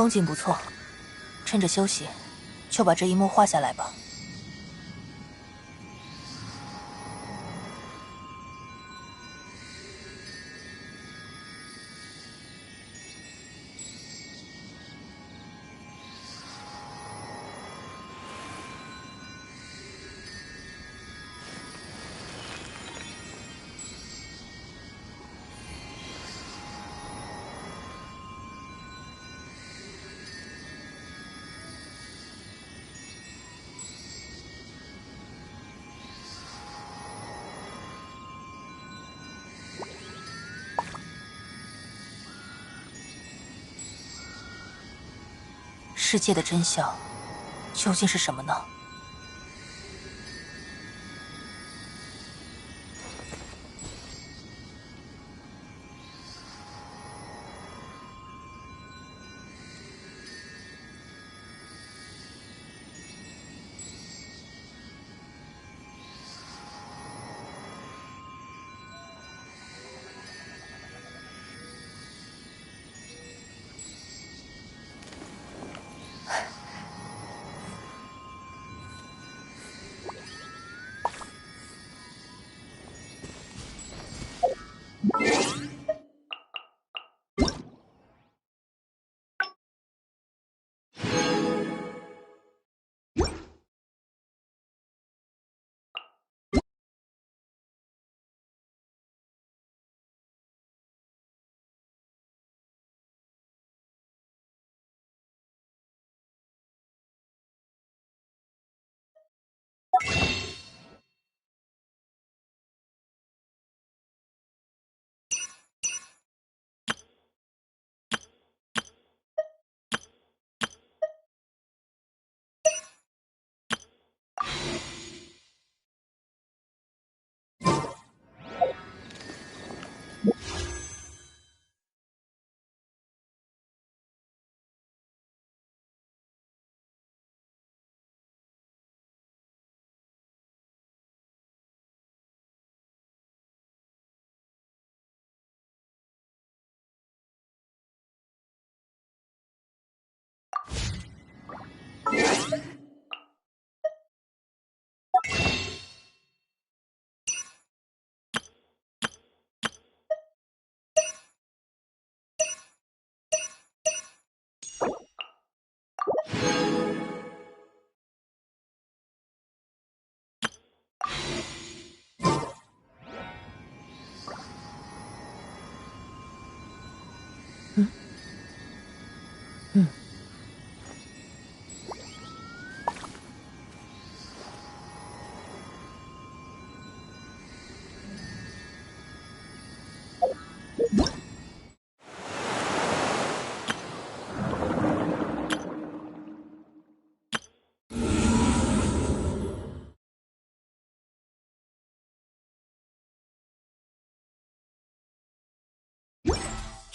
风景不错，趁着休息，就把这一幕画下来吧。世界的真相究竟是什么呢？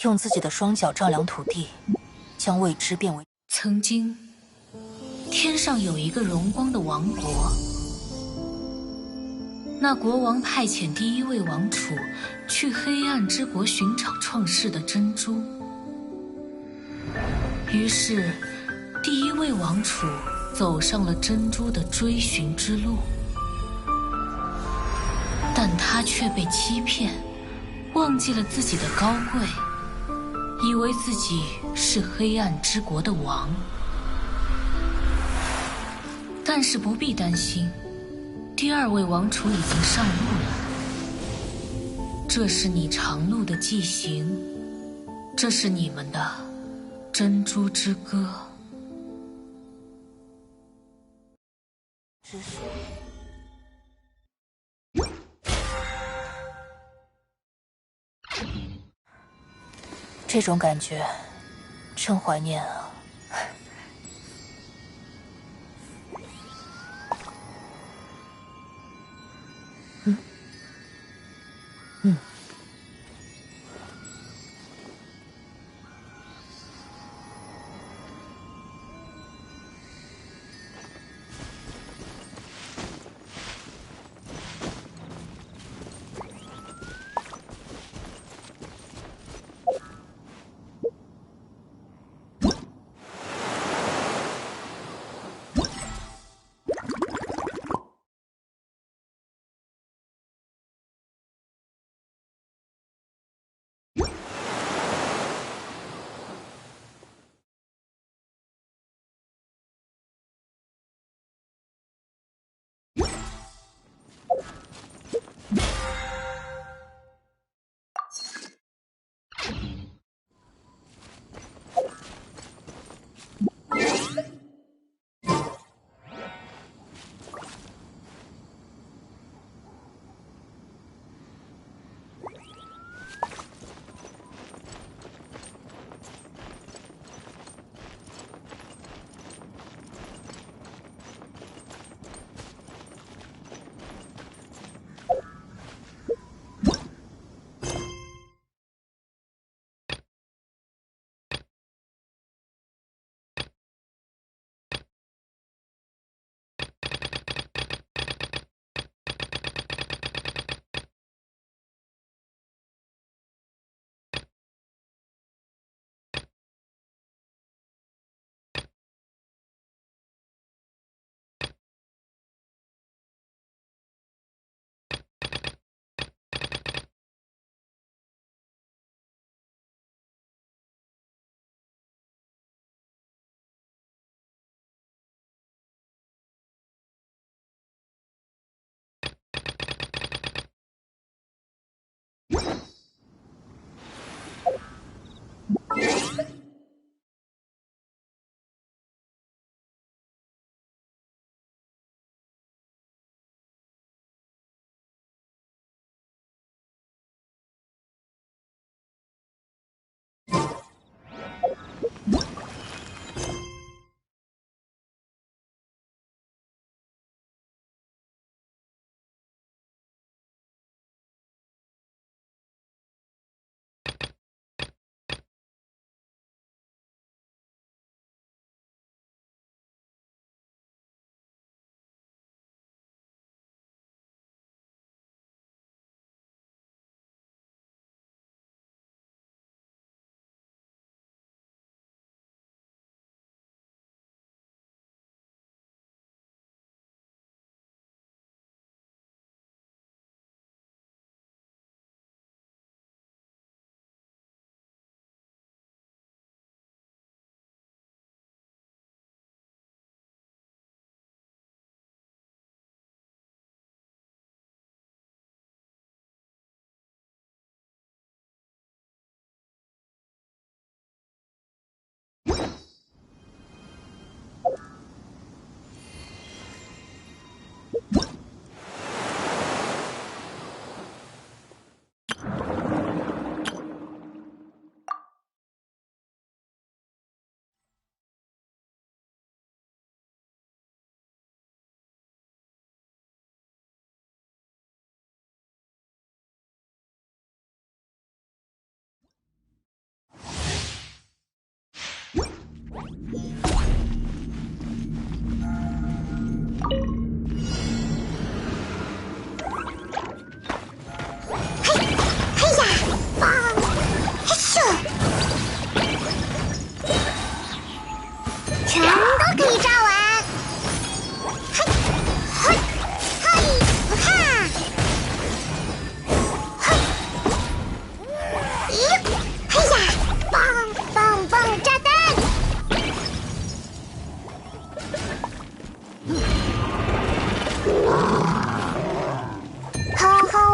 用自己的双脚丈量土地，将未知变为。曾经，天上有一个荣光的王国，那国王派遣第一位王储去黑暗之国寻找创世的珍珠。于是，第一位王储走上了珍珠的追寻之路，但他却被欺骗，忘记了自己的高贵。以为自己是黑暗之国的王，但是不必担心，第二位王储已经上路了。这是你长路的纪行，这是你们的珍珠之歌。之术。这种感觉，真怀念啊！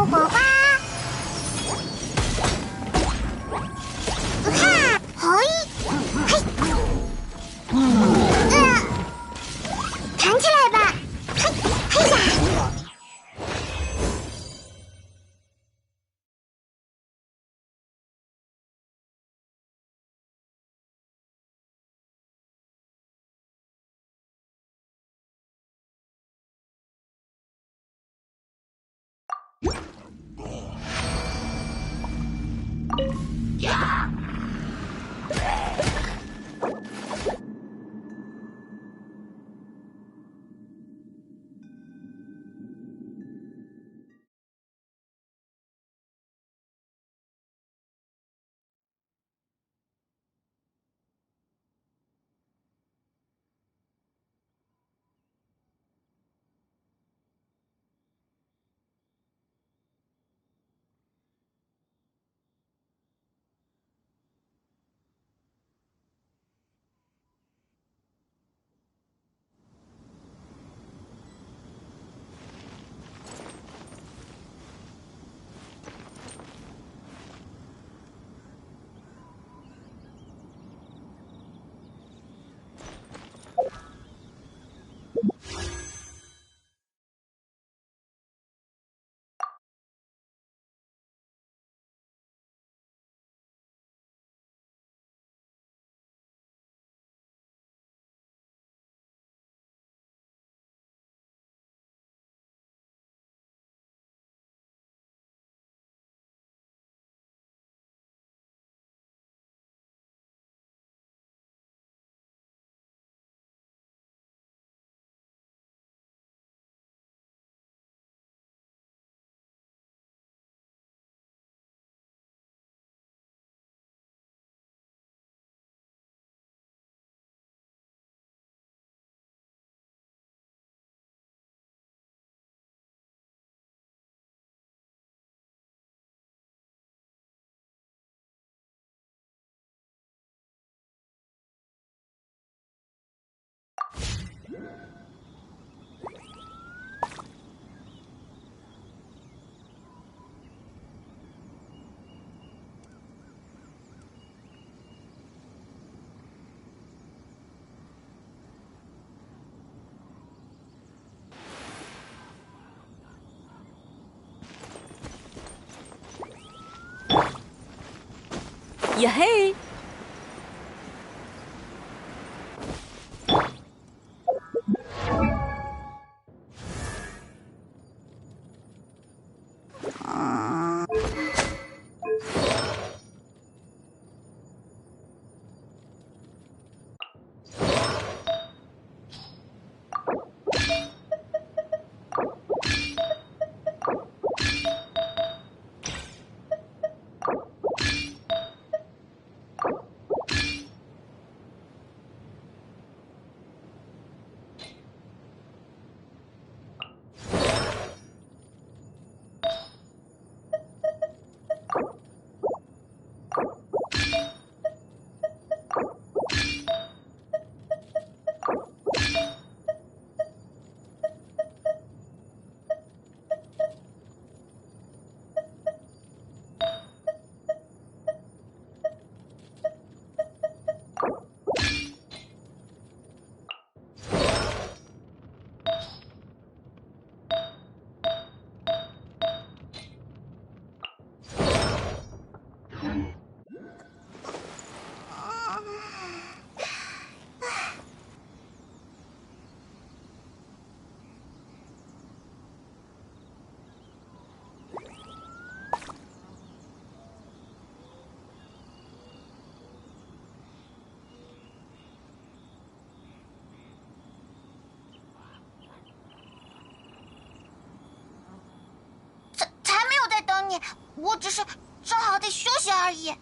火花。哈，嘿，弹起来吧，嘿，嘿呀！呀嘿！才没有在等你，我只是正好得休息而已。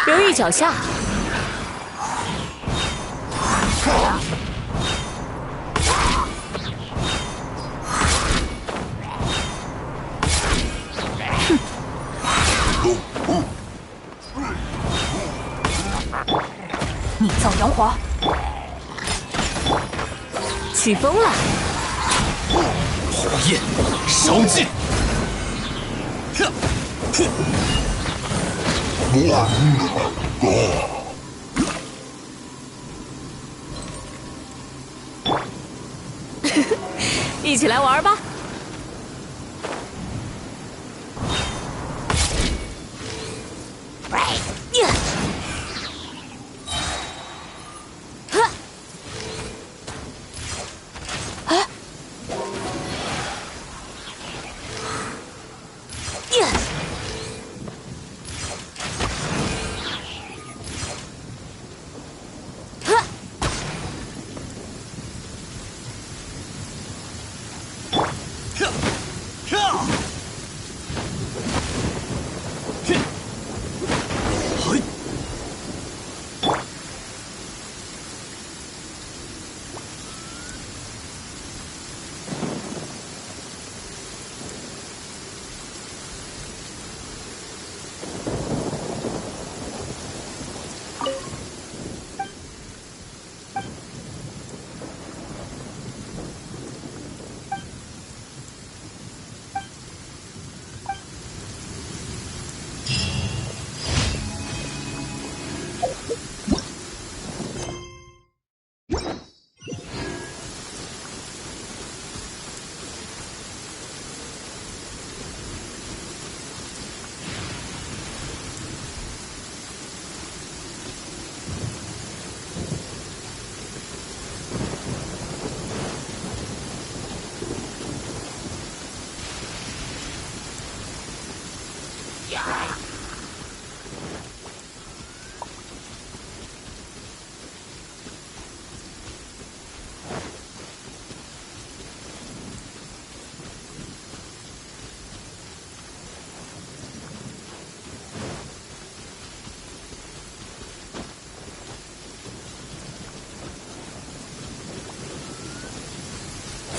留意脚下。你造阳华，起风了。火焰烧尽。一起来玩吧！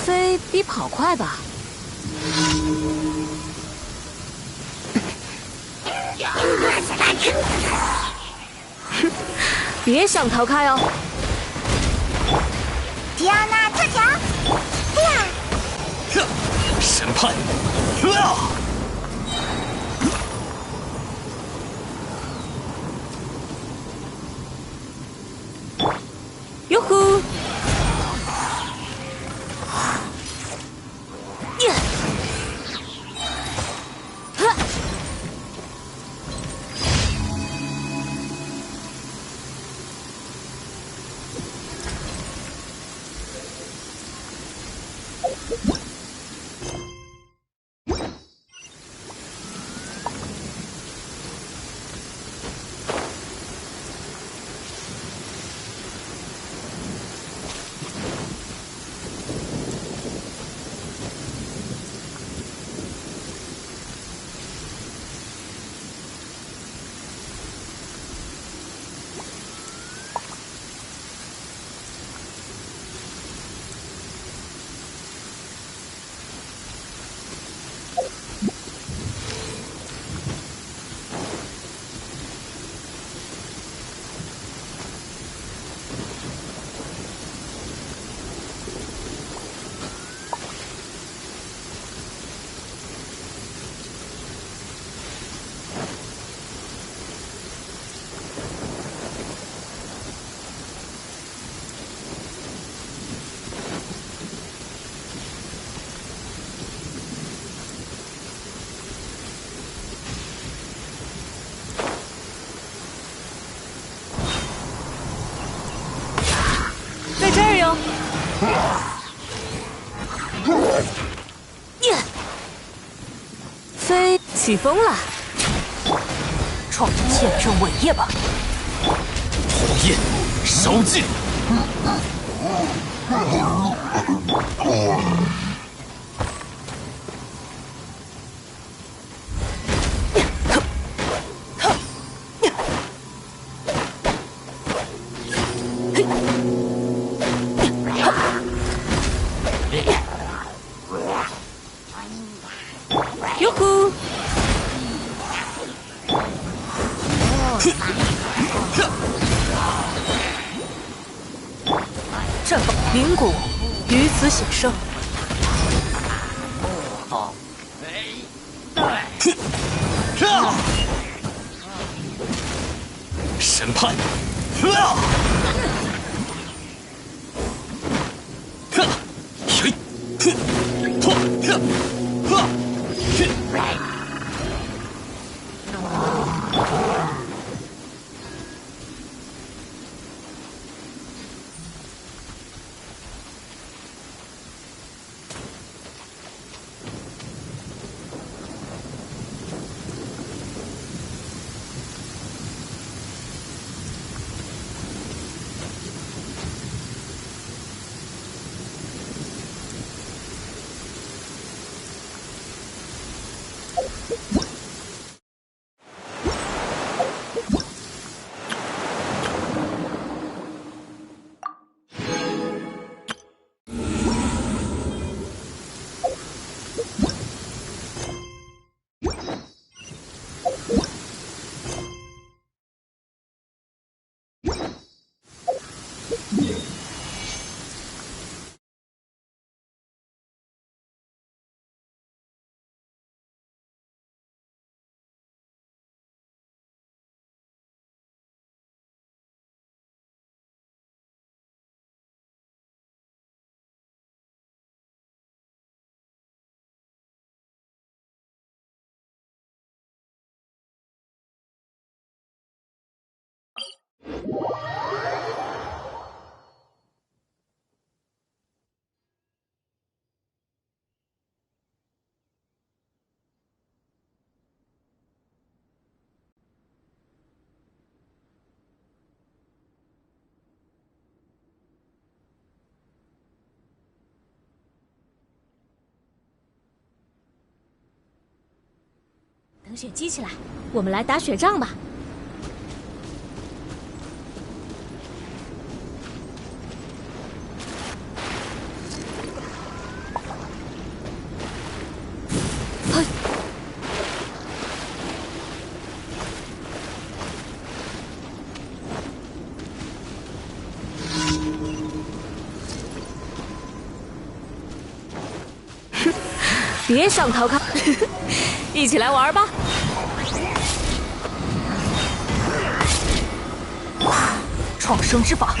飞比跑快吧？别想逃开哦！迪奥娜特调，嘿呀！审判，哟呼！耶！哈！在这儿哟！耶！飞起风了，创建证伟业吧！火焰烧尽！哟呼！绽放灵骨于此显圣。审判！等雪积起来，我们来打雪仗吧。别想逃开，一起来玩吧！创生之法，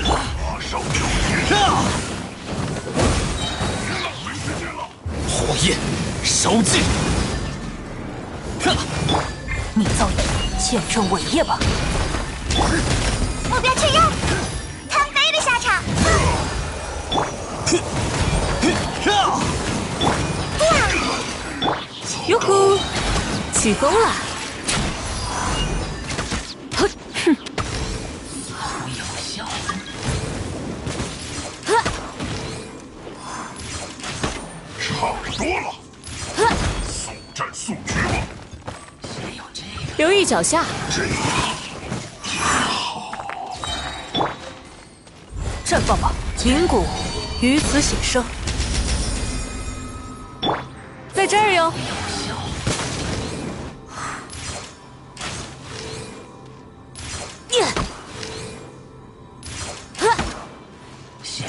火焰烧尽，你造诣，见证伟业吧！目标确认，腾飞的下场。哟呼，起风了！哼，有效。差不多了，速战速决吧。谁有这个？留意脚下，绽放吧，灵骨于此显生。在这儿哟。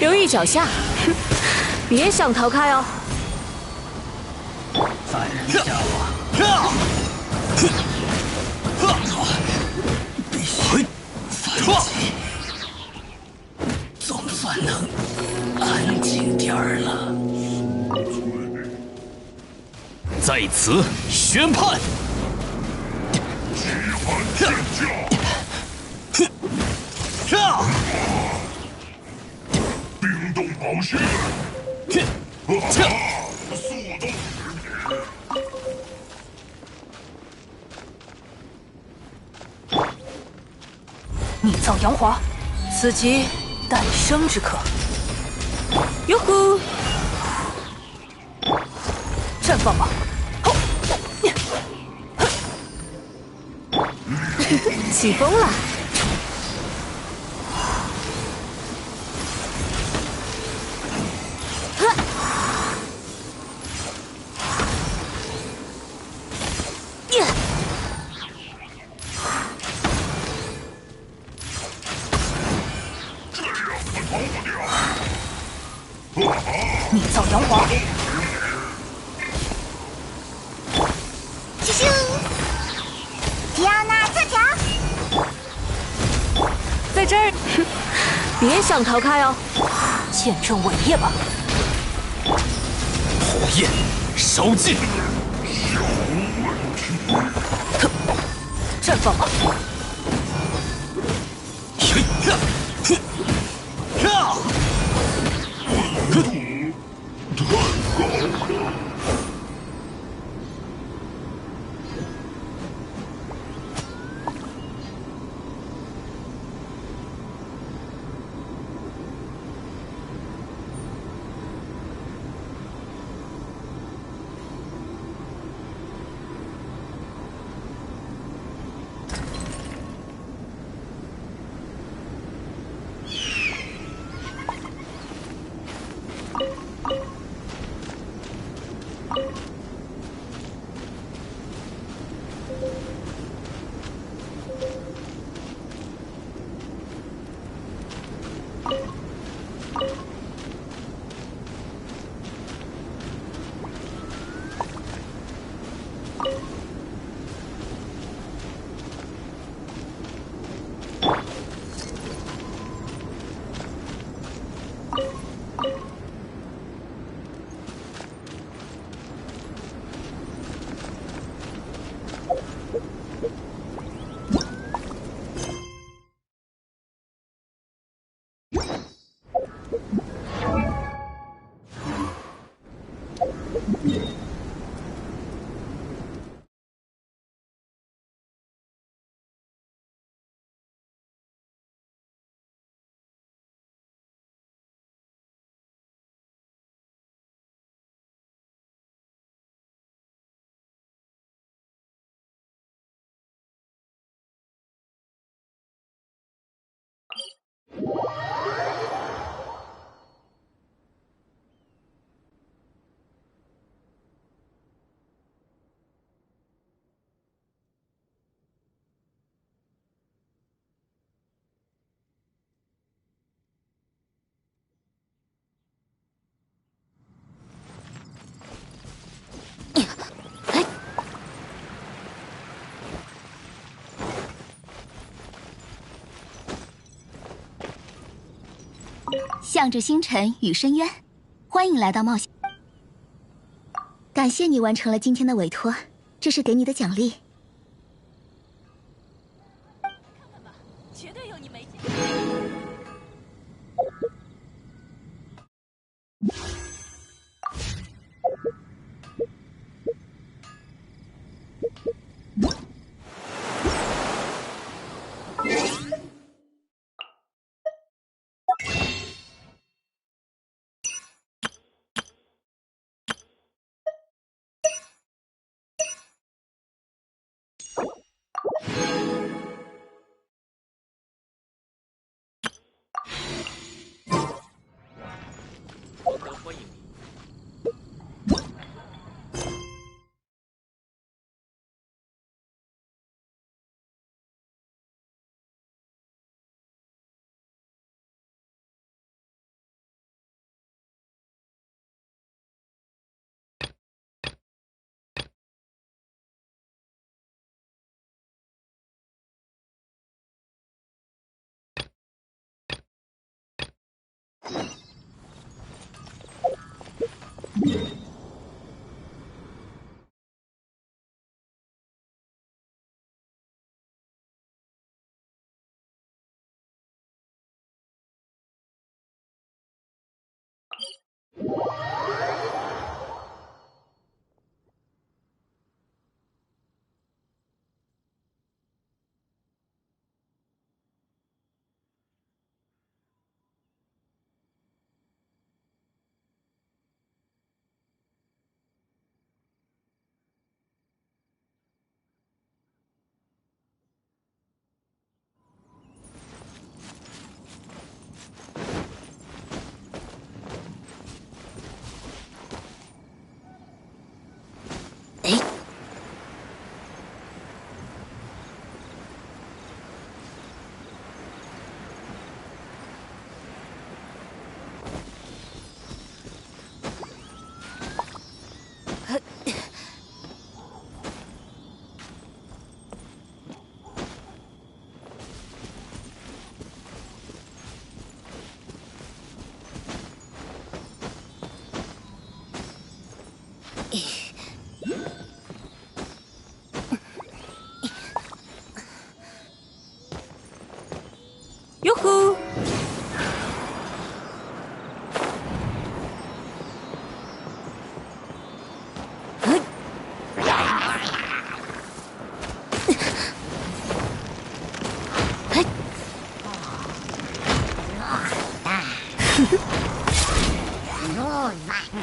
留意脚下，别想逃开哦。犯人下我，必须反击，总算能安静点儿了。在此宣判。冰冻宝血，速冻你造阳华，此即诞生之刻。哟呼，绽放吧！起风了！你造阳华，咻咻，迪奥娜特条，在这儿，别想逃开哦。见证伟业吧！火焰烧尽，绽放吧！向着星辰与深渊，欢迎来到冒险。感谢你完成了今天的委托，这是给你的奖励。绝对有你没见。我们欢迎你。哟呼！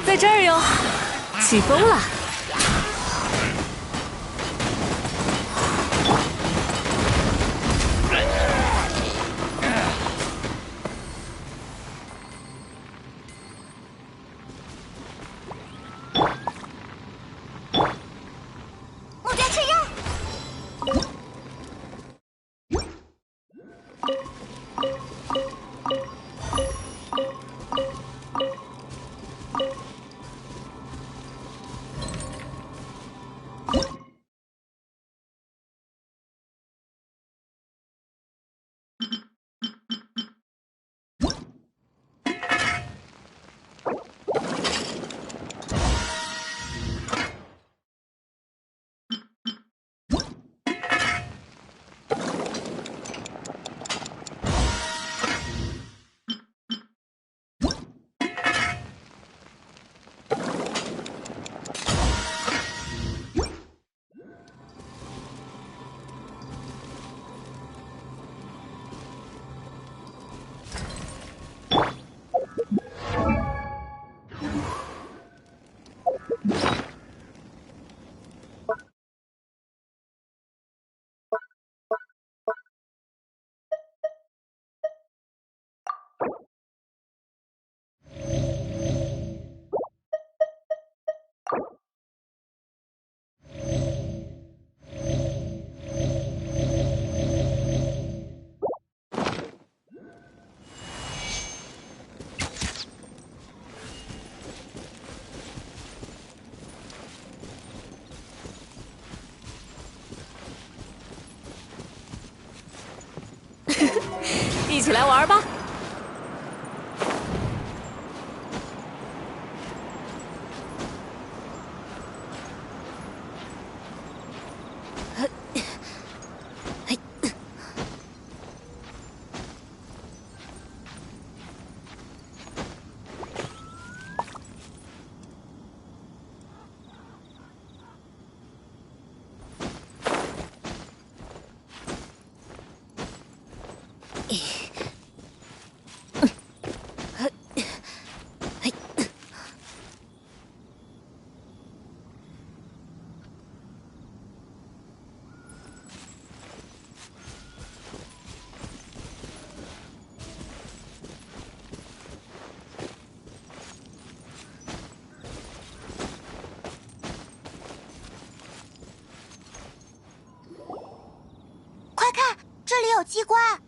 在这儿哟，起风了。目标确认。一起来玩吧！机关。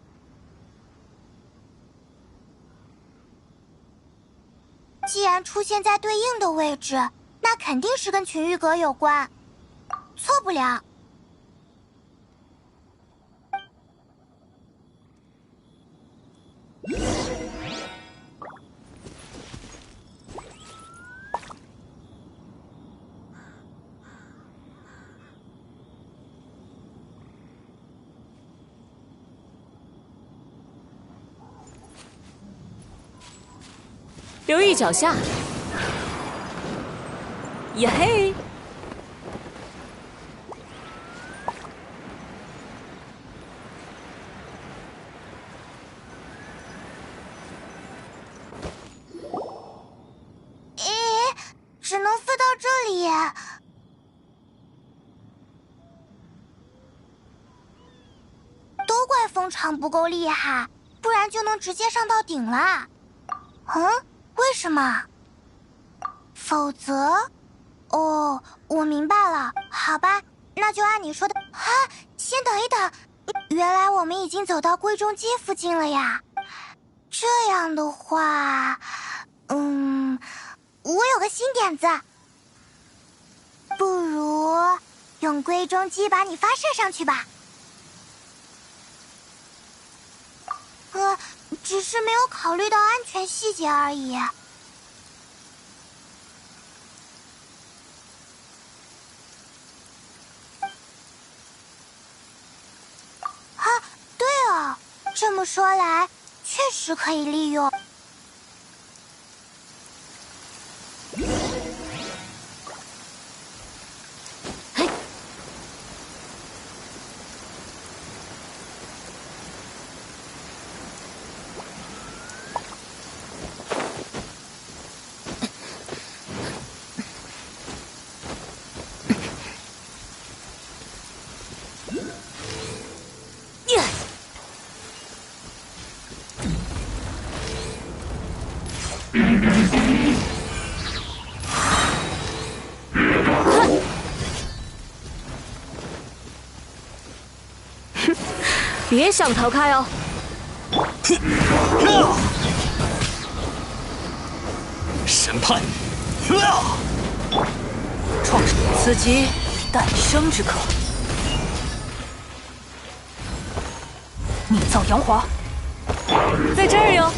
既然出现在对应的位置，那肯定是跟群玉阁有关，错不了。留意脚下。耶嘿！只能飞到这里。都怪风场不够厉害，不然就能直接上到顶了。为什么？否则，哦，我明白了。好吧，那就按你说的。先等一等，原来我们已经走到归中街附近了呀。这样的话，我有个新点子，不如用归中机把你发射上去吧。只是没有考虑到安全细节而已。对哦，这么说来，确实可以利用。别想逃开哦！审判，创世，此即诞生之刻。逆造阳华，在这儿哟！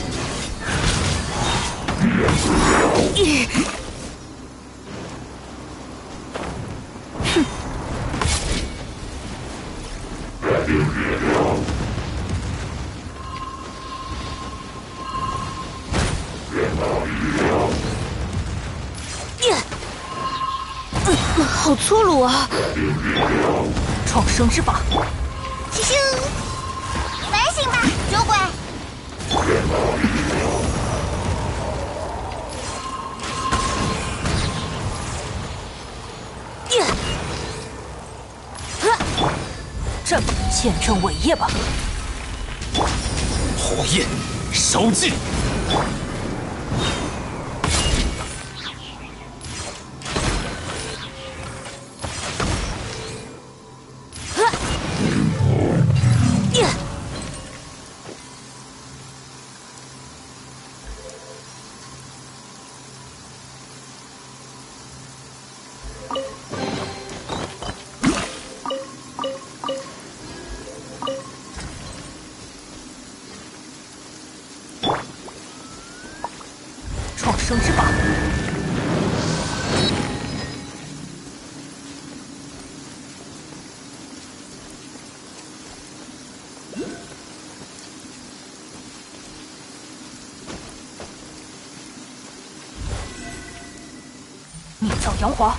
好粗鲁啊！创生之法，咻咻，反省吧，酒鬼！朕见证伟业吧！火焰烧尽。创生之法，逆造阳华，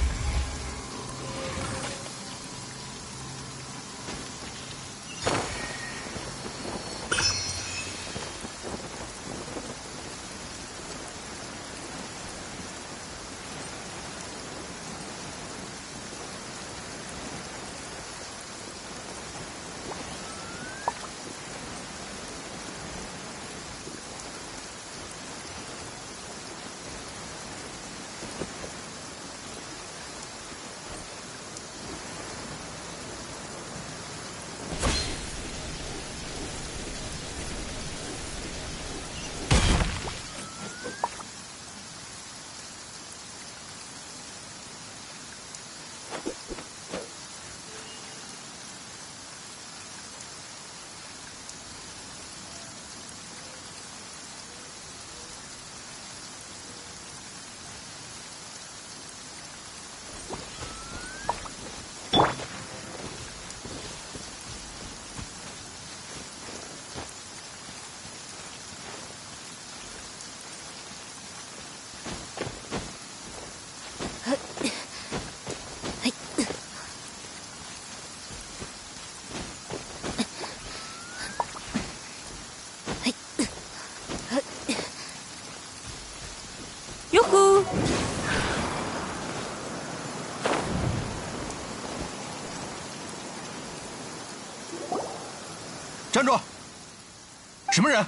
什么人，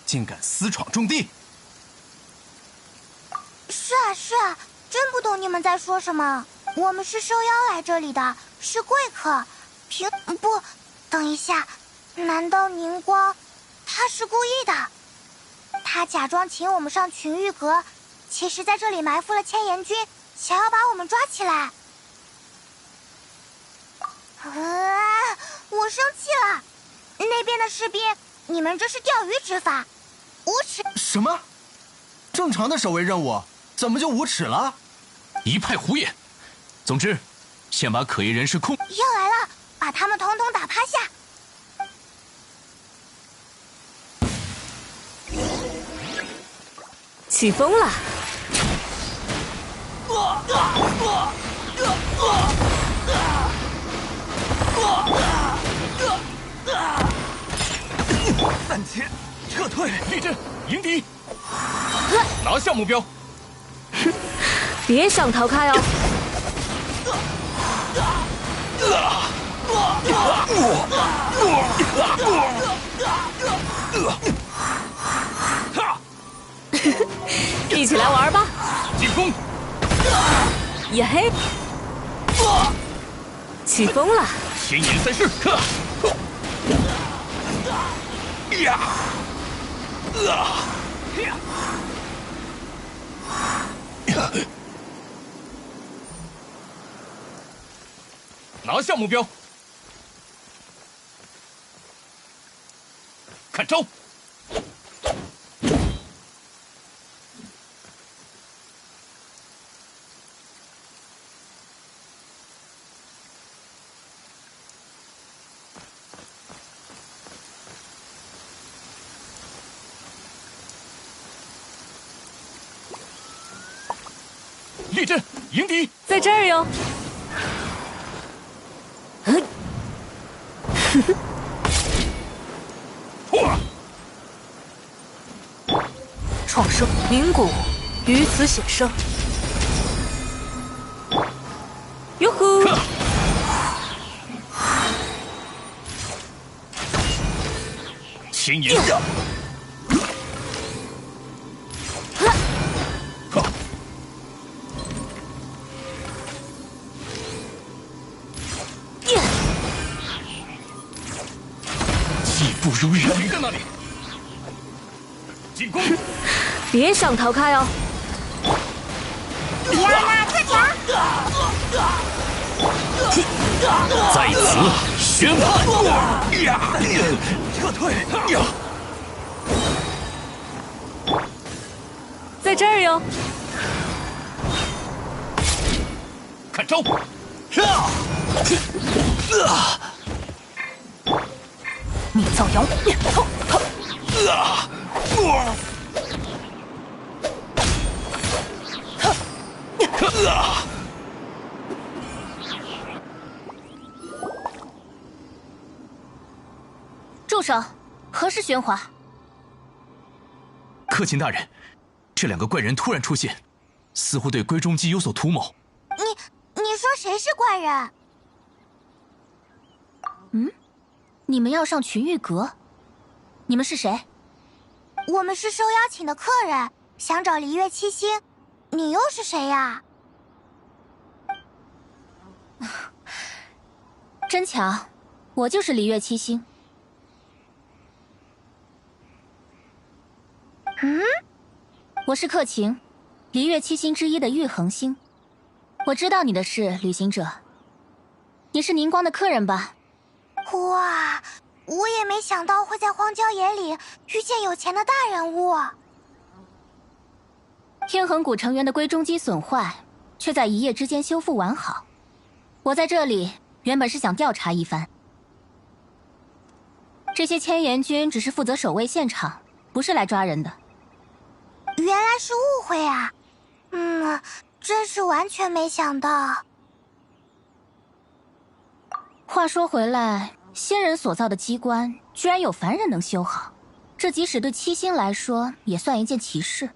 竟敢私闯重地？是啊是啊，真不懂你们在说什么。我们是受邀来这里的，是贵客。不，等一下，难道宁光他是故意的？他假装请我们上群玉阁，其实在这里埋伏了千岩军，想要把我们抓起来。我生气了！那边的士兵，你们这是钓鱼执法，无耻！什么？正常的守卫任务，怎么就无耻了？一派胡言！总之，先把可疑人士控。要来了，把他们统统打趴下！起风了！暂且撤退，立正，迎敌，拿下目标。别想逃开哦！一起来玩吧！进攻！呀嘿！起风了！千岩三式，拿下目标！看招！立正，迎敌！在这儿哟！创生凝骨于此显生。哟呼！千岩！技不如人，停在那里！进攻！别想逃开哦！迪安娜自强！在此宣判！撤退！在这儿哟！看招！你造谣！住手！何事喧哗？克勤大人，这两个怪人突然出现，似乎对龟中姬有所图谋。你说谁是怪人？你们要上群玉阁？你们是谁？我们是受邀请的客人，想找璃月七星。你又是谁呀？真巧，我就是璃月七星。我是克勤，璃月七星之一的玉恒星。我知道你的事，旅行者。你是宁光的客人吧？哇，我也没想到会在荒郊野里遇见有钱的大人物。天恒谷成员的龟中姬损坏，却在一夜之间修复完好。我在这里原本是想调查一番。这些千岩军只是负责守卫现场，不是来抓人的。原来是误会啊！真是完全没想到。话说回来，仙人所造的机关居然有凡人能修好，这即使对七星来说也算一件奇事。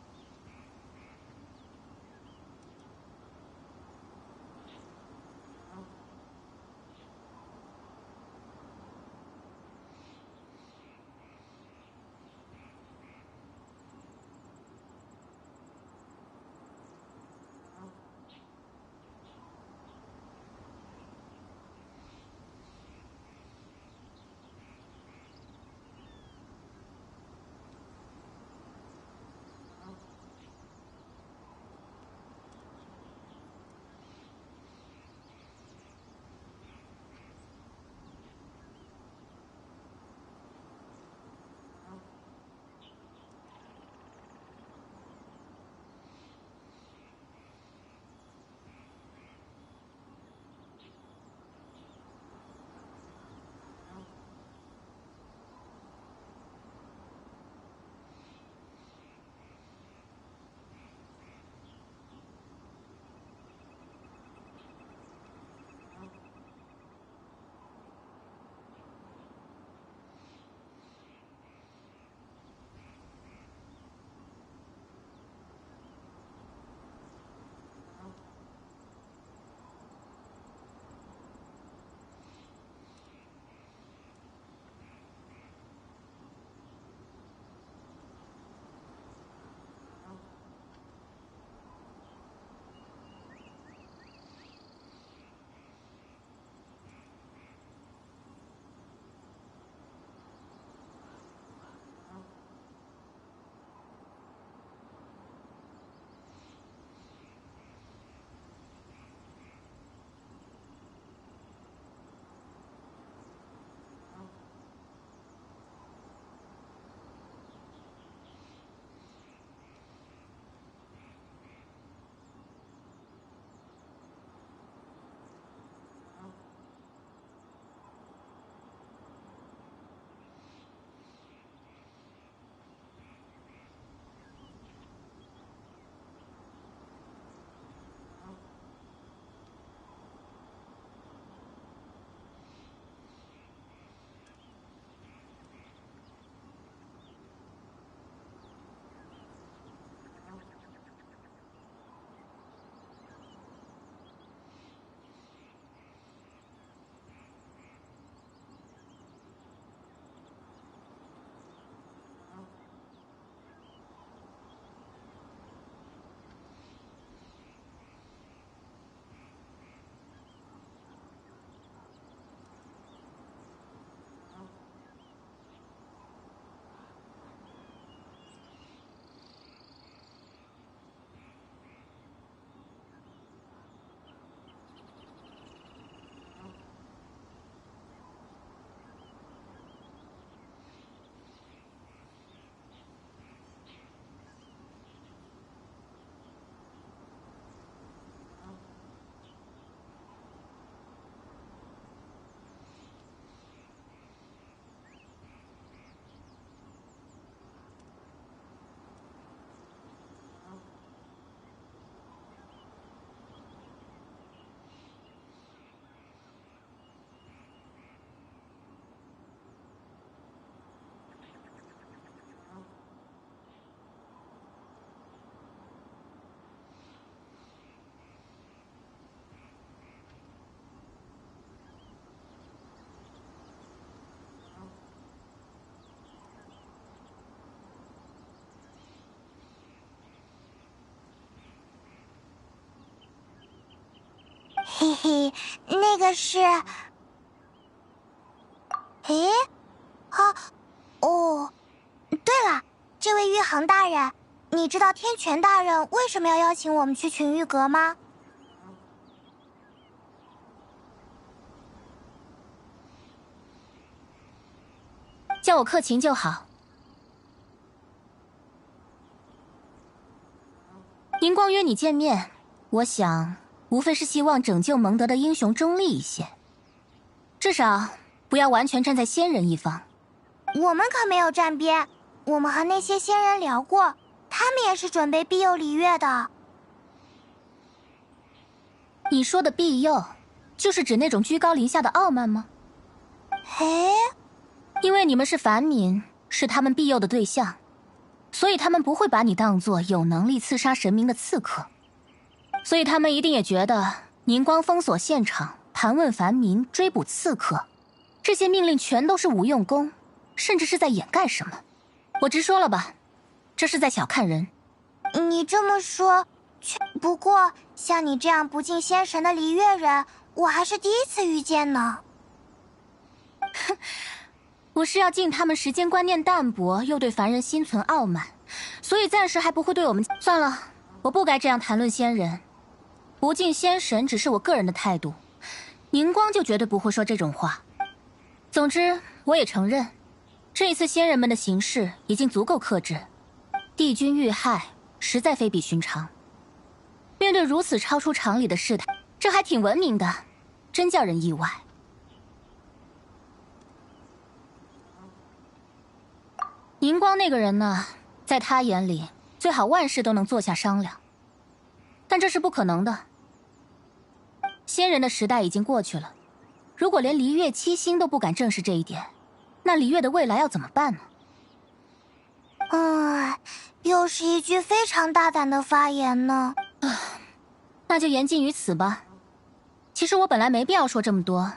嘿嘿，那个是……诶，啊，哦，对了，这位玉衡大人，你知道天权大人为什么要邀请我们去群玉阁吗？叫我克勤就好。宁光约你见面，我想无非是希望拯救蒙德的英雄中立一些，至少不要完全站在仙人一方。我们可没有站边，我们和那些仙人聊过，他们也是准备庇佑璃月的。你说的庇佑，就是指那种居高临下的傲慢吗？诶，因为你们是凡民，是他们庇佑的对象，所以他们不会把你当作有能力刺杀神明的刺客，所以他们一定也觉得宁光封锁现场、盘问凡民、追捕刺客，这些命令全都是无用功，甚至是在掩盖什么。我直说了吧，这是在小看人。你这么说，不过像你这样不敬仙神的璃月人，我还是第一次遇见呢。我是要敬他们时间观念淡薄，又对凡人心存傲慢，所以暂时还不会对我们。算了，我不该这样谈论仙人。不敬仙神只是我个人的态度，宁光就绝对不会说这种话。总之，我也承认，这一次仙人们的行事已经足够克制，帝君遇害，实在非比寻常。面对如此超出常理的事态，这还挺文明的，真叫人意外。宁光那个人呢，在他眼里，最好万事都能坐下商量，但这是不可能的。仙人的时代已经过去了，如果连璃月七星都不敢正视这一点，那璃月的未来要怎么办呢？又是一句非常大胆的发言呢。那就言尽于此吧。其实我本来没必要说这么多，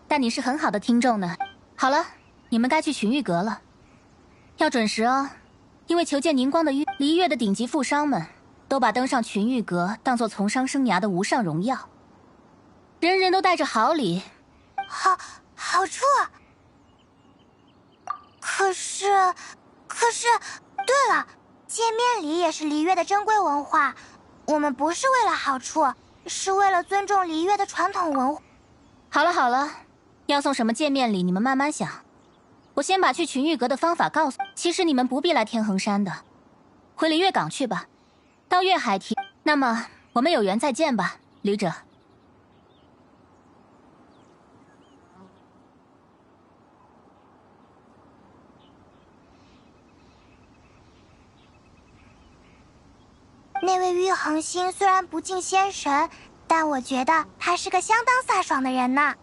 但你是很好的听众呢。好了，你们该去群玉阁了，要准时哦，因为求见宁光的璃月的顶级富商们，都把登上群玉阁当作从商生涯的无上荣耀，人人都带着好礼。好处。可是，对了，见面礼也是璃月的珍贵文化，我们不是为了好处，是为了尊重璃月的传统文化。好了好了，要送什么见面礼你们慢慢想，我先把去群玉阁的方法告诉。其实你们不必来天衡山的，回璃月港去吧，到月海提。那么我们有缘再见吧，旅者。那位玉衡星虽然不敬仙神，但我觉得他是个相当飒爽的人呢。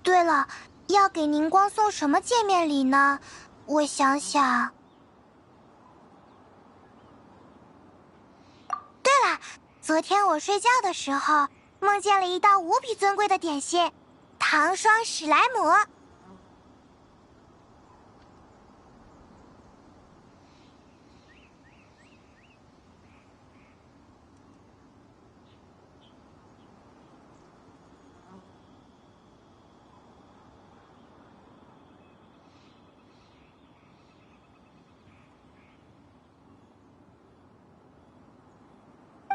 对了，要给宁光送什么见面礼呢？我想想。对了，昨天我睡觉的时候梦见了一道无比尊贵的点心——糖霜史莱姆。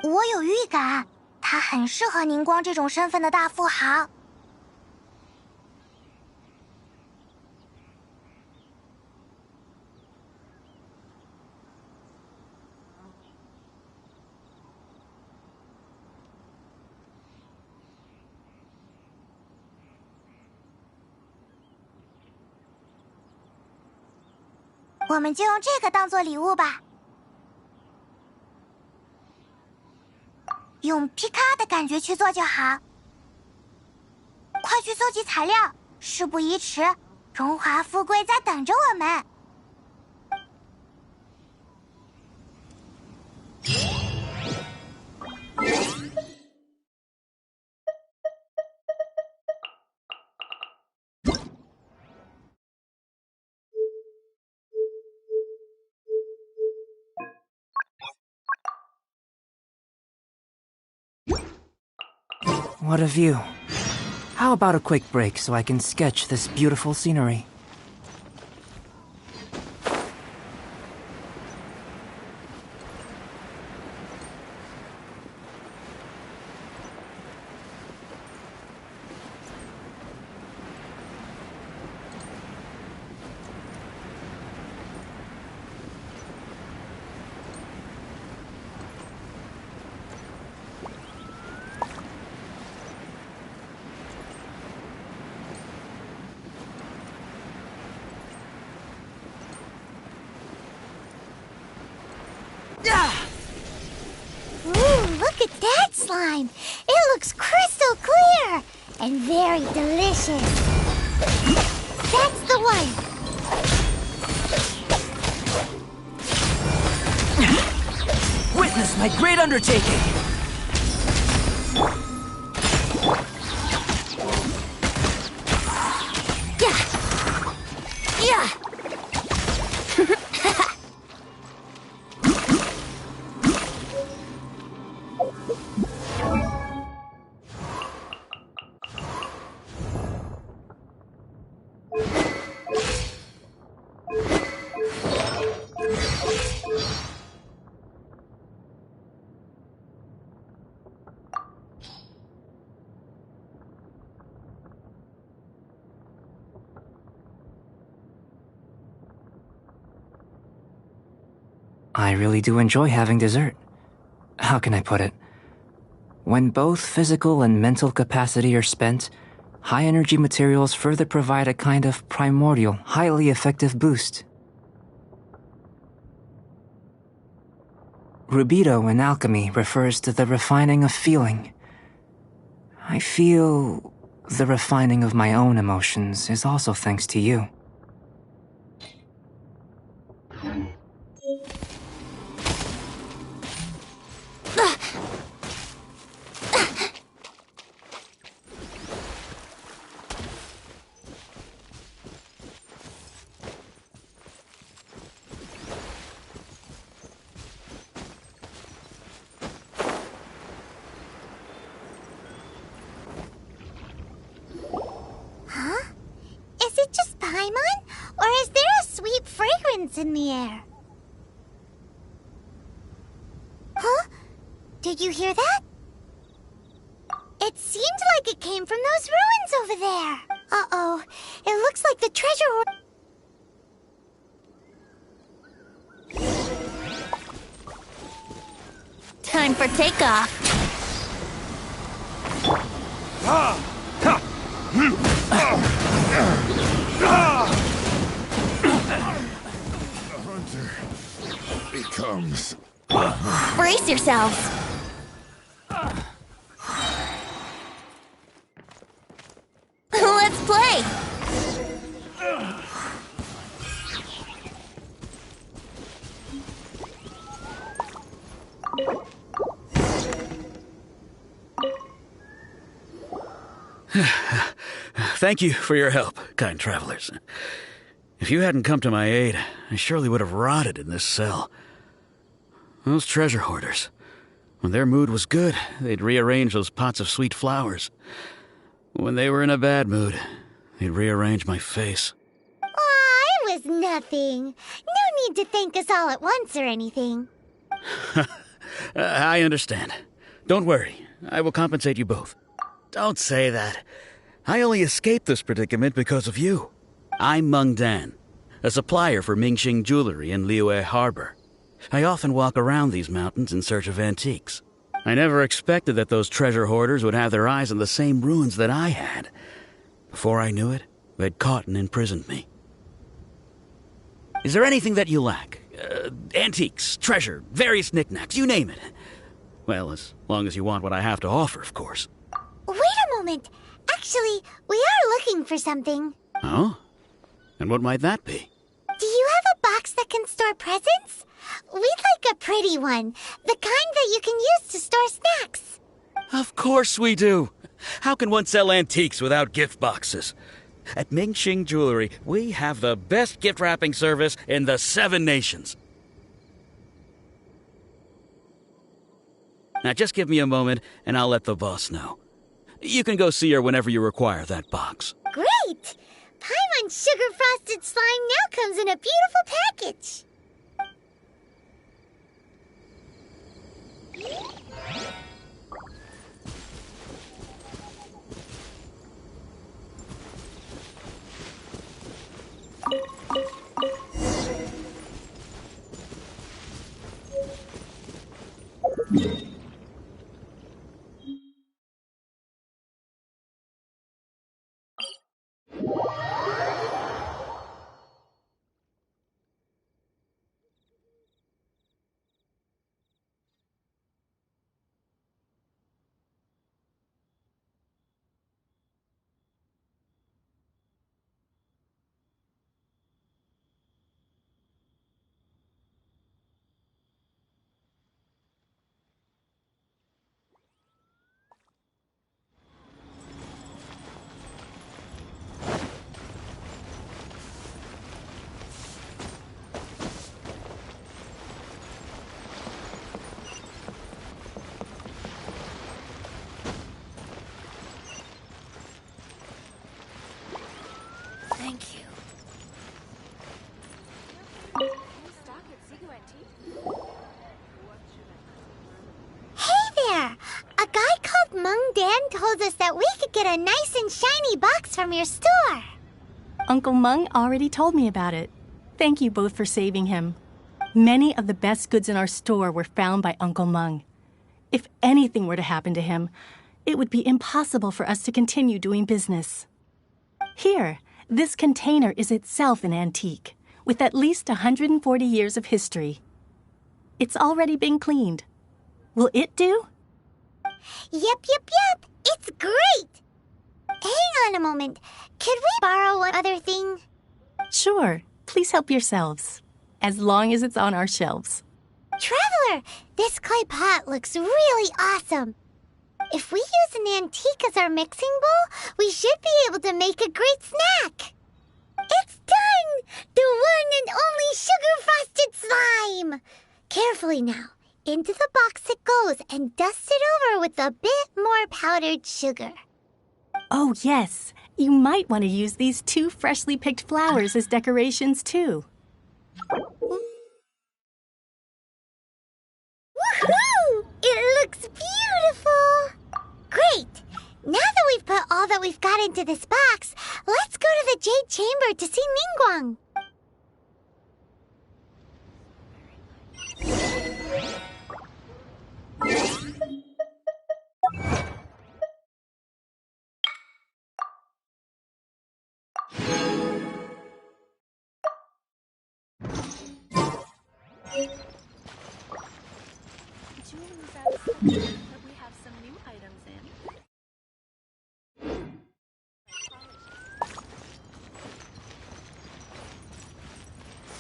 我有预感，他很适合宁光这种身份的大富豪。我们就用这个当做礼物吧。用皮卡的感觉去做就好。快去搜集材料，事不宜迟，荣华富贵在等着我们。What a view. How about a quick break so I can sketch this beautiful scenery? Ooh, look at that slime! It looks crystal clear! And very delicious! That's the one! Witness my great undertaking! Yeah! Yeah! I really do enjoy having dessert. How can I put it? When both physical and mental capacity are spent, high-energy materials further provide a kind of primordial, highly effective boost. Rubido in alchemy refers to the refining of feeling. I feel the refining of my own emotions is also thanks to you. Huh? Is it just Paimon? Or is there a sweet fragrance in the air? Huh? Did you hear that? It seemed like it came from those ruins over there. Uh-oh. It looks like the treasure... Time for takeoff. Hunter becomes... Brace yourselves. Let's play. Thank you for your help, kind travelers. If you hadn't come to my aid, I surely would have rotted in this cell. Those treasure hoarders, when their mood was good, they'd rearrange those pots of sweet flowers. When they were in a bad mood, they'd rearrange my face. Aw, it was nothing. No need to thank us all at once or anything. I understand. Don't worry, I will compensate you both. Don't say that. I only escaped this predicament because of you. I'm Meng Dan, a supplier for Mingxing Jewelry in Liyue Harbor. I often walk around these mountains in search of antiques. I never expected that those treasure hoarders would have their eyes on the same ruins that I had. Before I knew it, they'd caught and imprisoned me. Is there anything that you lack? Antiques, treasure, various knickknacks, you name it. Well, as long as you want what I have to offer, of course. Wait a moment. Actually, we are looking for something. Oh? And what might that be? Do you have a box that can store presents? We'd like a pretty one. The kind that you can use to store snacks. Of course we do. How can one sell antiques without gift boxes? At Mingxing Jewelry, we have the best gift wrapping service in the 7 nations. Now just give me a moment and I'll let the boss know. You can go see her whenever you require that box. Great! Paimon's sugar-frosted slime now comes in a beautiful package. Thank you. Hey there! A guy called Mung Dan told us that we could get a nice and shiny box from your store. Uncle Mung already told me about it. Thank you both for saving him. Many of the best goods in our store were found by Uncle Mung. If anything were to happen to him, it would be impossible for us to continue doing business. Here, this container is itself an antique, with at least 140 years of history. It's already been cleaned. Will it do? Yep. It's great! Hang on a moment. Could we borrow one other thing? Sure. Please help yourselves, as long as it's on our shelves. Traveler, this clay pot looks really awesome. If we use an antique as our mixing bowl, we should be able to make a great snack. It's done! The one and only sugar-frosted slime! Carefully now. Into the box it goes and dust it over with a bit more powdered sugar. Oh, yes. You might want to use these 2 freshly picked flowers as decorations, too. Woohoo! It looks beautiful! Great! Now that we've put all that we've got into this box, let's go to the Jade Chamber to see Ningguang.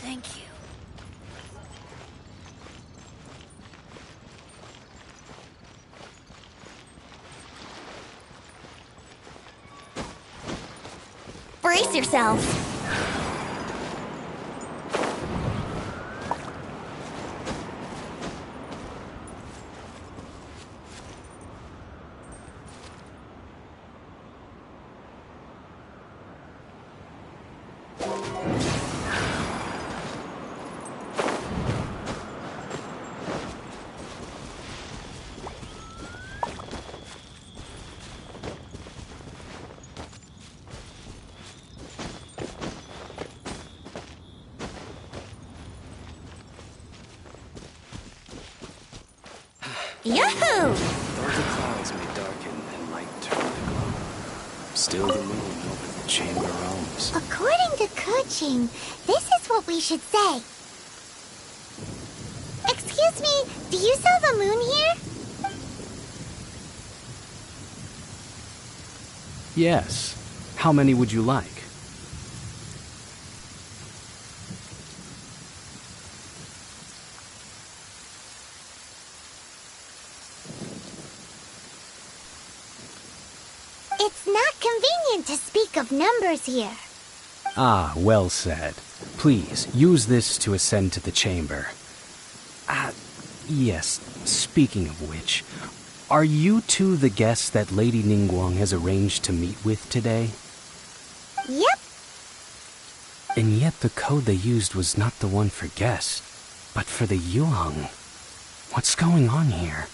Thank you. Brace yourselves. Yahoo! Though the clouds may darken and light turn to gloom, still the moon over the chamber roams. According to Kuching, this is what we should say. Excuse me, do you sell the moon here? Yes. How many would you like? It's not convenient to speak of numbers here. Ah, well said. Please, use this to ascend to the chamber. Yes, speaking of which, Are you two the guests that Lady Ningguang has arranged to meet with today? Yep. And yet the code they used was not the one for guests, but for the Yuang. What's going on here?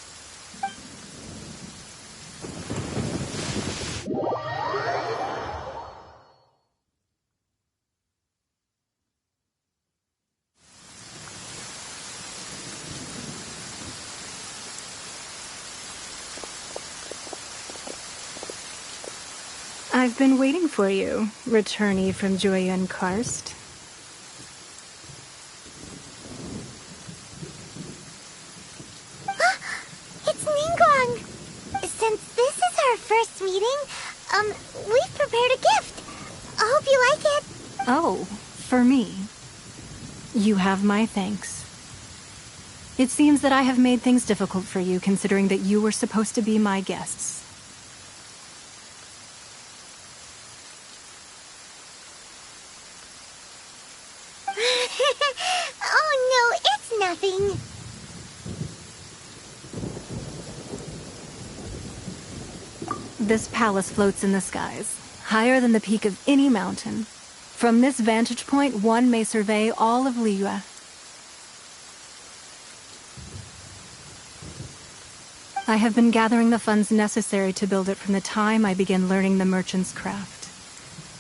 I've been waiting for you, returnee from Joyun Karst. It's Ningguang! Since this is our first meeting, we've prepared a gift. I hope you like it. Oh, for me. You have my thanks. It seems that I have made things difficult for you, considering that you were supposed to be my guests. Oh no, it's nothing. This palace floats in the skies, higher than the peak of any mountain. From this vantage point, one may survey all of Liyue. I have been gathering the funds necessary to build it from the time I began learning the merchant's craft.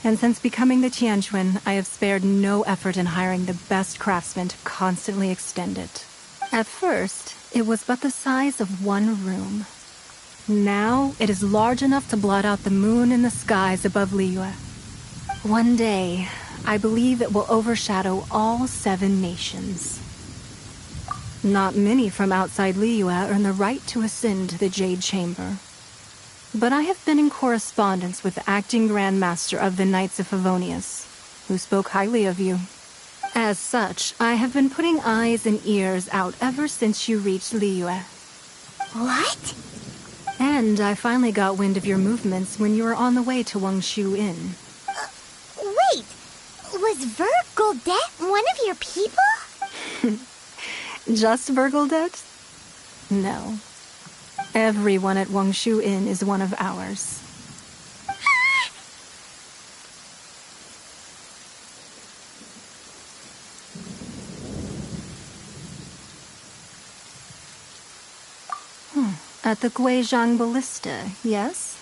And since becoming the Tianquan, I have spared no effort in hiring the best craftsmen to constantly extend it. At first, it was but the size of one room. Now, it is large enough to blot out the moon in the skies above Liyue. One day, I believe it will overshadow all 7 nations. Not many from outside Liyue earn the right to ascend to the Jade Chamber. But I have been in correspondence with the acting Grand Master of the Knights of Favonius, who spoke highly of you. As such, I have been putting eyes and ears out ever since you reached Liyue. What? And I finally got wind of your movements when you were on the way to Wangshu Inn. Wait, was Vergoldet one of your people? Just Vergoldet? No. Everyone at Wangshu Inn is one of ours. At the Guizhang Ballista, yes?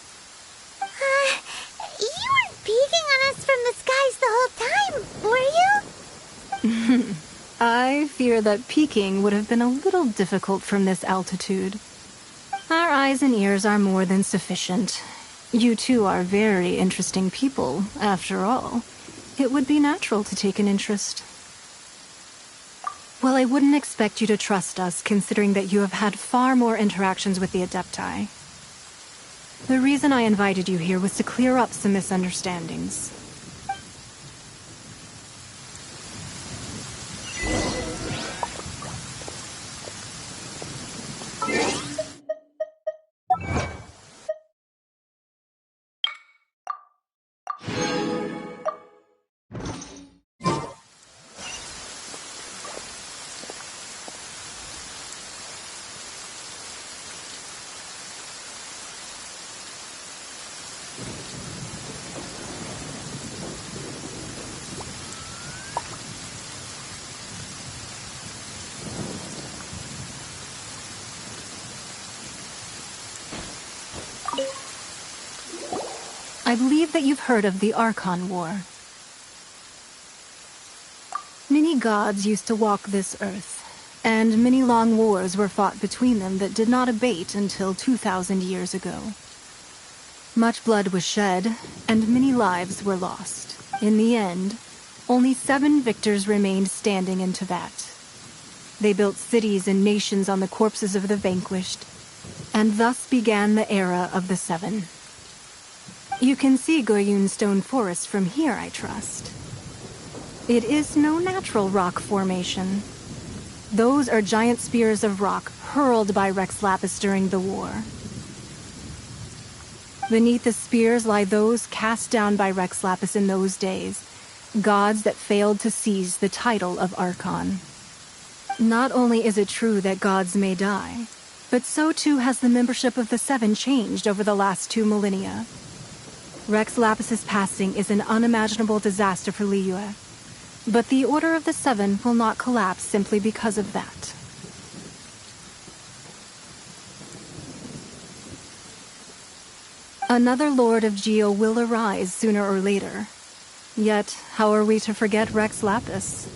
You weren't peeking on us from the skies the whole time, were you? I fear that peeking would have been a little difficult from this altitude. Our eyes and ears are more than sufficient. You two are very interesting people, after all. It would be natural to take an interest. Well, I wouldn't expect you to trust us, considering that you have had far more interactions with the Adepti. The reason I invited you here was to clear up some misunderstandings. I believe that you've heard of the Archon War. Many gods used to walk this earth, and many long wars were fought between them that did not abate until 2,000 years ago. Much blood was shed, and many lives were lost. In the end, only 7 victors remained standing in Teyvat. They built cities and nations on the corpses of the vanquished, and thus began the era of the 7. You can see Goyun Stone Forest from here, I trust. It is no natural rock formation. Those are giant spears of rock hurled by Rex Lapis during the war. Beneath the spears lie those cast down by Rex Lapis in those days, gods that failed to seize the title of Archon. Not only is it true that gods may die, But so too has the membership of the Seven changed over the last 2 millennia. Rex Lapis's passing is an unimaginable disaster for Liyue. But the Order of the Seven will not collapse simply because of that. Another Lord of Geo will arise sooner or later. Yet, how are we to forget Rex Lapis?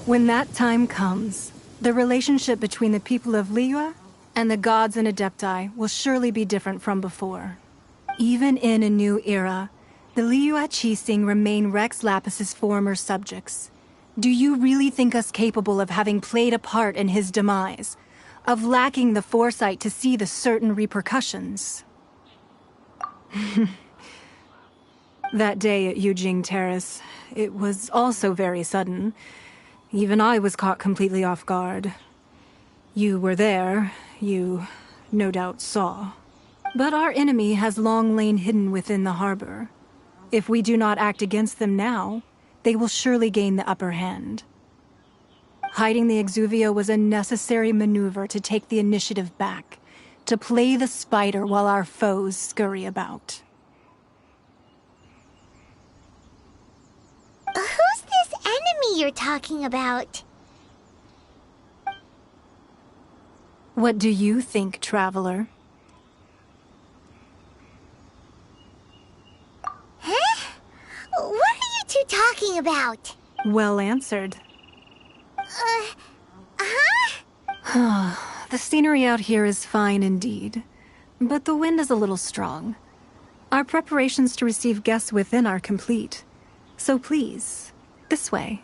When that time comes, the relationship between the people of Liyue and the gods and Adepti will surely be different from before. Even in a new era, the Liyue Qixing remain Rex Lapis's former subjects. Do you really think us capable of having played a part in his demise? Of lacking the foresight to see the certain repercussions? That day at Yujing Terrace, it was also very sudden. Even I was caught completely off guard. You were there, you no doubt saw. But our enemy has long lain hidden within the harbor. If we do not act against them now, they will surely gain the upper hand. Hiding the Exuvio was a necessary maneuver to take the initiative back, to play the spider while our foes scurry about. Who's this enemy you're talking about? What do you think, traveler? Huh? What are you two talking about? Well answered. Huh? The scenery out here is fine indeed, but the wind is a little strong. Our preparations to receive guests within are complete. So please, this way.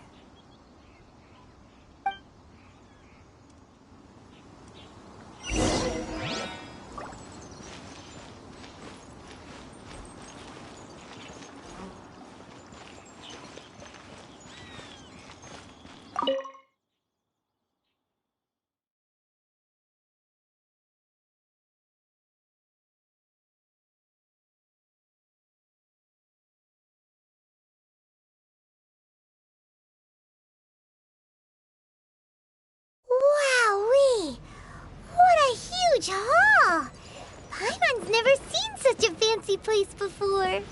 Wowee! What a huge hall! Paimon's never seen such a fancy place before.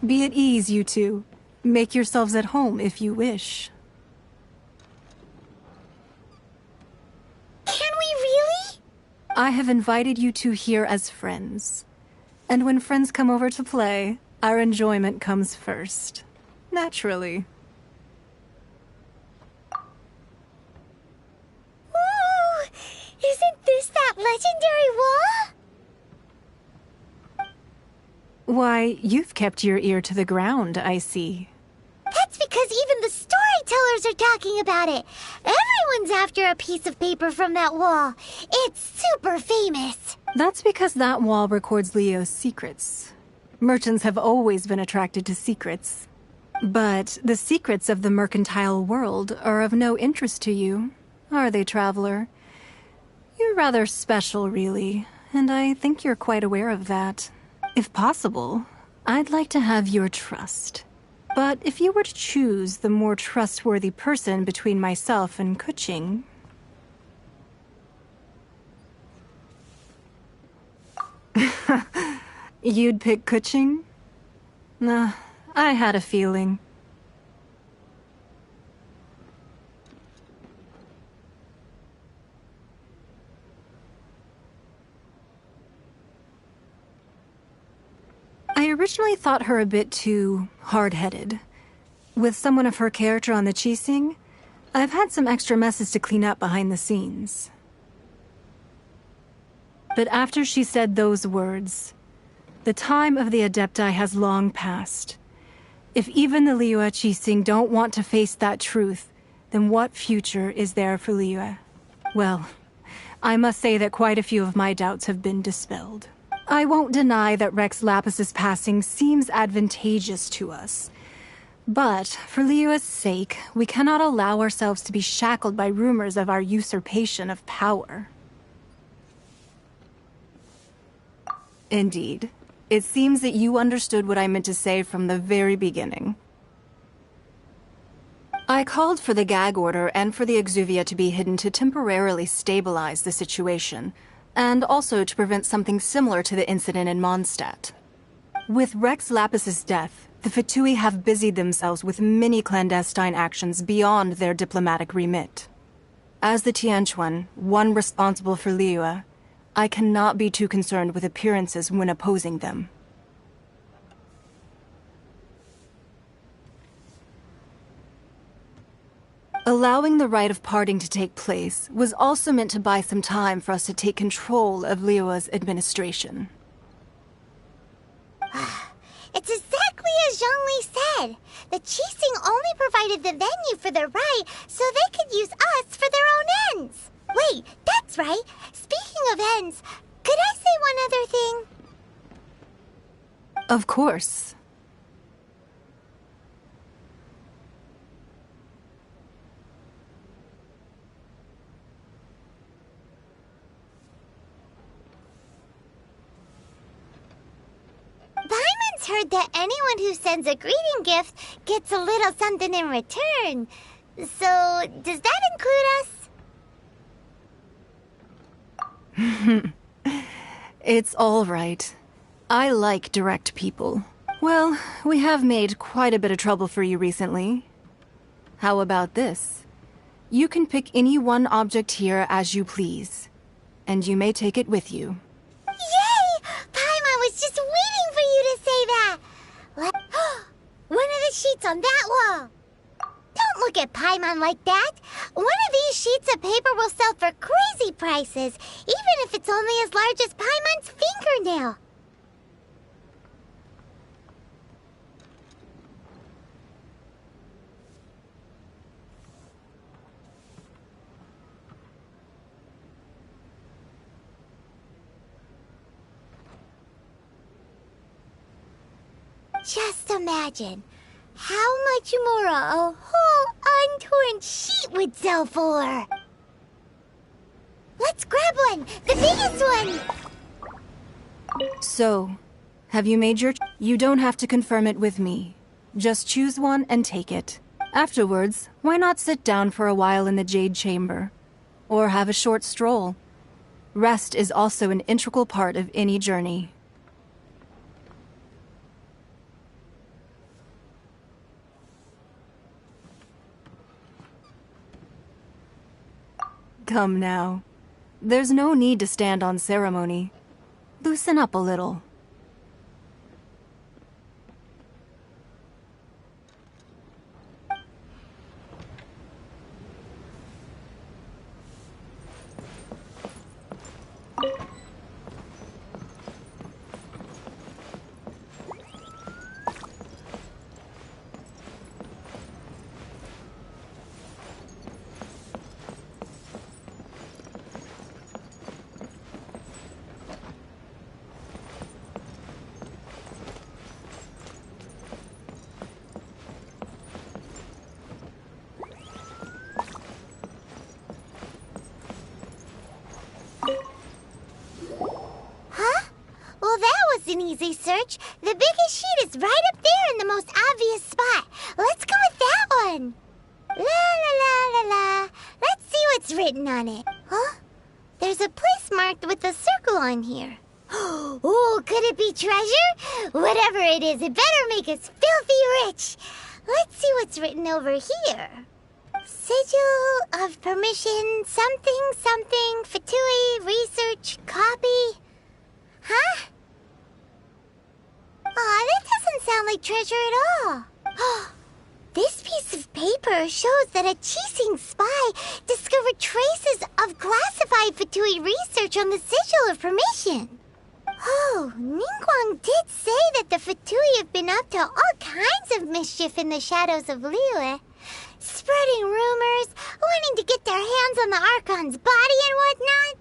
Be at ease, you two. Make yourselves at home if you wish. Can we really? I have invited you two here as friends. And when friends come over to play, our enjoyment comes first. Naturally. Ooh! Isn't this that legendary wall? Why, you've kept your ear to the ground, I see. That's because even the storytellers are talking about it. Everyone's after a piece of paper from that wall. It's super famous. That's because that wall records Leo's secrets. Merchants have always been attracted to secrets. But the secrets of the mercantile world are of no interest to you, are they, traveler? You're rather special, really, and I think you're quite aware of that. If possible, I'd like to have your trust. But if you were to choose the more trustworthy person between myself and Kuching... You'd pick Kuching? Nah, I had a feeling. originally thought her a bit too hard-headed. With someone of her character on the Qixing, I've had some extra messes to clean up behind the scenes. But after she said those words, the time of the Adepti has long passed. If even the Liyue Qixing don't want to face that truth, then what future is there for Liyue? Well, I must say that quite a few of my doubts have been dispelled. I won't deny that Rex Lapis's passing seems advantageous to us. But, for Liyue's sake, we cannot allow ourselves to be shackled by rumors of our usurpation of power. Indeed. It seems that you understood what I meant to say from the very beginning. I called for the gag order and for the Exuvia to be hidden to temporarily stabilize the situation, and also to prevent something similar to the incident in Mondstadt. With Rex Lapis's death, the Fatui have busied themselves with many clandestine actions beyond their diplomatic remit. As the Tianquan, one responsible for Liyue, I cannot be too concerned with appearances when opposing them. Allowing the rite of parting to take place was also meant to buy some time for us to take control of Liyue's administration. It's exactly as Zhongli said. The Qixing only provided the venue for their rite so they could use us for their own ends. Wait, that's right. Speaking of ends, could I say one other thing? Of course. Paimon's heard that anyone who sends a greeting gift gets a little something in return. So, does that include us? It's all right. I like direct people. Well, we have made quite a bit of trouble for you recently. How about this? You can pick any one object here as you please, and you may take it with you. Yay! Paimon was just waiting for you to say that! One of the sheets on that wall! Don't look at Paimon like that! One of these sheets of paper will sell for crazy prices, even if it's only as large as Paimon's fingernail. Just imagine how much more a whole untorn sheet would sell for. Let's grab one, the biggest one. So, have you made your... You don't have to confirm it with me. Just choose one and take it. Afterwards, why not sit down for a while in the Jade Chamber? Or have a short stroll. Rest is also an integral part of any journey. Come now. There's no need to stand on ceremony. Loosen up a little. An easy search. The biggest sheet is right up there in the most obvious spot. Let's go with that one. La la la la la. Let's see what's written on it. Huh? There's a place marked with a circle on here. Oh, could it be treasure? Whatever it is, it better make us filthy rich. Let's see what's written over here. Sigil of permission, something, something, Fatui, research, copy. Huh? Aw, sound like treasure at all. This piece of paper shows that a Qixing spy discovered traces of classified Fatui research on the Sigil of Permission. Oh, Ningguang did say that the Fatui have been up to all kinds of mischief in the shadows of Liyue. Spreading rumors, wanting to get their hands on the Archon's body and whatnot.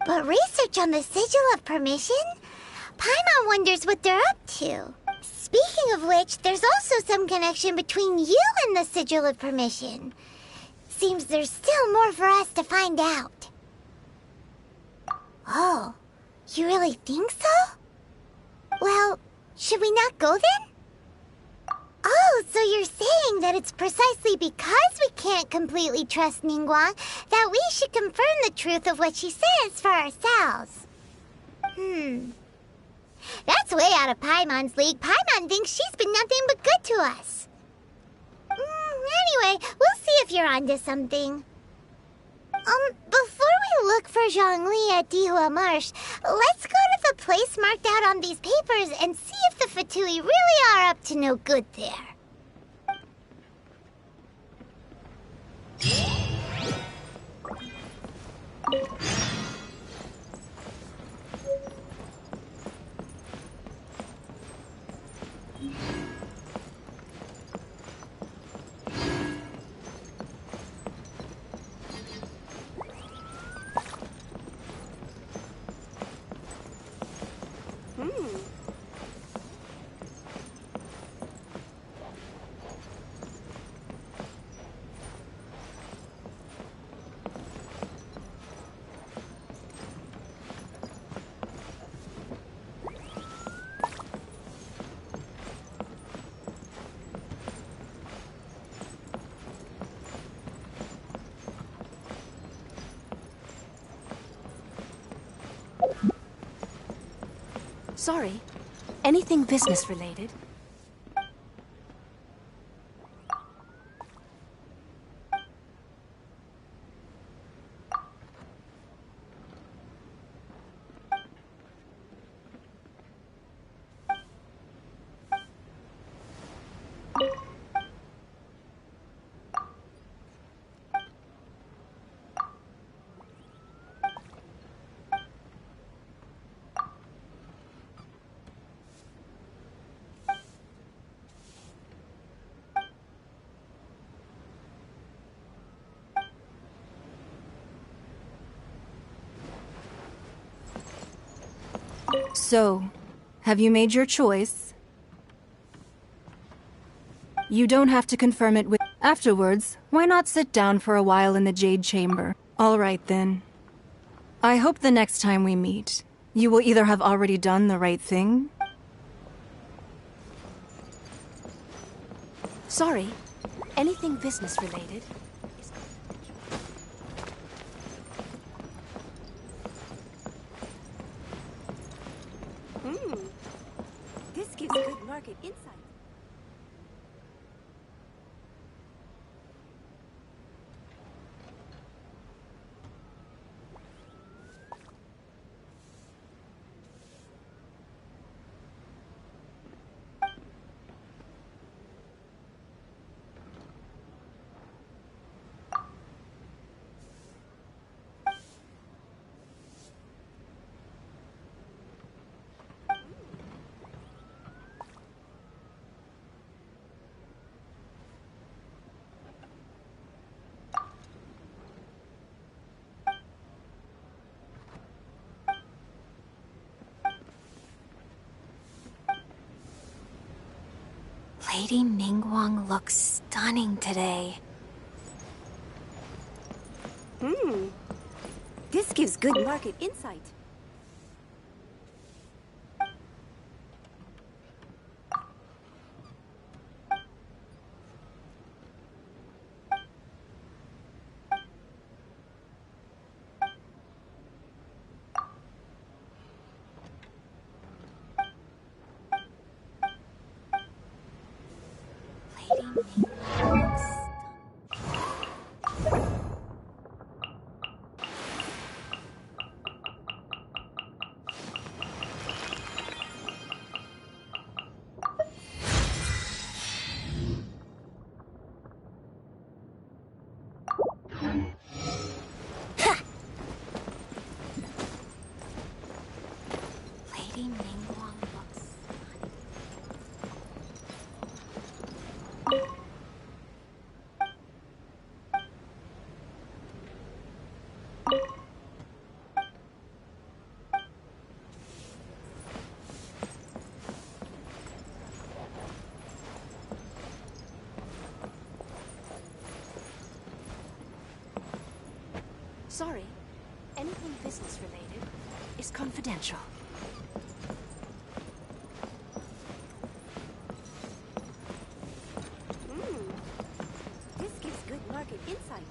But research on the Sigil of Permission? Paimon wonders what they're up to. Speaking of which, there's also some connection between you and the Sigil of Permission. Seems there's still more for us to find out. Oh, you really think so? Well, should we not go then? Oh, so you're saying that it's precisely because we can't completely trust Ningguang that we should confirm the truth of what she says for ourselves. That's way out of Paimon's league. Paimon thinks she's been nothing but good to us. Anyway, we'll see if you're onto something. Before we look for Zhongli at Dihua Marsh, let's go to the place marked out on these papers and see if the Fatui really are up to no good there. Sorry. Anything business related? So, have you made your choice? You don't have to confirm it with... Afterwards, why not sit down for a while in the Jade Chamber? All right, then. I hope the next time we meet, you will either have already done the right thing... Sorry. Anything business related? This gives good market insight. Lady Ningguang looks stunning today. This gives good market insight. Sorry. Anything business related is confidential. This gives good market insight.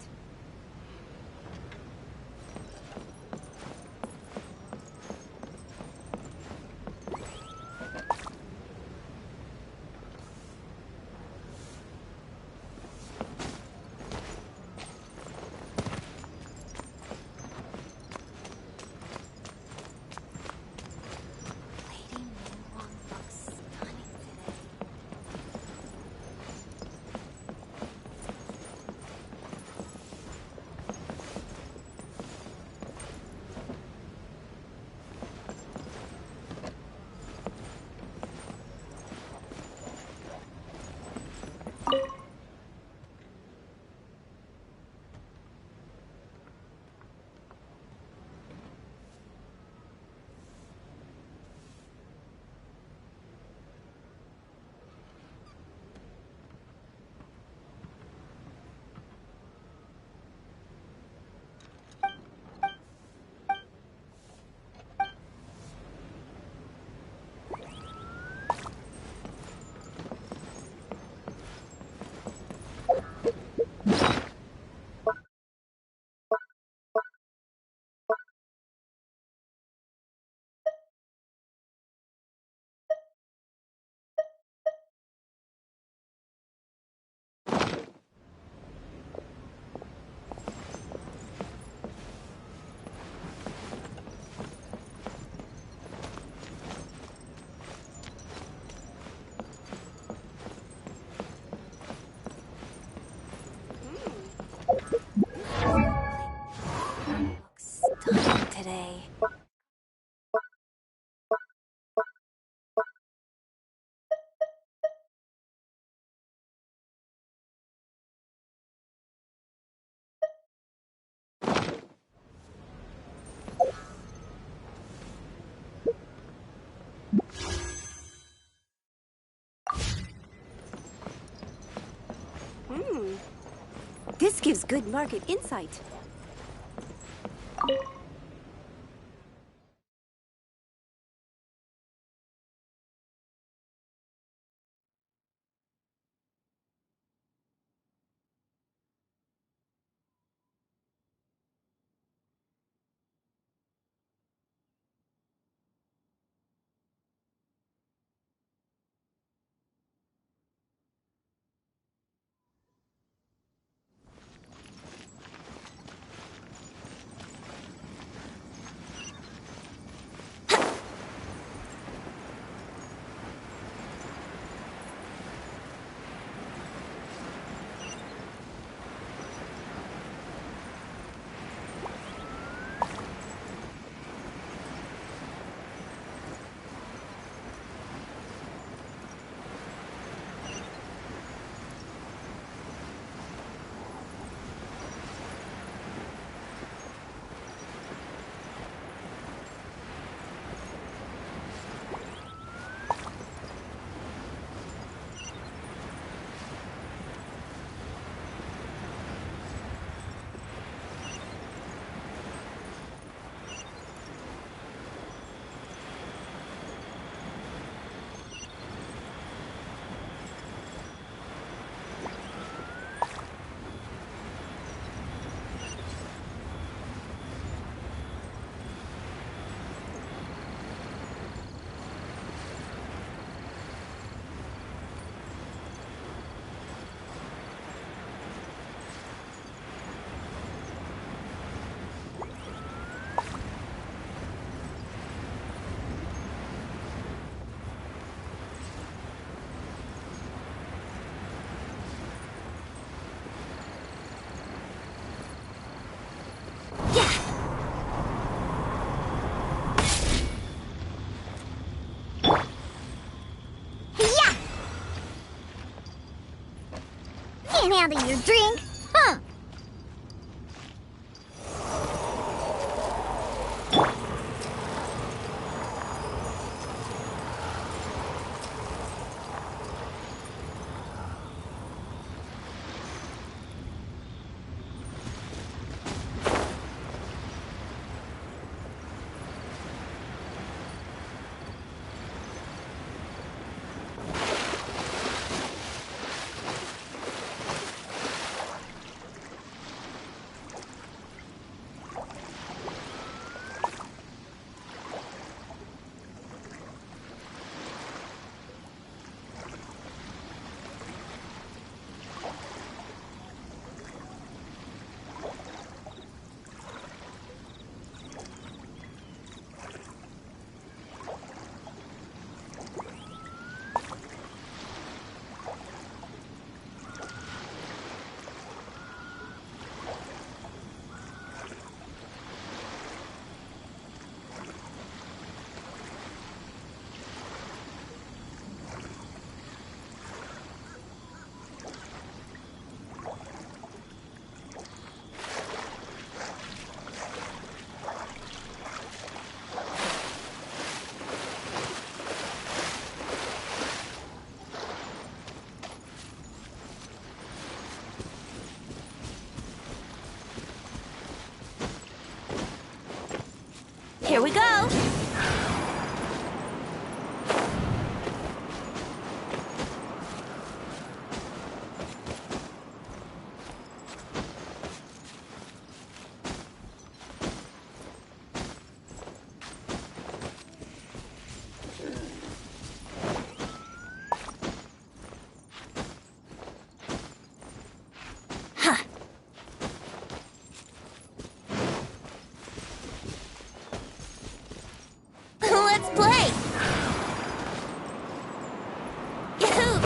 Stunning today. This gives good market insight. Can't handle your drink, huh? Here we go! Let's play! Yahoo!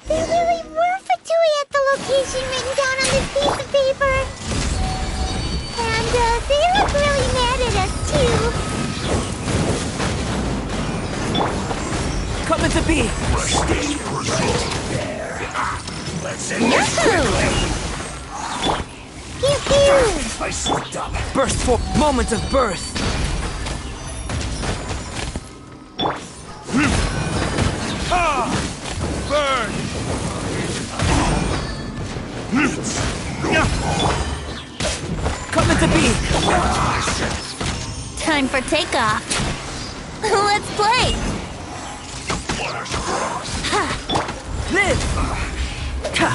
There really were Fatui at the location written down on this piece of paper. And, they look really mad at us, too. Coming to be! Let's end this quickly! Pew pew! I slipped up. Burst for moment of birth! Burn! Coming to be! Time for takeoff. Let's play! Live!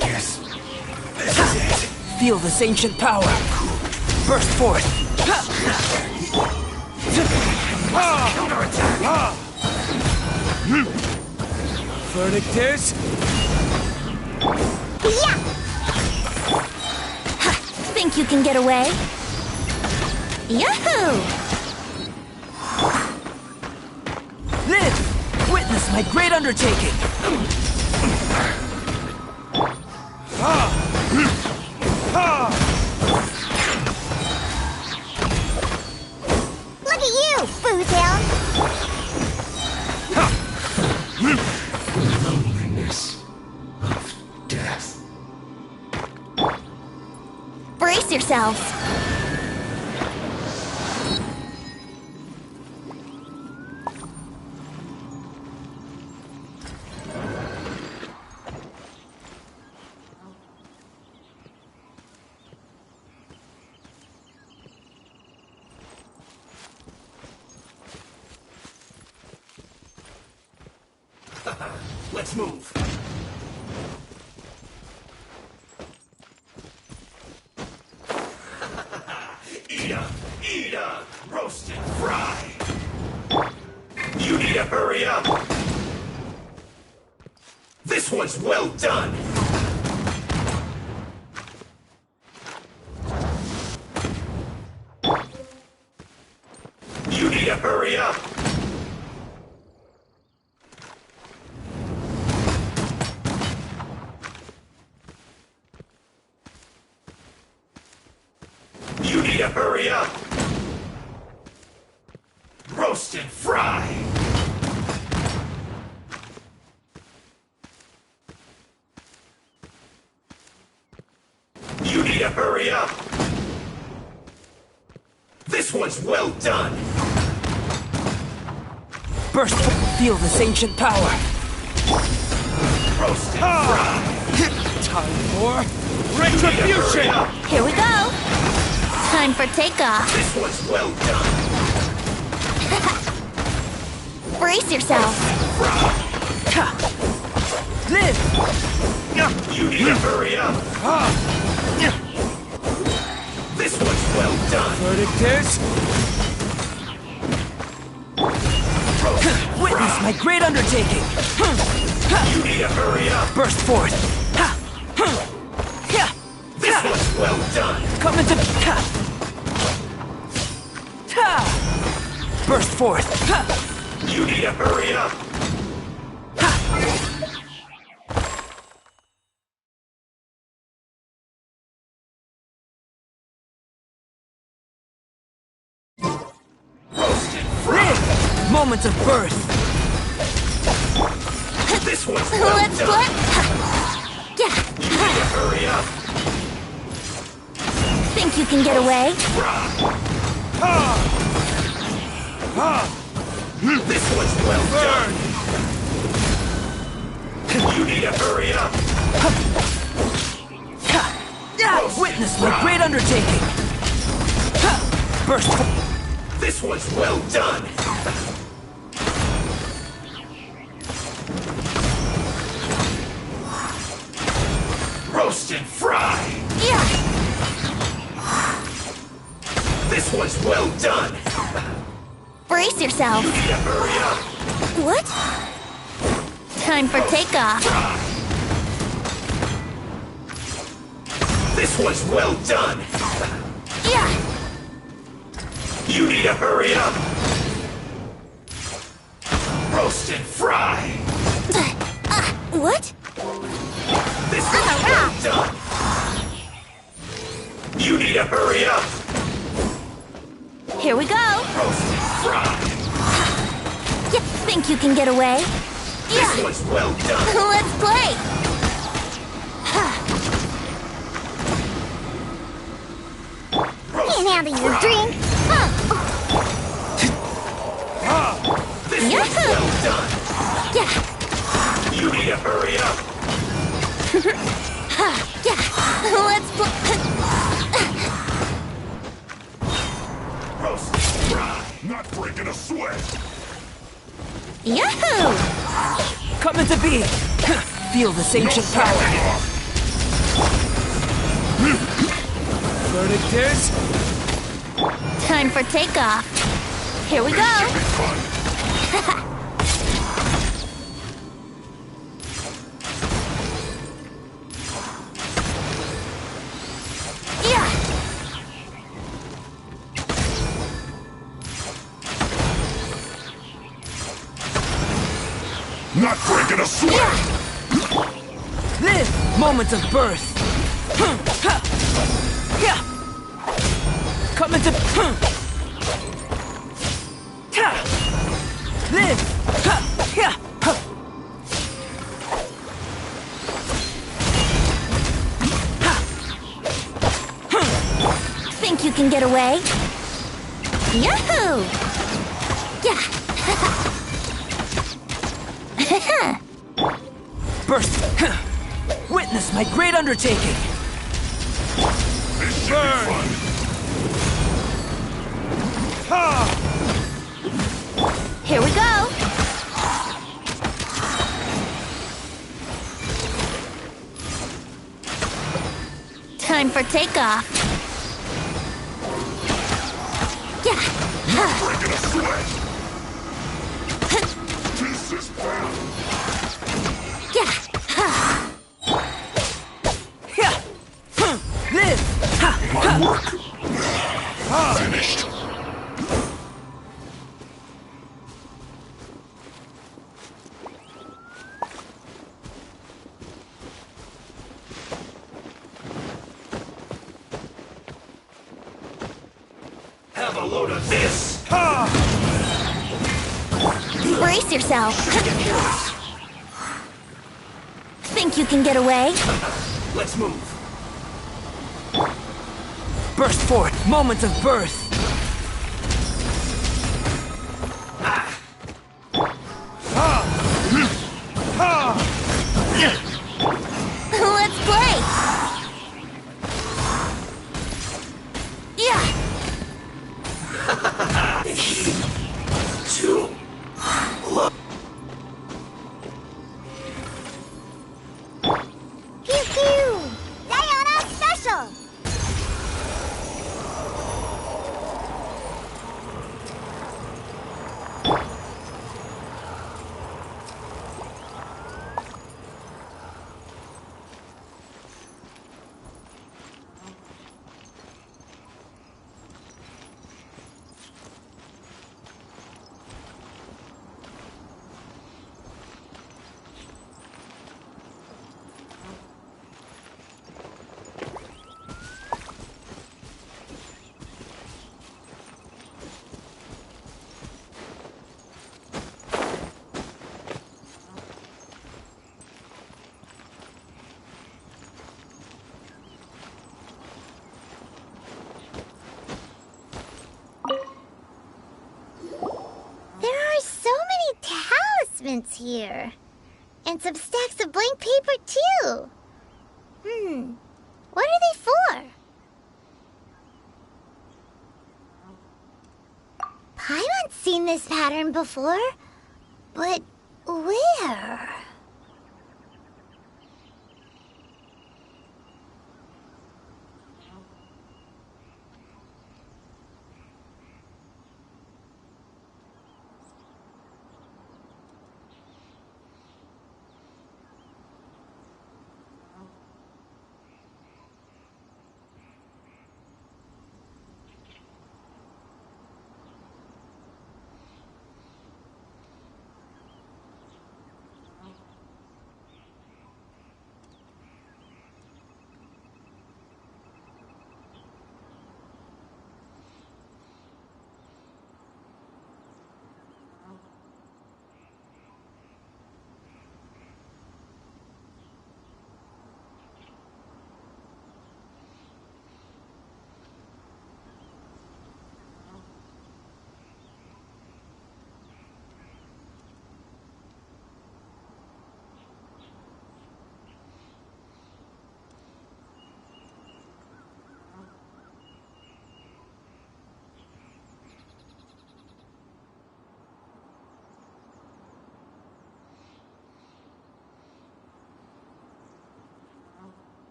Yes. This is it. Feel this ancient power. Burst forth. Verdict is... Yeah! Think you can get away? Yahoo! Live! Witness my great undertaking! Look at you, Bootown! Loneliness of death. Brace yourselves. Let's move. Eat 'em, roast and fry. You need to hurry up. This one's well done. You need to hurry up. You need to hurry up. Roast and fry. You need to hurry up. This one's well done. Burst! Feel this ancient power. Roast and fry. Time for retribution! Here we go. Time for takeoff. This one's well done. Brace yourself. Live! You need to hurry up. This one's well done. Verdict is... Witness my great undertaking! You need to hurry up. Burst forth! This one's well done. Come into... Burst forth! You need to hurry up. Roast and fry. Moments of birth! This one's well Let's done. play. Yeah. You need to hurry up. Think you can get away? This one's well done. You need to hurry up. Witness my great undertaking! Burst! This one's well done. Roast and fry. Yeah. This one's well done. Brace yourself. You need to hurry up. What? Time for takeoff. This one's well done. Yeah. You need to hurry up. Roast and fry. What? This one's well done. You need to hurry up. Here we go. Roast and fry. Yeah. Think you can get away? This one's well done. Let's play. Can't handle your drink. This one's well done. Yeah. You need to hurry up. Yeah. Let's play. Roast and fry. Not breaking a sweat. Yahoo! Come into being! Feel this ancient power! Verdict is... Time for takeoff. Here we go. Yeah. Not breaking a sweat. Live! Moments of birth! Come into... Live! Think you can get away? Yahoo! Yeah. Burst! Witness my great undertaking! Burn! Here we go. take off. Yeah. Breaking a sweat. This is bad. Yeah. Live! My work. Finished. Have a load of this. Brace yourself. Think you can get away? Let's move. Burst forth! Moment of birth! Let's play! Yeah! Two. Pew pew! Diana Special! There are so many talismans here. And some stacks of blank paper, too. What are they for? Paimon's seen this pattern before. But where?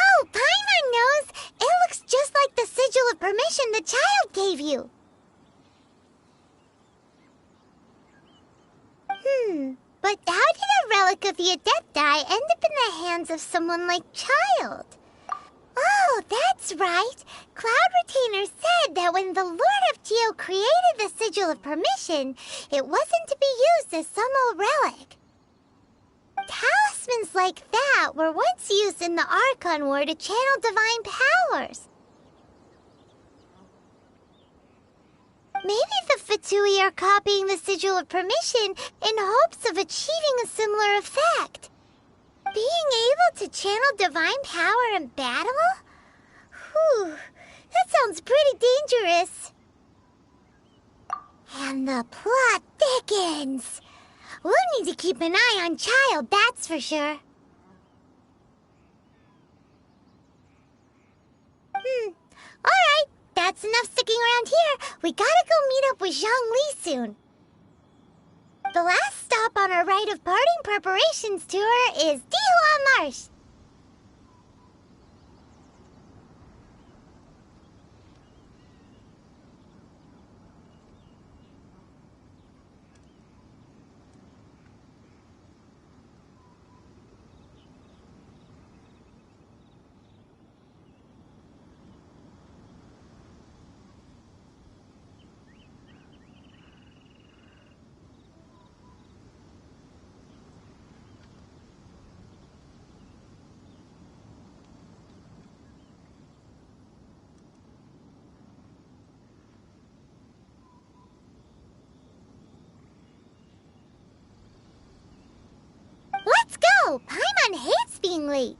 Oh, Paimon knows! It looks just like the sigil of permission the child gave you. But how did a relic of the Adepti end up in the hands of someone like Child? Oh, that's right. Cloud Retainer said that when the Lord of Geo created the Sigil of Permission, it wasn't to be used as some old relic. Talismans like that were once used in the Archon War to channel divine powers. Maybe the Fatui are copying the Sigil of Permission in hopes of achieving a similar effect. Being able to channel divine power in battle? Whew, that sounds pretty dangerous. And the plot thickens. We'll need to keep an eye on Child, that's for sure. Alright, that's enough sticking around here. We gotta go meet up with Zhongli soon. The last stop on our rite of parting preparations tour is Dihua Marsh. Let's go! Paimon hates being late.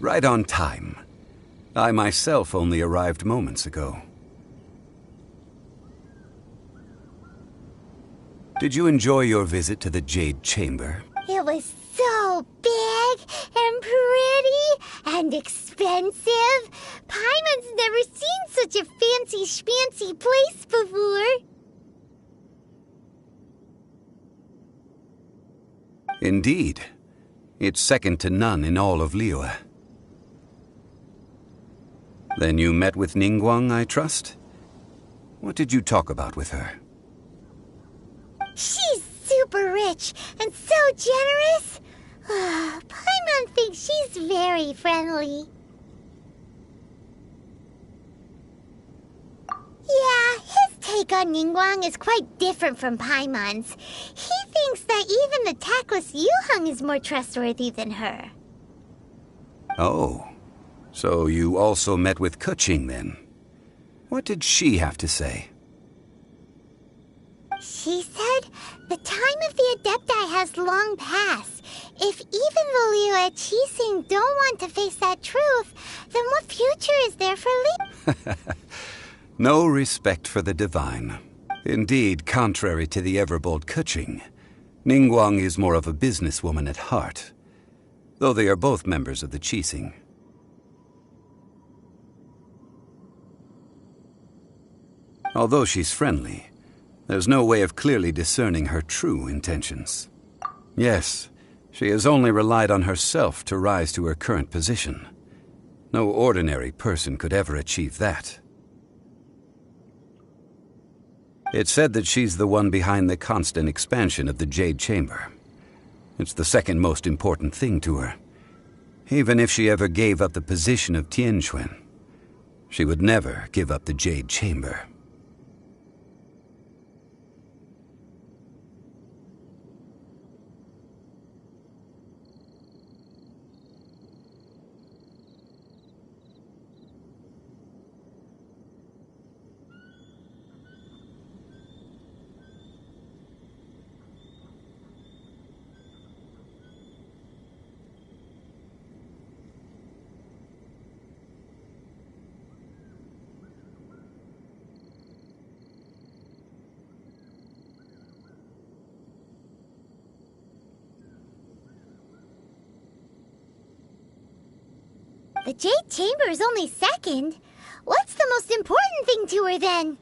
Right on time. I myself only arrived moments ago. Did you enjoy your visit to the Jade Chamber? It was so big and pretty and expensive. Paimon's never seen such a fancy schmancy place before. Indeed. It's second to none in all of Liyue. Then you met with Ningguang, I trust? What did you talk about with her? She's super rich and so generous. Paimon thinks she's very friendly. Yeah, his take on Ningguang is quite different from Paimon's. He thinks that even the tactless Yuheng is more trustworthy than her. Oh, so you also met with Keqing then? What did she have to say? She said the time of the Adepti has long passed. If even the Liu Qixing don't want to face that truth, then what future is there for Liu? No respect for the divine. Indeed, contrary to the ever-bold Keqing, Ningguang is more of a businesswoman at heart, though they are both members of the Qixing. Although she's friendly, there's no way of clearly discerning her true intentions. Yes, she has only relied on herself to rise to her current position. No ordinary person could ever achieve that. It's said that she's the one behind the constant expansion of the Jade Chamber. It's the second most important thing to her. Even if she ever gave up the position of Tianquan, she would never give up the Jade Chamber. The Jade Chamber is only second. What's the most important thing to her then?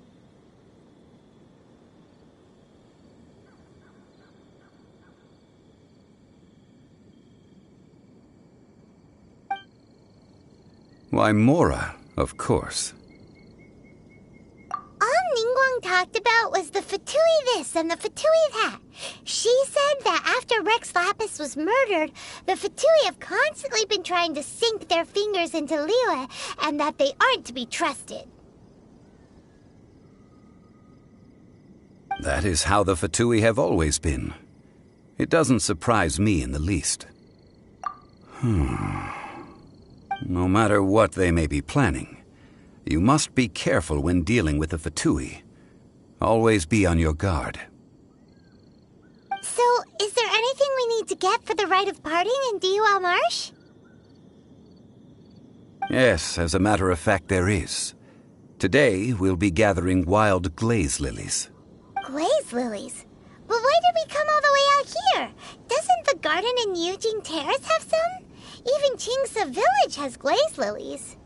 Why, Mora, of course. All Ningguang talked about was the Fatui this and the Fatui that. She said that after Rex Lapis was murdered, the Fatui have constantly been trying to sink their fingers into Liyue, and that they aren't to be trusted. That is how the Fatui have always been. It doesn't surprise me in the least. No matter what they may be planning, you must be careful when dealing with the Fatui. Always be on your guard. So, is there anything we need to get for the rite of parting in Dihua Marsh? Yes, as a matter of fact, there is. Today, we'll be gathering wild glaze lilies. Glaze lilies? But why did we come all the way out here? Doesn't the garden in Yujing Terrace have some? Even Qingse Village has glaze lilies.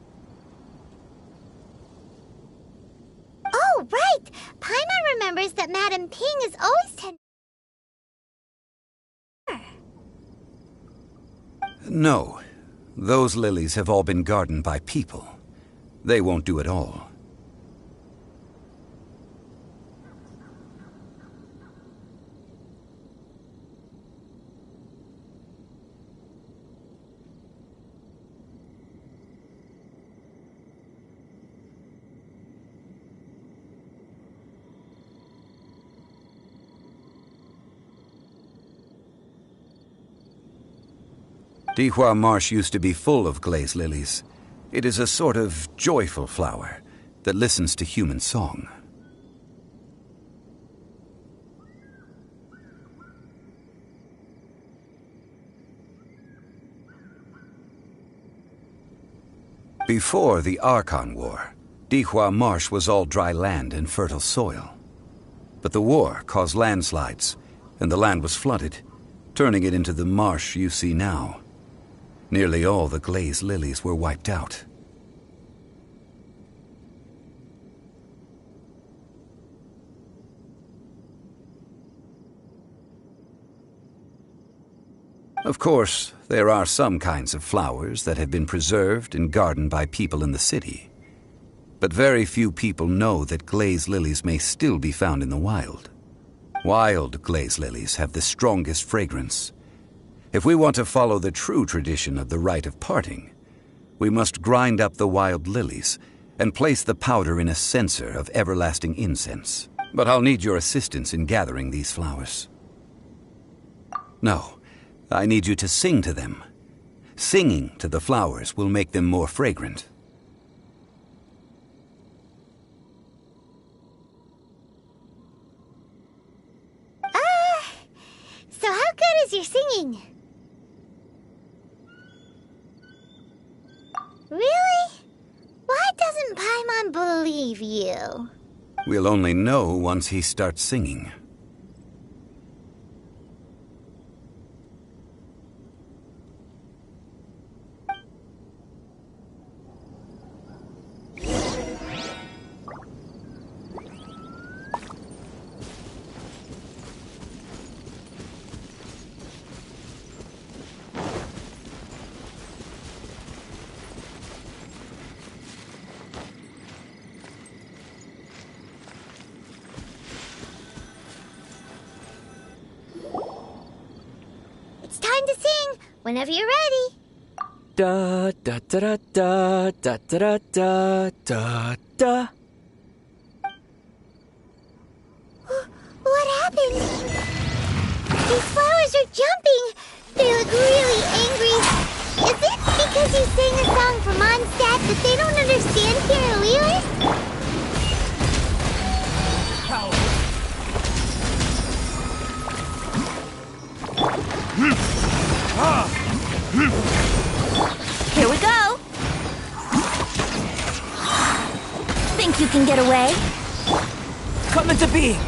Oh, right! Paimon remembers that Madame Ping is always tending. No, those lilies have all been gardened by people. They won't do it all. Dihua Marsh used to be full of glaze lilies. It is a sort of joyful flower that listens to human song. Before the Archon War, Dihua Marsh was all dry land and fertile soil. But the war caused landslides, and the land was flooded, turning it into the marsh you see now. Nearly all the glaze lilies were wiped out. Of course, there are some kinds of flowers that have been preserved and gardened by people in the city. But very few people know that glaze lilies may still be found in the wild. Wild glaze lilies have the strongest fragrance. If we want to follow the true tradition of the rite of parting, we must grind up the wild lilies and place the powder in a censer of everlasting incense. But I'll need your assistance in gathering these flowers. No, I need you to sing to them. Singing to the flowers will make them more fragrant. Paimon believe you? We'll only know once he starts singing. It's time to sing, whenever you're ready. Da da da da da da da da da da. What happened? These flowers are jumping. They look really angry. Is it because you sang a song for Mondstadt that they don't understand here at Lewis? Here we go. Think you can get away? Come into being.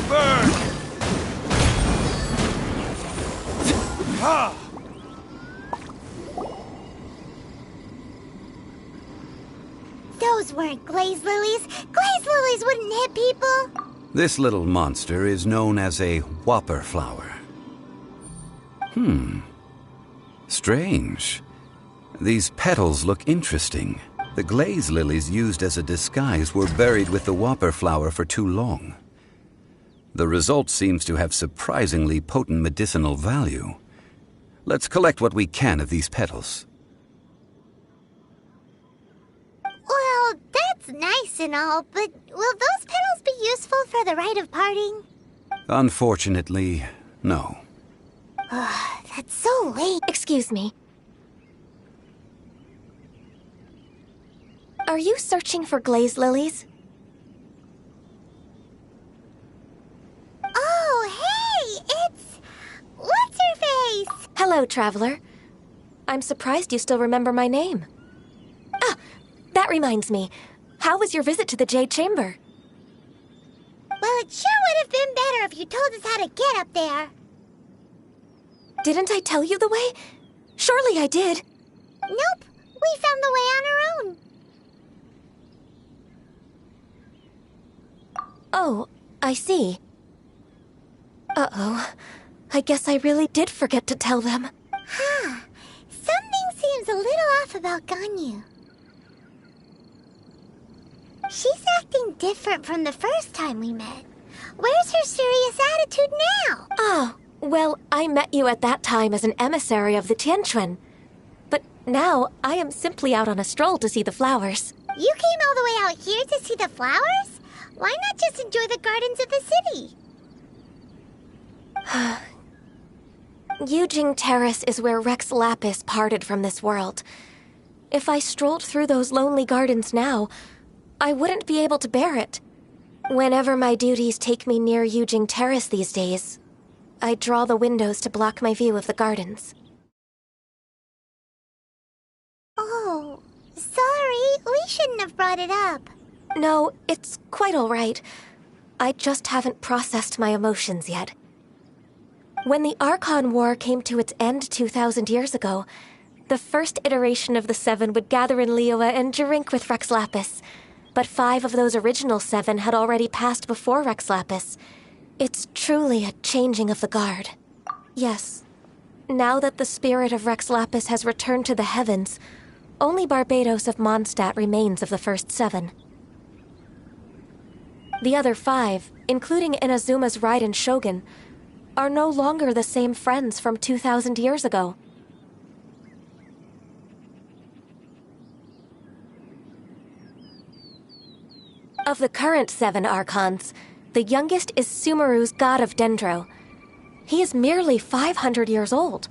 Burn! Those weren't glaze lilies. Glaze lilies wouldn't hit people. This little monster is known as a whopper flower. Strange. These petals look interesting. The glaze lilies used as a disguise were buried with the whopper flower for too long. The result seems to have surprisingly potent medicinal value. Let's collect what we can of these petals. Well, that's nice and all, but will those petals be useful for the rite of parting? Unfortunately, no. That's so late. Excuse me. Are you searching for glaze lilies? Oh, hey! It's... What's-her-face? Hello, traveler. I'm surprised you still remember my name. Ah, that reminds me. How was your visit to the Jade Chamber? Well, it sure would have been better if you told us how to get up there. Didn't I tell you the way? Surely I did. Nope. We found the way on our own. Oh, I see. Uh-oh. I guess I really did forget to tell them. Huh. Something seems a little off about Ganyu. She's acting different from the first time we met. Where's her serious attitude now? Oh, well, I met you at that time as an emissary of the Tianquan. But now, I am simply out on a stroll to see the flowers. You came all the way out here to see the flowers? Why not just enjoy the gardens of the city? Yujing Terrace is where Rex Lapis parted from this world. If I strolled through those lonely gardens now, I wouldn't be able to bear it. Whenever my duties take me near Yujing Terrace these days, I draw the windows to block my view of the gardens. Oh, sorry. We shouldn't have brought it up. No, it's quite all right. I just haven't processed my emotions yet. When the Archon War came to its end 2,000 years ago, the first iteration of the Seven would gather in Liyue and drink with Rex Lapis. But 5 of those original 7 had already passed before Rex Lapis. It's truly a changing of the guard. Yes. Now that the spirit of Rex Lapis has returned to the heavens, only Barbados of Mondstadt remains of the first 7. The other 5, including Inazuma's Raiden Shogun, are no longer the same friends from 2,000 years ago. Of the current 7 Archons, the youngest is Sumeru's God of Dendro. He is merely 500 years old,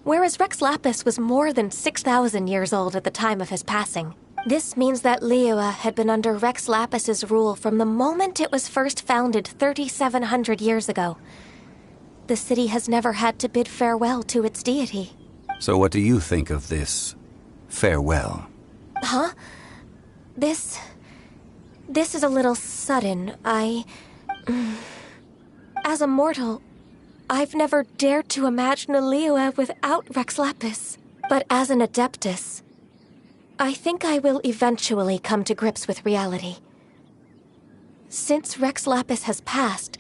whereas Rex Lapis was more than 6,000 years old at the time of his passing. This means that Liyue had been under Rex Lapis's rule from the moment it was first founded 3,700 years ago. The city has never had to bid farewell to its deity. So what do you think of this farewell? Huh? This is a little sudden. As a mortal, I've never dared to imagine a Liyue without Rex Lapis. But as an Adeptus, I think I will eventually come to grips with reality. Since Rex Lapis has passed,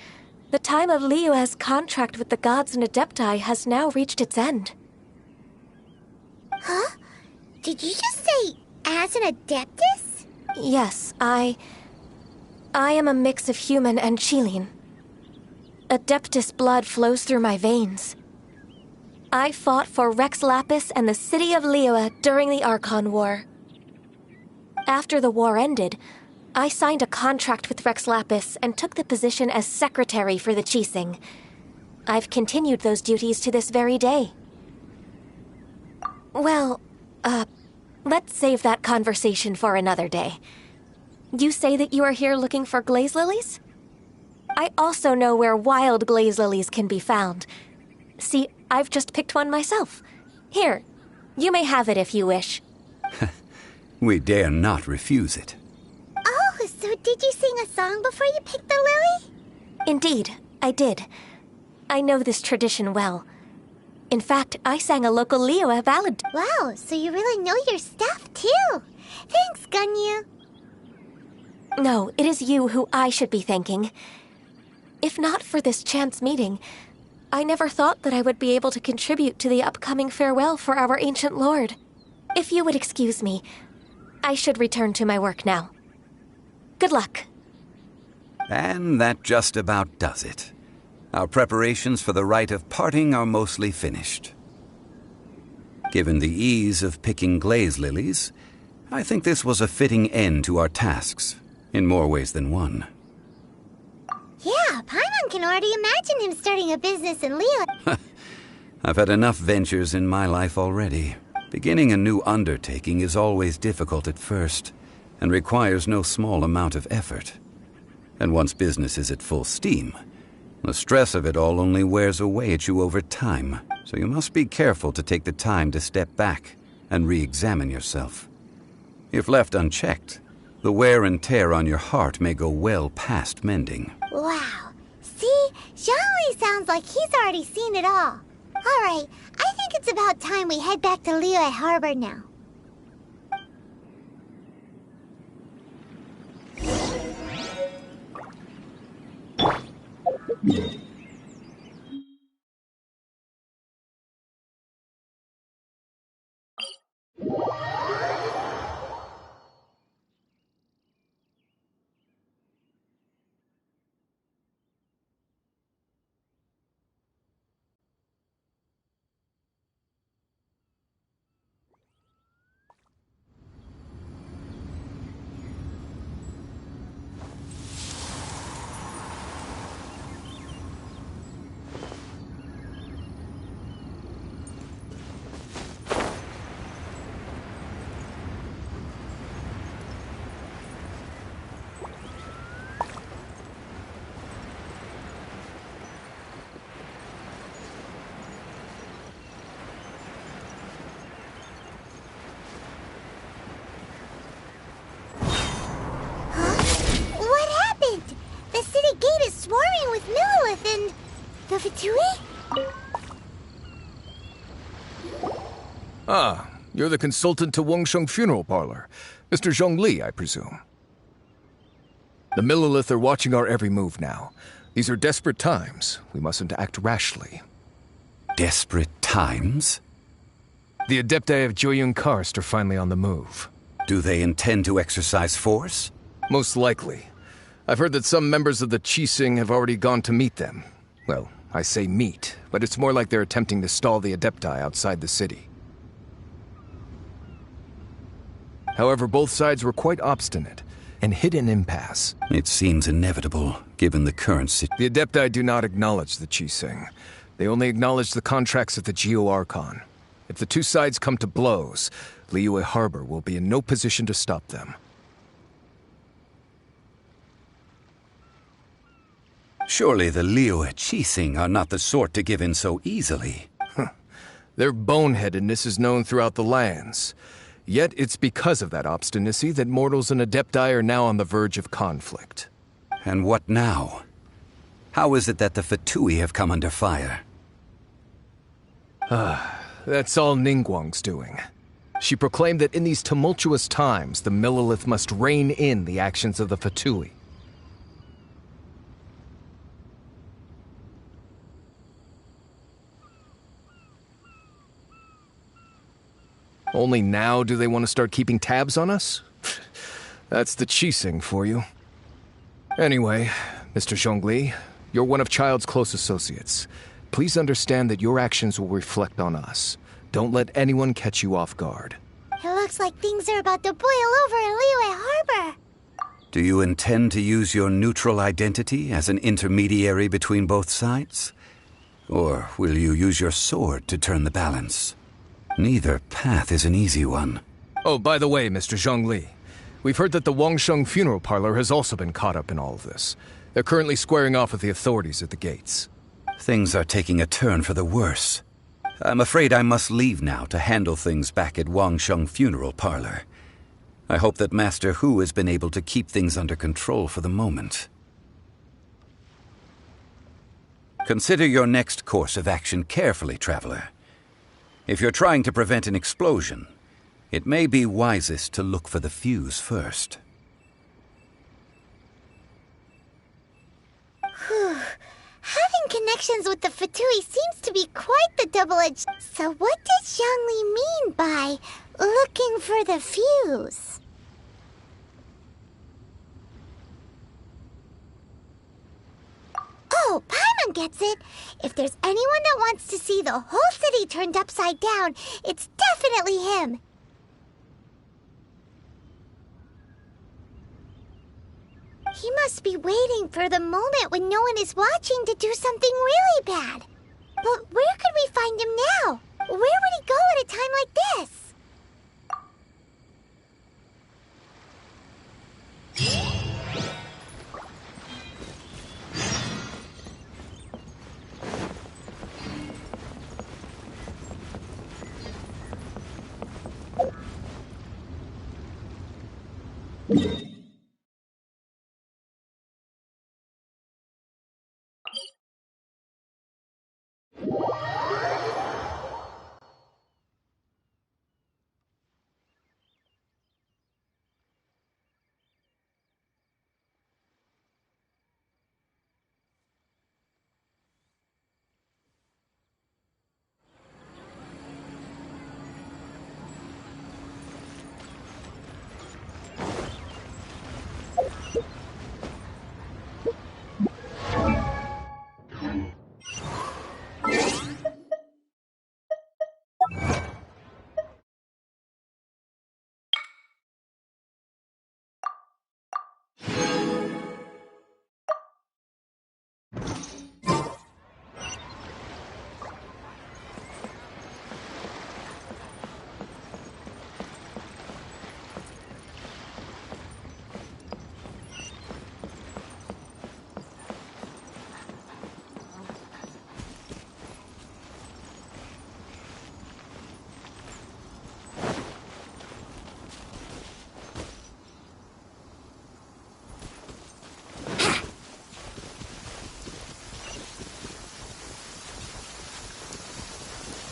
the time of Liyue's contract with the gods and Adepti has now reached its end. Huh? Did you just say, as an Adeptus? Yes, I am a mix of human and Chilean. Adeptus blood flows through my veins. I fought for Rex Lapis and the city of Liyue during the Archon War. After the war ended, I signed a contract with Rex Lapis and took the position as secretary for the Qixing. I've continued those duties to this very day. Well, let's save that conversation for another day. You say that you are here looking for glaze lilies? I also know where wild glaze lilies can be found. See, I've just picked one myself. Here, you may have it if you wish. We dare not refuse it. Oh, so did you sing a song before you picked the lily? Indeed, I did. I know this tradition well. In fact, I sang a local Liyue ballad. Wow, so you really know your stuff, too. Thanks, Gunyu. No, it is you who I should be thanking. If not for this chance meeting, I never thought that I would be able to contribute to the upcoming farewell for our ancient lord. If you would excuse me, I should return to my work now. Good luck. And that just about does it. Our preparations for the rite of parting are mostly finished. Given the ease of picking glaze lilies, I think this was a fitting end to our tasks, in more ways than one. Yeah, Paimon can already imagine him starting a business in Liyue. I've had enough ventures in my life already. Beginning a new undertaking is always difficult at first, and requires no small amount of effort. And once business is at full steam, the stress of it all only wears away at you over time, so you must be careful to take the time to step back and re-examine yourself. If left unchecked, the wear and tear on your heart may go well past mending. Wow. See? Zhongli sounds like he's already seen it all. Alright, I think it's about time we head back to Liyue Harbor now. Swarming with Millilith and the Fatui? Ah, you're the consultant to Wengsheng Funeral Parlor. Mr. Zhongli, I presume. The Millilith are watching our every move now. These are desperate times. We mustn't act rashly. Desperate times? The Adepti of Joyun Karst are finally on the move. Do they intend to exercise force? Most likely. I've heard that some members of the Qixing have already gone to meet them. Well, I say meet, but it's more like they're attempting to stall the Adepti outside the city. However, both sides were quite obstinate and hit an impasse. It seems inevitable, given the current situation. The Adepti do not acknowledge the Qixing. They only acknowledge the contracts of the Geo-Archon. If the two sides come to blows, Liyue Harbor will be in no position to stop them. Surely the Liyue Qixing are not the sort to give in so easily. Their boneheadedness is known throughout the lands. Yet it's because of that obstinacy that mortals and Adepti are now on the verge of conflict. And what now? How is it that the Fatui have come under fire? That's all Ningguang's doing. She proclaimed that in these tumultuous times, the Millelith must rein in the actions of the Fatui. Only now do they want to start keeping tabs on us? That's the Qixing for you. Anyway, Mr. Zhongli, you're one of Child's close associates. Please understand that your actions will reflect on us. Don't let anyone catch you off guard. It looks like things are about to boil over in Liyue Harbor. Do you intend to use your neutral identity as an intermediary between both sides? Or will you use your sword to turn the balance? Neither path is an easy one. Oh, by the way, Mr. Zhongli, we've heard that the Wangsheng funeral parlor has also been caught up in all of this. They're currently squaring off with the authorities at the gates. Things are taking a turn for the worse. I'm afraid I must leave now to handle things back at Wangsheng funeral parlor. I hope that Master Hu has been able to keep things under control for the moment. Consider your next course of action carefully, Traveler. If you're trying to prevent an explosion, it may be wisest to look for the fuse first. Whew. Having connections with the Fatui seems to be quite the double-edged... So what does Zhongli mean by looking for the fuse? Oh, Paimon gets it. If there's anyone that wants to see the whole city turned upside down, it's definitely him. He must be waiting for the moment when no one is watching to do something really bad. But where could we find him now? Where would he go at a time like this?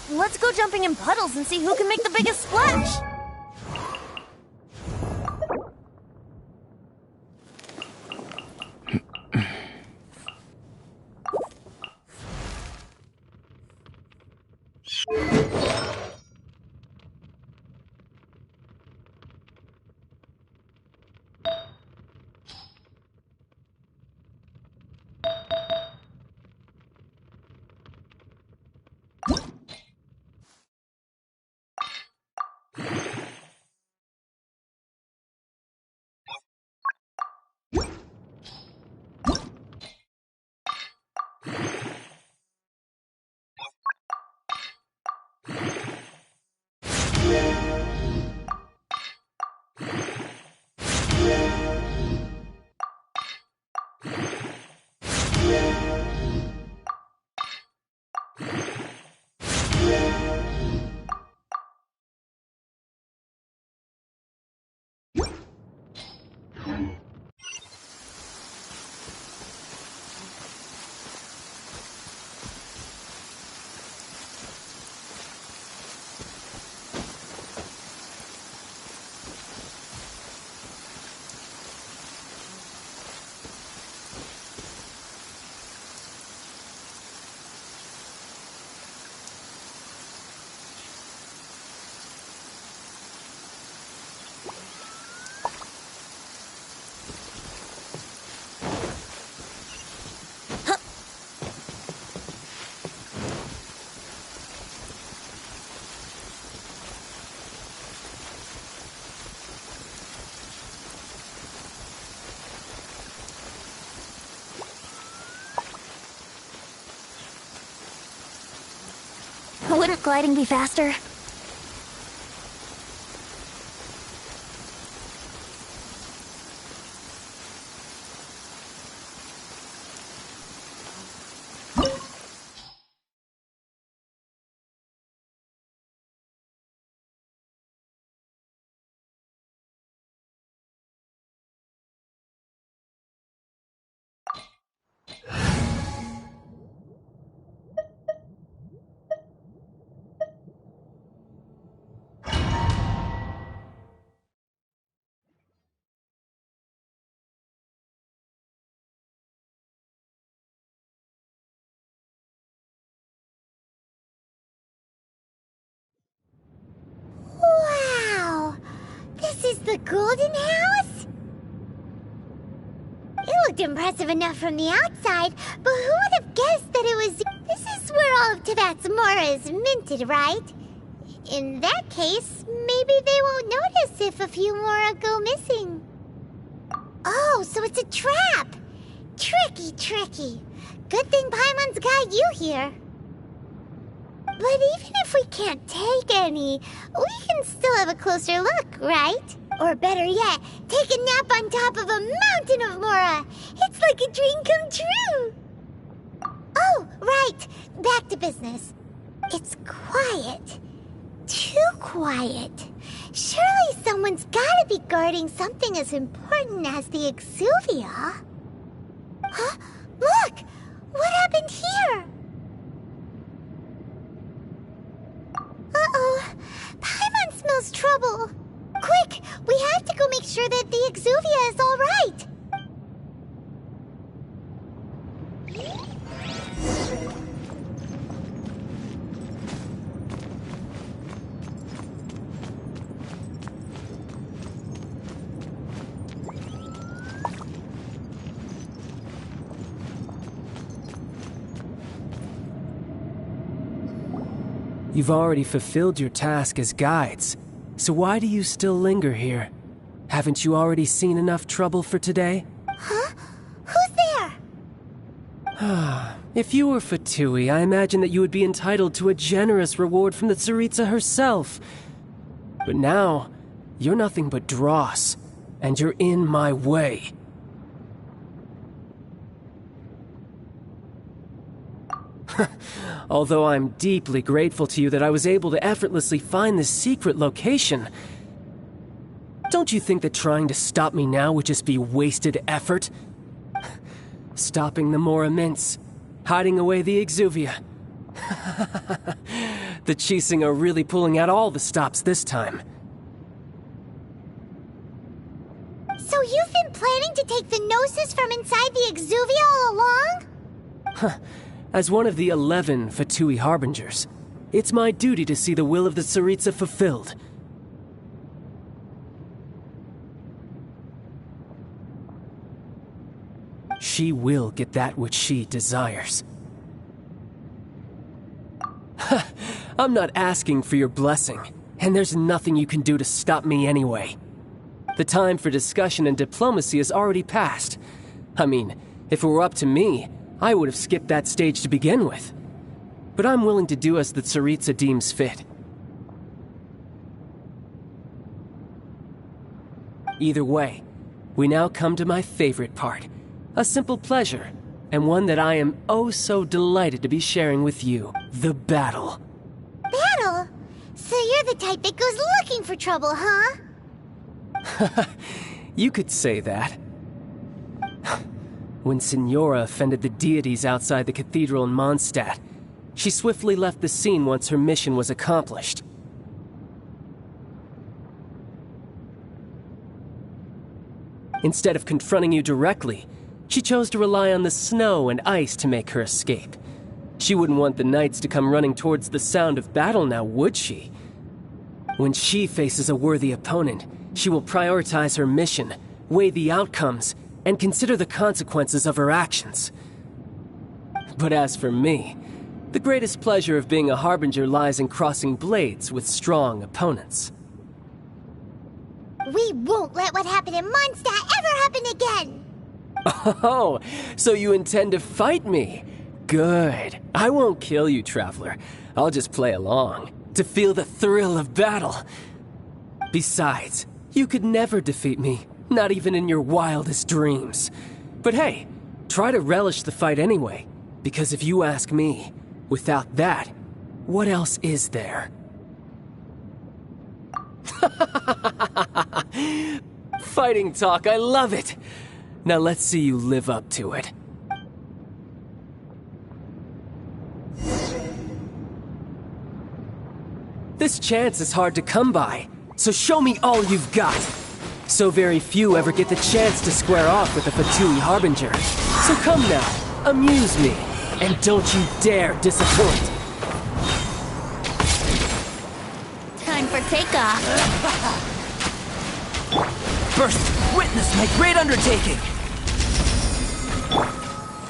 Let's go jumping in puddles and see who can make the biggest splash! Wouldn't gliding be faster? Wow! This is the Golden House? It looked impressive enough from the outside, but who would have guessed that it was... This is where all of Tibet's Mora is minted, right? In that case, maybe they won't notice if a few Mora go missing. Oh, so it's a trap! Tricky, tricky. Good thing Paimon's got you here. But even if we can't take any, we can still have a closer look, right? Or better yet, take a nap on top of a mountain of Mora. It's like a dream come true. Oh, right. Back to business. It's quiet. Too quiet. Surely someone's gotta be guarding something as important as the Exuvia. Huh? Look! What happened here? Uh-oh. Paimon smells trouble. Quick! We have to go make sure that the Exuvia is all right. You've already fulfilled your task as guides, so why do you still linger here? Haven't you already seen enough trouble for today? Huh? Who's there? If you were Fatui, I imagine that you would be entitled to a generous reward from the Tsaritsa herself. But now, you're nothing but dross, and you're in my way. Although I'm deeply grateful to you that I was able to effortlessly find this secret location, don't you think that trying to stop me now would just be wasted effort? Stopping the Mora Mints, hiding away the Exuvia. The Chising are really pulling out all the stops this time. So you've been planning to take the Gnosis from inside the Exuvia all along? As one of the 11 Fatui Harbingers, it's my duty to see the will of the Tsaritsa fulfilled. She will get that which she desires. I'm not asking for your blessing, and there's nothing you can do to stop me anyway. The time for discussion and diplomacy has already passed. I mean, if it were up to me, I would have skipped that stage to begin with. But I'm willing to do as the Tsaritsa deems fit. Either way, we now come to my favorite part. A simple pleasure, and one that I am oh so delighted to be sharing with you. The battle. Battle? So you're the type that goes looking for trouble, huh? You could say that. When Signora offended the deities outside the cathedral in Mondstadt, she swiftly left the scene once her mission was accomplished. Instead of confronting you directly, she chose to rely on the snow and ice to make her escape. She wouldn't want the knights to come running towards the sound of battle now, would she? When she faces a worthy opponent, she will prioritize her mission, weigh the outcomes, and consider the consequences of her actions. But as for me, the greatest pleasure of being a Harbinger lies in crossing blades with strong opponents. We won't let what happened in Mondstadt ever happen again! Oh, so you intend to fight me? Good. I won't kill you, Traveler. I'll just play along, to feel the thrill of battle. Besides, you could never defeat me, not even in your wildest dreams. But hey, try to relish the fight anyway, because if you ask me, without that, what else is there? Fighting talk, I love it! Now let's see you live up to it. This chance is hard to come by, so show me all you've got. So very few ever get the chance to square off with a Fatui Harbinger. So come now, amuse me, and don't you dare disappoint. Time for takeoff. First, witness my great undertaking!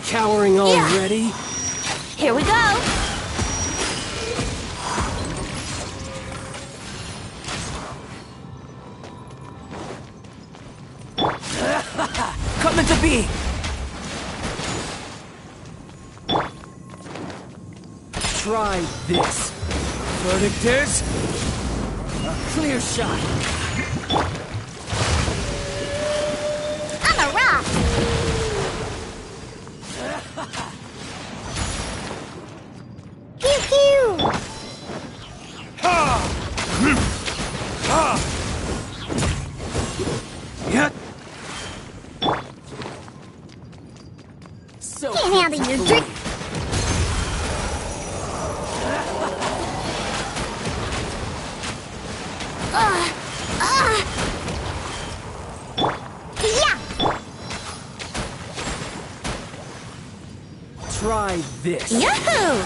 Cowering already? Here we go. Coming to be! Try this. Verdict is... a clear shot. I'm a rock! Pew pew! Ha! Ha! Yeah. So Can't handle your drink. Yeah. Try this. Yahoo!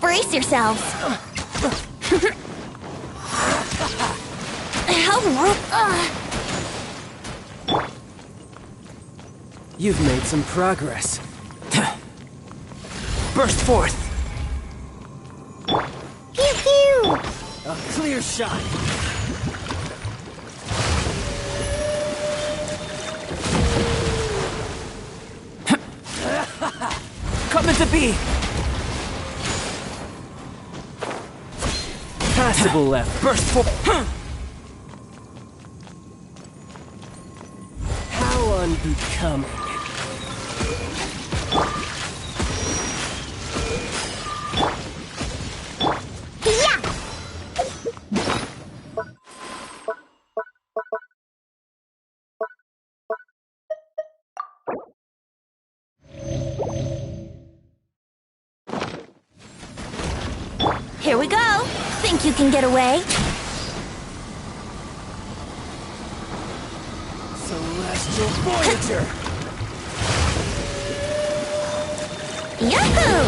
Brace yourselves. You've made some progress. Burst forth! Pew pew! A clear shot. Coming to be! Passable left. Burst forth! How unbecoming. Yeah. Here we go. Think you can get away? Celestial Voyager! Yahoo!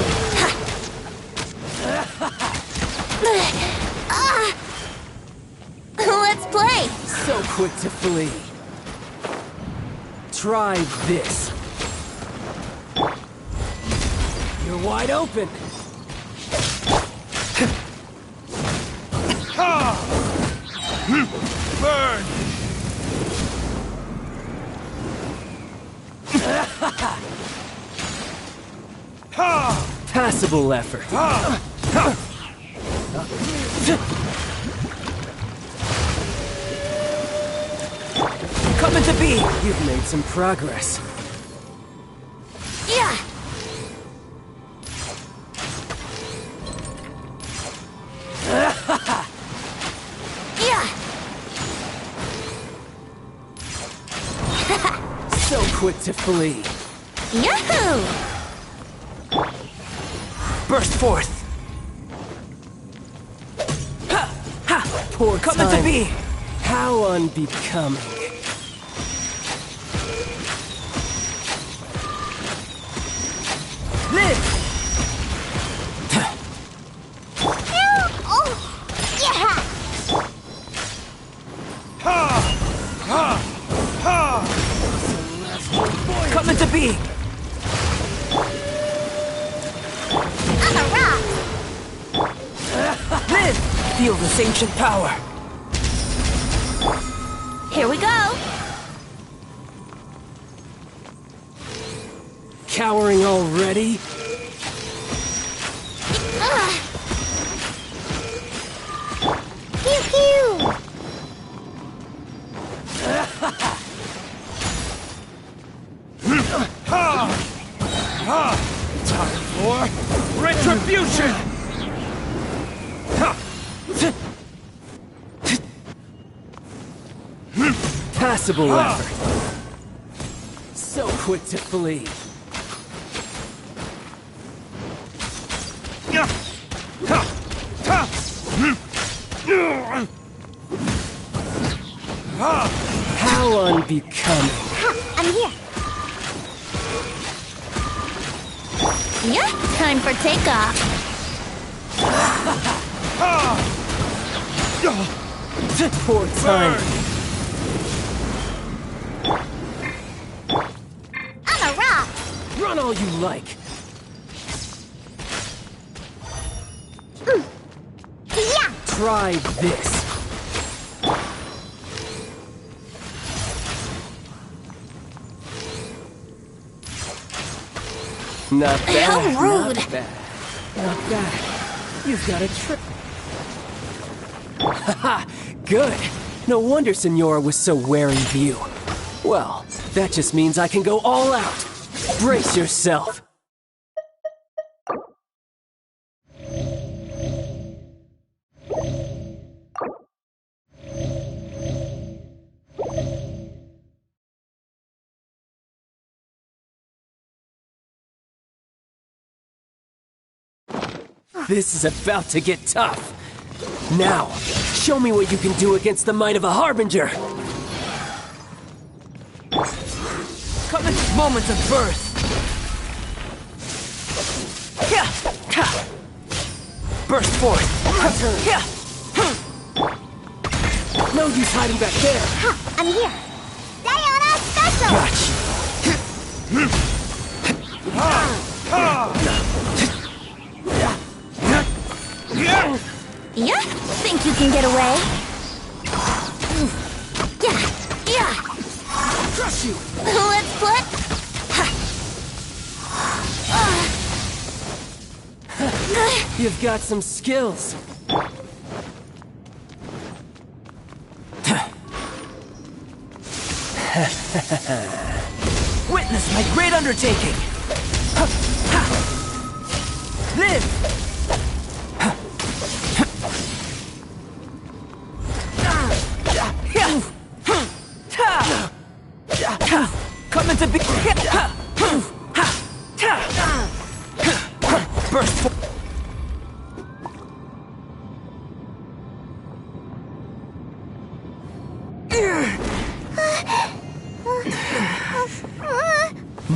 Let's play! So quick to flee. Try this. You're wide open. Burn! Passable effort. Coming to be! You've made some progress. Yeah! Yeah! So quick to flee. Yahoo! Burst forth! Ha! Ha! Poor Coming time. to be! How unbecoming. Live! Oh, yeah! Ha! Ha! Ha! Coming to be! I'm a rock! Live! Feel this ancient power! Here we go! cowering already? Pew pew! Time for retribution! Passable effort. So quick to flee. How unbecoming. I'm here. Yeah, time for takeoff. Poor time. I'm a rock. Run all you like. Yeah. Try this. Not bad. How rude. Not bad. Not bad. You've got a trick. Haha, good. No wonder Senora was so wary of you. Well, that just means I can go all out. Brace yourself. This is about to get tough. Now, show me what you can do against the might of a Harbinger. Coming moment of birth. Burst forth. No use hiding back there. I'm here. Diana special. Yeah? Think you can get away? Yeah. Crush you. Let's put... You've got some skills. Witness my great undertaking. Live. Coming to be. Burst forth.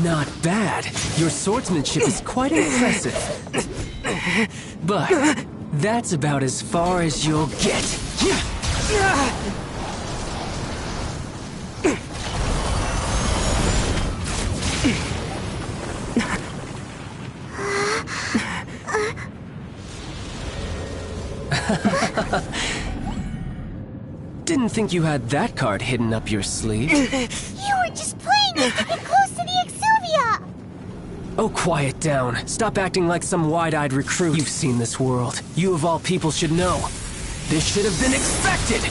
Not bad. Your swordsmanship is quite impressive. But that's about as far as you'll get. Didn't think you had that card hidden up your sleeve. You were just playing it to get close to the Exuvia. Oh, quiet down. Stop acting like some wide-eyed recruit. You've seen this world. You of all people should know. This should have been expected!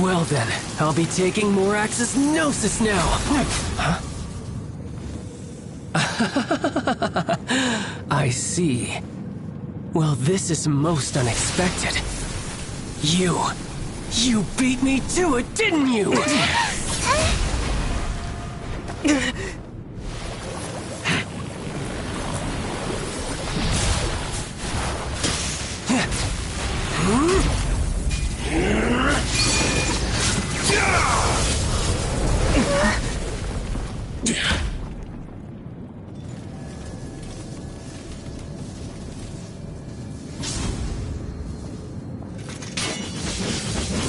Well then, I'll be taking Morax's Gnosis now! Huh? I see. Well, this is most unexpected. You beat me to it, didn't you?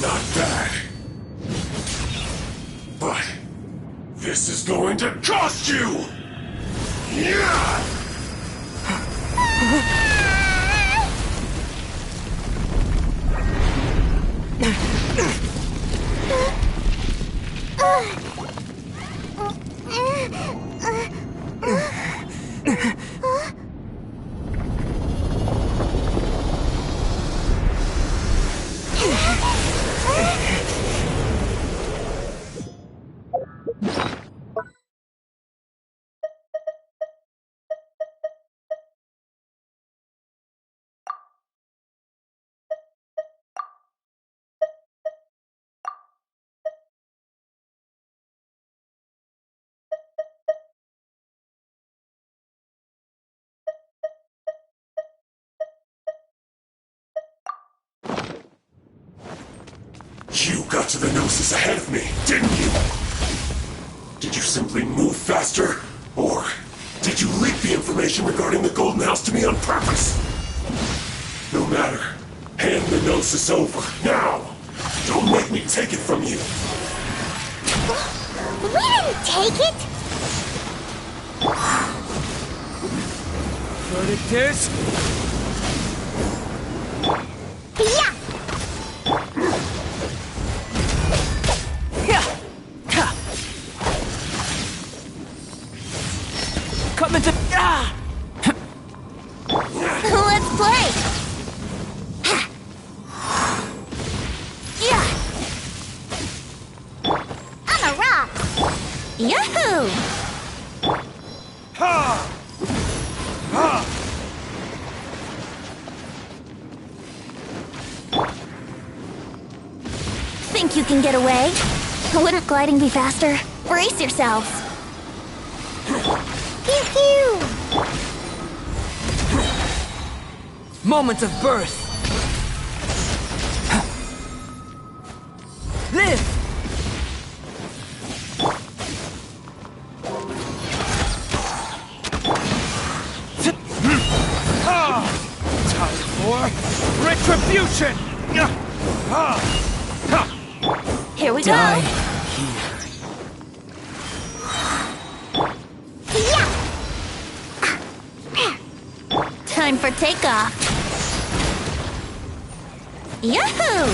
Not bad. But this is going to cost you! Yeah! You got to the Gnosis ahead of me, didn't you? Did you simply move faster? Or did you leak the information regarding the Golden House to me on purpose? No matter. Hand the Gnosis over, now! Don't make me take it from you! We didn't take it! Verdict is... Yeah! Come into... Ah! Let's play! Yeah! I'm a rock! Yahoo! Ha! Ha! Think you can get away? Wouldn't gliding be faster? Brace yourselves. Pew pew! Moment of birth. Live! Time for retribution! Here we Die go. here. Time for takeoff. Yahoo!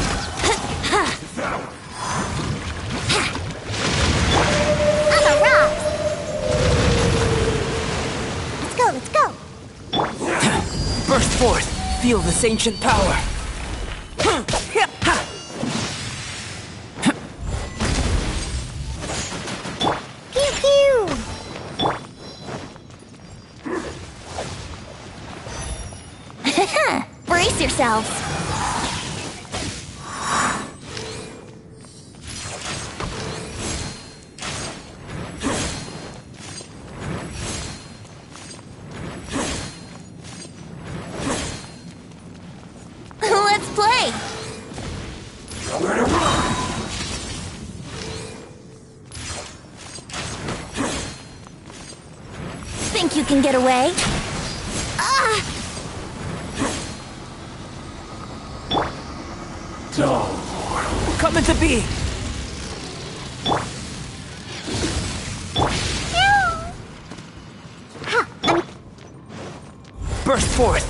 I'm a rock! Let's go! Burst forth. Feel this ancient power. Pew pew! Brace yourselves. Let's play. Think you can get away? Ah! Coming to be. Burst forth.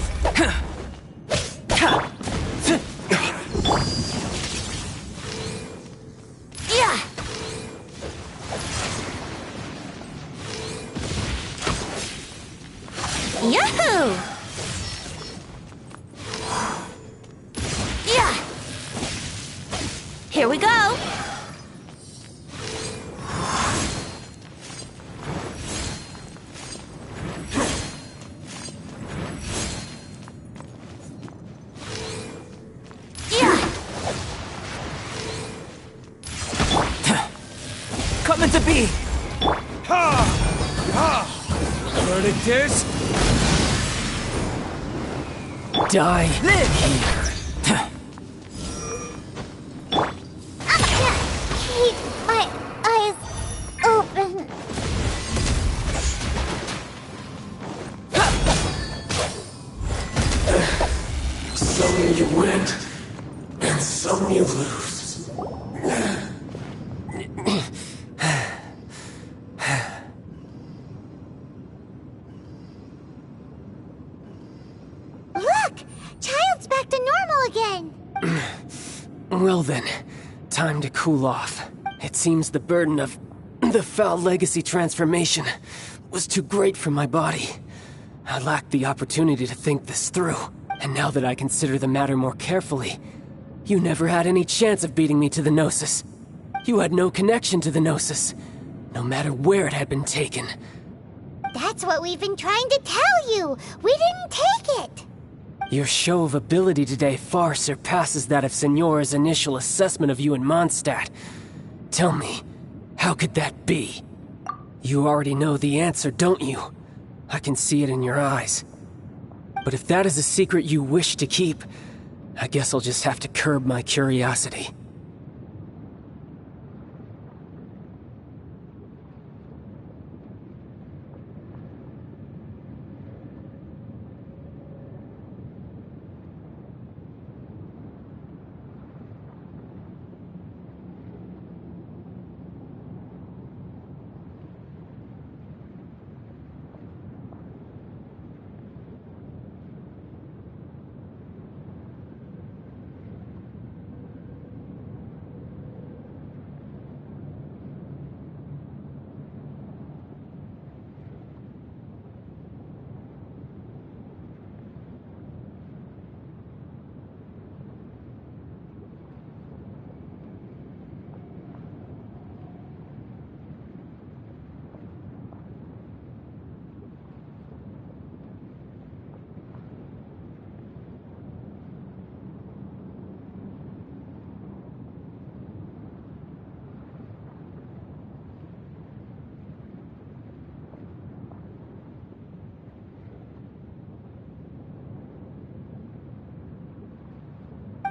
Yeah. Yahoo! Yeah. Here we go. Yeah. Coming to be. Verdict is... Die. Live here. Keep my eyes open. Some you win, and some you lose. Look! Child's back to normal again! Well then, time to cool off. It seems the burden of The foul legacy transformation was too great for my body. I lacked the opportunity to think this through. And now that I consider the matter more carefully, you never had any chance of beating me to the Gnosis. You had no connection to the Gnosis, no matter where it had been taken. That's what we've been trying to tell you! We didn't take it! Your show of ability today far surpasses that of Signora's initial assessment of you in Mondstadt. Tell me, how could that be? You already know the answer, don't you? I can see it in your eyes. But if that is a secret you wish to keep, I guess I'll just have to curb my curiosity.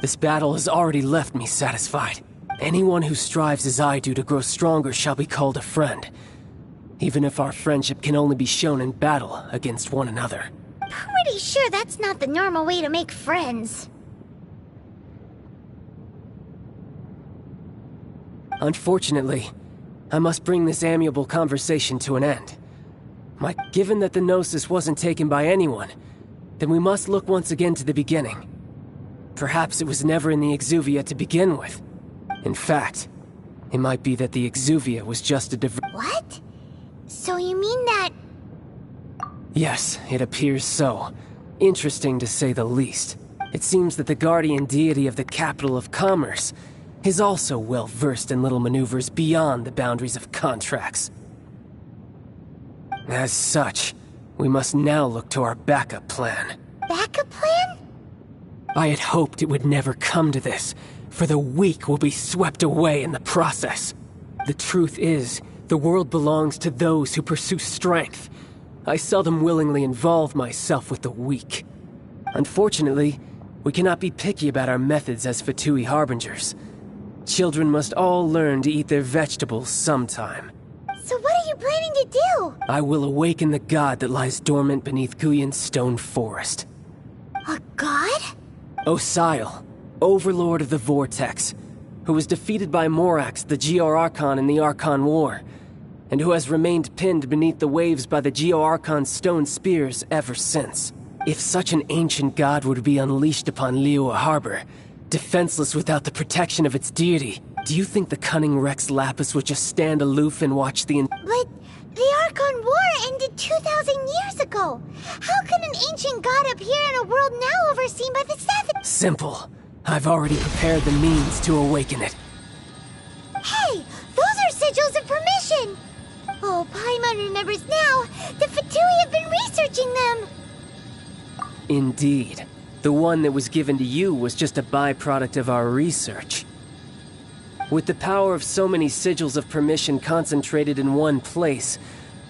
This battle has already left me satisfied. Anyone who strives as I do to grow stronger shall be called a friend, even if our friendship can only be shown in battle against one another. Pretty sure that's not the normal way to make friends. Unfortunately, I must bring this amiable conversation to an end. Given that the Gnosis wasn't taken by anyone, then we must look once again to the beginning. Perhaps it was never in the Exuvia to begin with. In fact, it might be that the Exuvia was just a What? So you mean that... Yes, it appears so. Interesting to say the least. It seems that the guardian deity of the capital of commerce is also well versed in little maneuvers beyond the boundaries of contracts. As such, we must now look to our backup plan. Backup plan? I had hoped it would never come to this, for the weak will be swept away in the process. The truth is, the world belongs to those who pursue strength. I seldom willingly involve myself with the weak. Unfortunately, we cannot be picky about our methods as Fatui Harbingers. Children must all learn to eat their vegetables sometime. So what are you planning to do? I will awaken the god that lies dormant beneath Guyon's stone forest. A god? Osial, overlord of the Vortex, who was defeated by Morax, the Geo-Archon in the Archon War, and who has remained pinned beneath the waves by the Geo-Archon's stone spears ever since. If such an ancient god were to be unleashed upon Liyue Harbor, defenseless without the protection of its deity, do you think the cunning Rex Lapis would just stand aloof and watch the But the Archon War ended 2,000 years ago. How can an ancient god appear in a world now overseen by the Seven? Simple. I've already prepared the means to awaken it. Hey, those are sigils of permission! Oh, Paimon remembers now. The Fatui have been researching them. Indeed. The one that was given to you was just a byproduct of our research. With the power of so many sigils of permission concentrated in one place,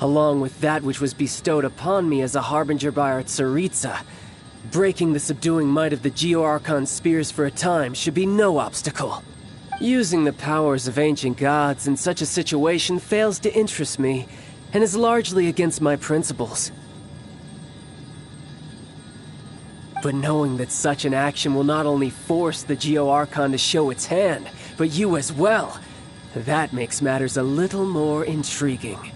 along with that which was bestowed upon me as a harbinger by our Tsaritsa, breaking the subduing might of the Geo-Archon spears for a time should be no obstacle. Using the powers of ancient gods in such a situation fails to interest me, and is largely against my principles. But knowing that such an action will not only force the Geo-Archon to show its hand, but you as well, that makes matters a little more intriguing.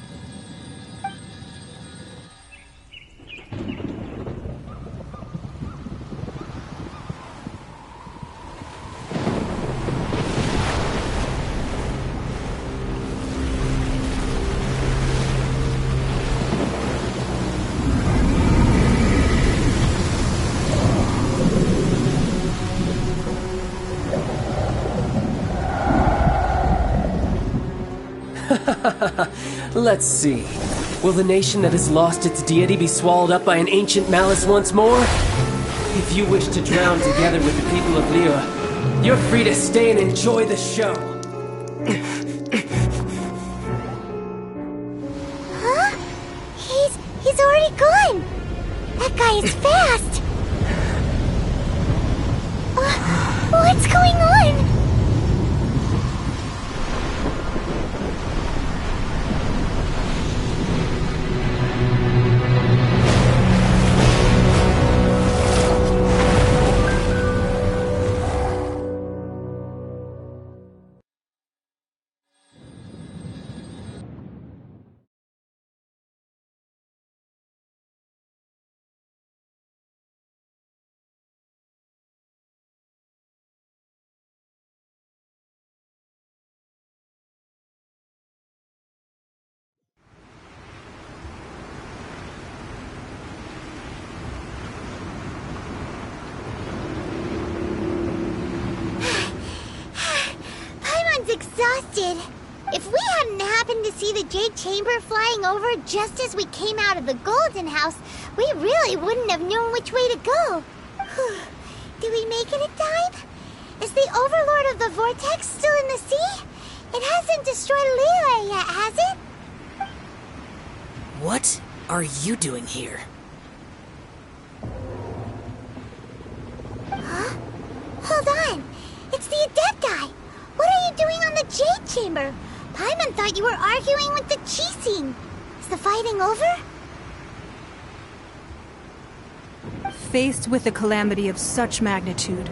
Let's see. Will the nation that has lost its deity be swallowed up by an ancient malice once more? If you wish to drown together with the people of Liyue, you're free to stay and enjoy the show. Huh? He's already gone! That guy is fast! What's going on? Exhausted. If we hadn't happened to see the Jade Chamber flying over just as we came out of the Golden House, we really wouldn't have known which way to go. Did we make it in time? Is the Overlord of the Vortex still in the sea? It hasn't destroyed Liyue yet, has it? What are you doing here? Huh? Hold on. It's the Adepti. What are you doing on the Jade Chamber? Paimon thought you were arguing with the Qixing. Is the fighting over? Faced with a calamity of such magnitude,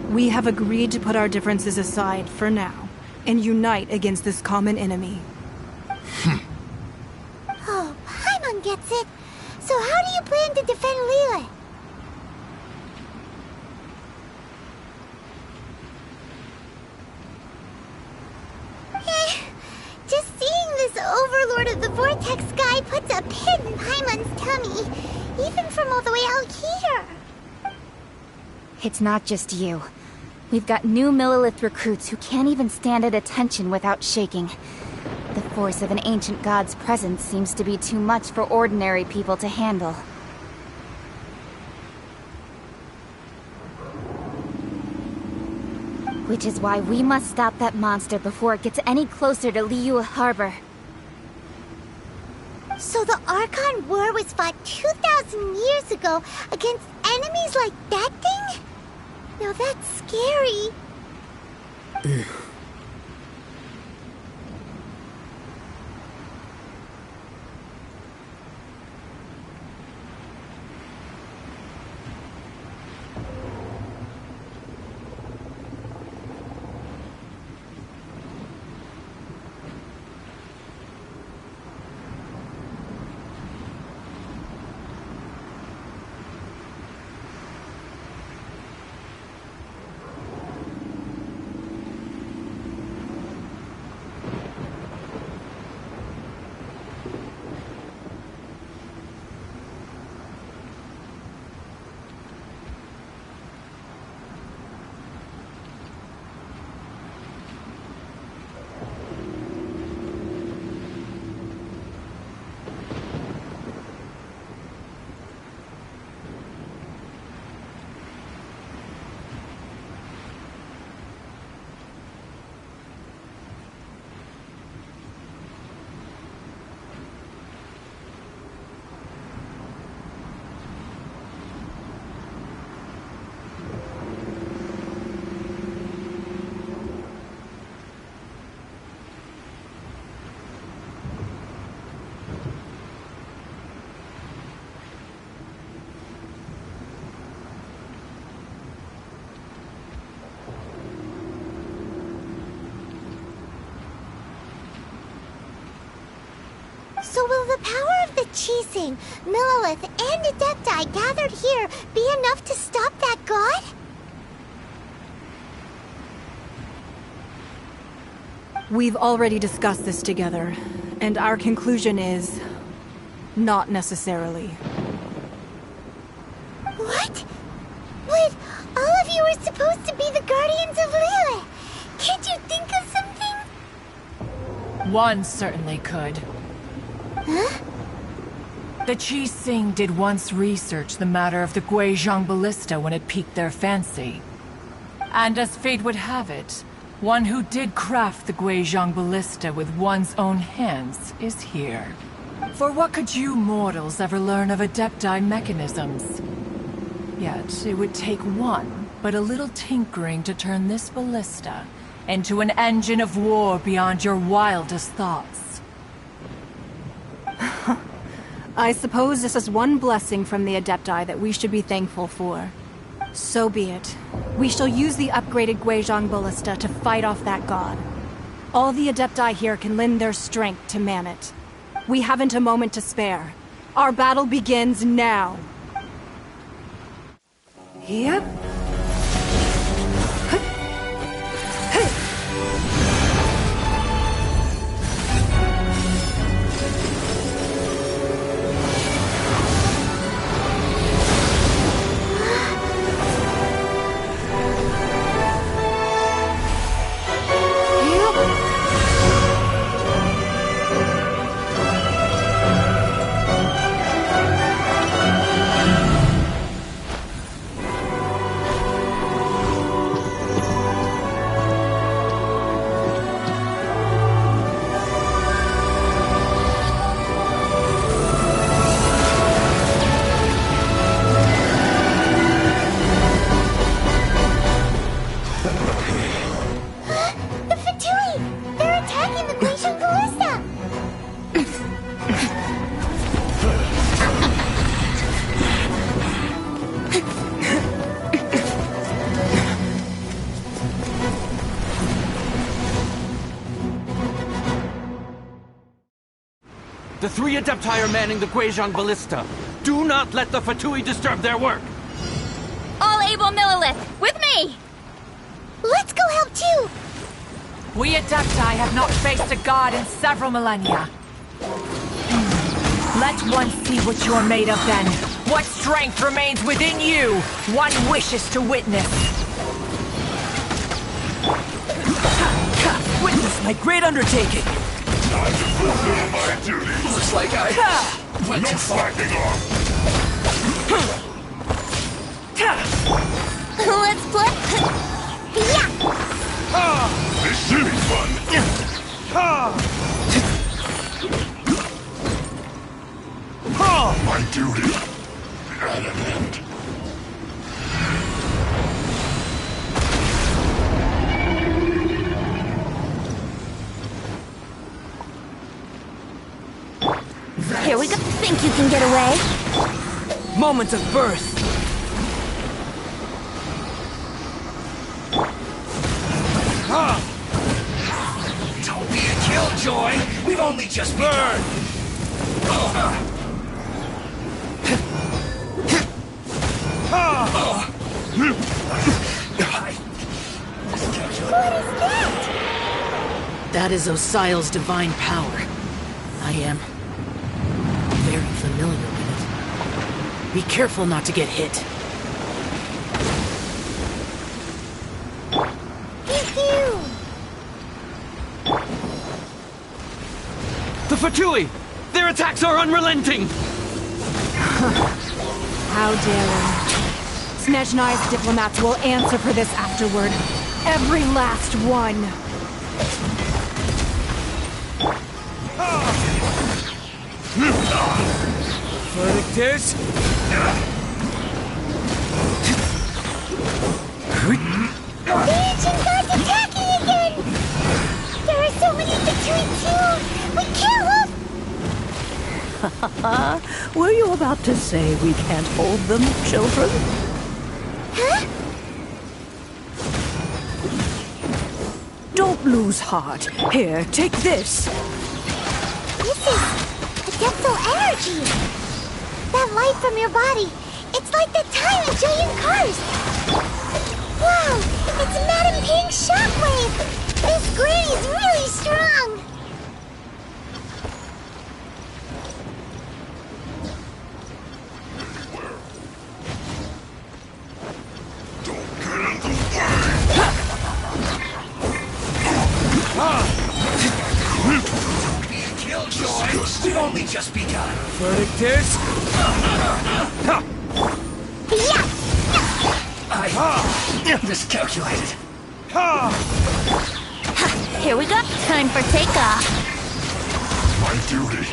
we have agreed to put our differences aside for now and unite against this common enemy. Oh, Paimon gets it. So how do you plan to defend Liyue? Just seeing this Overlord of the Vortex guy puts a pit in Paimon's tummy, even from all the way out here. It's not just you. We've got new Millilith recruits who can't even stand at attention without shaking. The force of an ancient god's presence seems to be too much for ordinary people to handle. Which is why we must stop that monster before it gets any closer to Liyue Harbor. So the Archon War was fought 2,000 years ago against enemies like that thing? Now that's scary. So will the power of the Qixing, Millilith, and Adepti gathered here be enough to stop that god? We've already discussed this together, and our conclusion is... not necessarily. What? But all of you were supposed to be the guardians of Liyue. Can't you think of something? One certainly could. Huh? The Qi Sing did once research the matter of the Guizhong ballista when it piqued their fancy. And as fate would have it, one who did craft the Guizhong ballista with one's own hands is here. For what could you mortals ever learn of Adepti mechanisms? Yet it would take one, but a little tinkering to turn this ballista into an engine of war beyond your wildest thoughts. I suppose this is one blessing from the Adepti that we should be thankful for. So be it. We shall use the upgraded Guizhong ballista to fight off that god. All the Adepti here can lend their strength to man it. We haven't a moment to spare. Our battle begins now. Yep. The 3 Adepti are manning the Guizhong ballista. Do not let the Fatui disturb their work. All able Millilith, with me! Let's go help too! We Adepti have not faced a god in several millennia. Let one see what you're made of then. What strength remains within you, one wishes to witness. Witness my great undertaking. Time to fulfill my duties. Looks like No slacking off. Let's play. Yeah! This should be fun. My duty at an end. Here we go. Think you can get away? Moment of birth. Don't be a killjoy. We've only just begun. What is that? That is Osial's divine power. I am very familiar with it. Be careful not to get hit. The Fatui! Their attacks are unrelenting! How daring. Snezhnai's diplomats will answer for this afterward. Every last one. Verdict is... The ancient god's attacking again! There are so many Fatui too! We can't hold... Were you about to say we can't hold them, children? Huh? Don't lose heart. Here, take this. This is Adeptal energy! That light from your body, it's like the time of giant cars! Wow, it's Madame Ping's shockwave! This granny's really strong! just begun. Verdict is... I miscalculated. Here we go. Time for takeoff. My duty.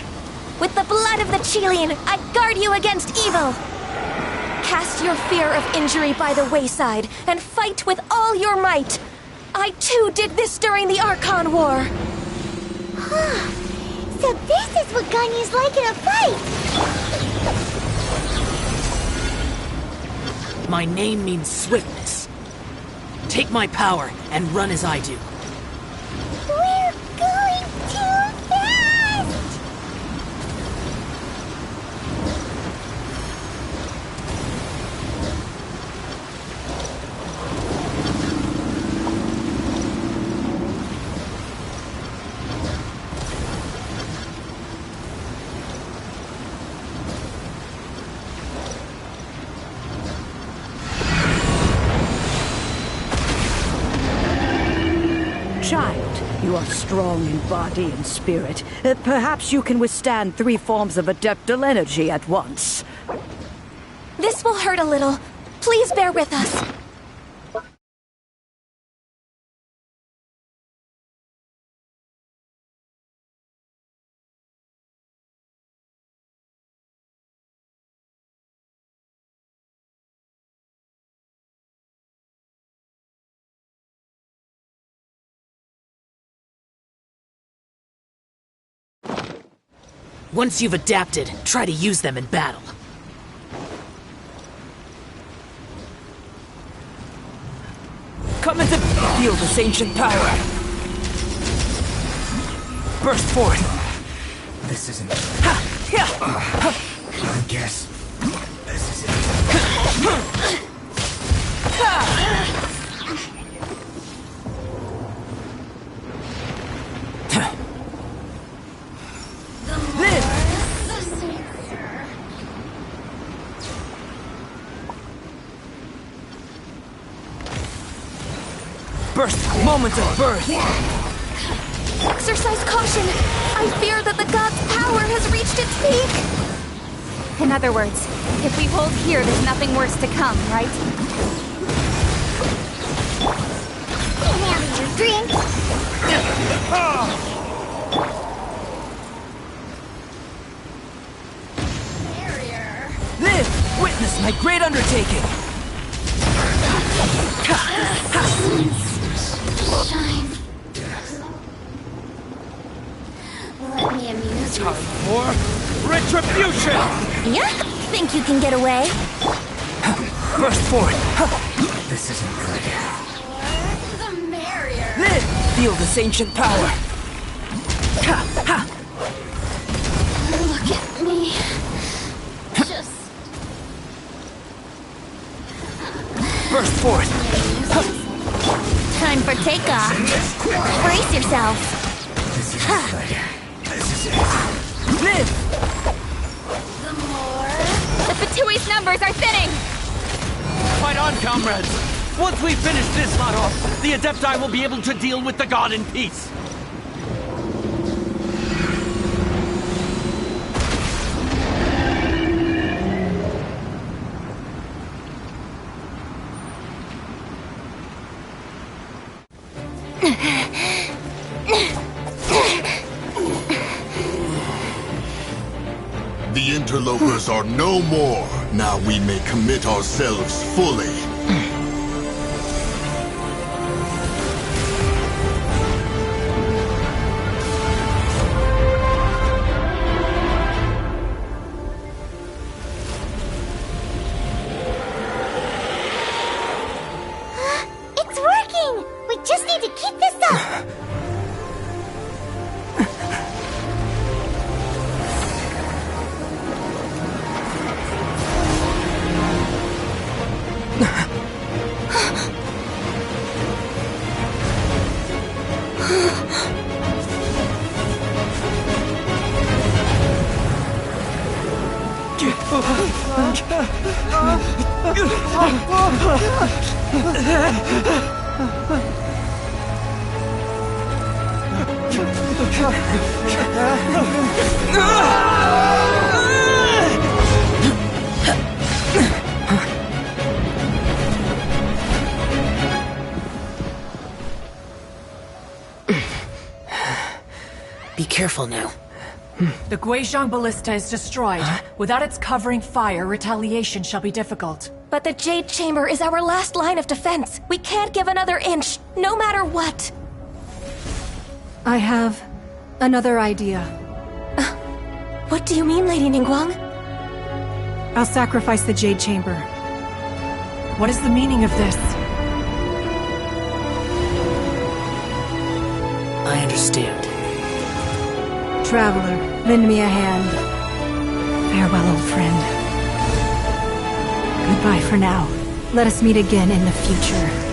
With the blood of the Chilean, I guard you against evil. Cast your fear of injury by the wayside and fight with all your might. I too did this during the Archon War. So this is what Ganyu's like in a fight! My name means swiftness. Take my power and run as I do. We're going too fast! Child, you are strong in body and spirit. Perhaps you can withstand 3 forms of adeptal energy at once. This will hurt a little. Please bear with us. Once you've adapted, try to use them in battle. Come into feel this ancient power. Burst forth. This isn't... Ha! I guess... this isn't... Burst moment of birth. Exercise caution. I fear that the god's power has reached its peak. In other words, if we hold here, there's nothing worse to come, right? Have your drink. Live! Witness my great undertaking! Shine. Let me amuse you. Time for retribution! Yeah? Think you can get away? Burst forth! This isn't good. The merrier. Live! Feel this ancient power! Look at me. Just Burst forth! Time for takeoff. Brace yourself. This isn't good. This is it. Live! the more. The Fatui's numbers are thinning! Fight on, comrades! Once we finish this lot off, the Adepti will be able to deal with the god in peace. The interlopers are no more. Now we may commit ourselves fully. It's working! We just need to keep this up! careful now. The Guizhong Ballista is destroyed. Without its covering fire, retaliation shall be difficult. But the Jade Chamber is our last line of defense. We can't give another inch, no matter what. I have another idea. What do you mean, Lady Ningguang? I'll sacrifice the Jade Chamber. What is the meaning of this? I understand. Traveler, lend me a hand. Farewell, old friend. Goodbye for now. Let us meet again in the future.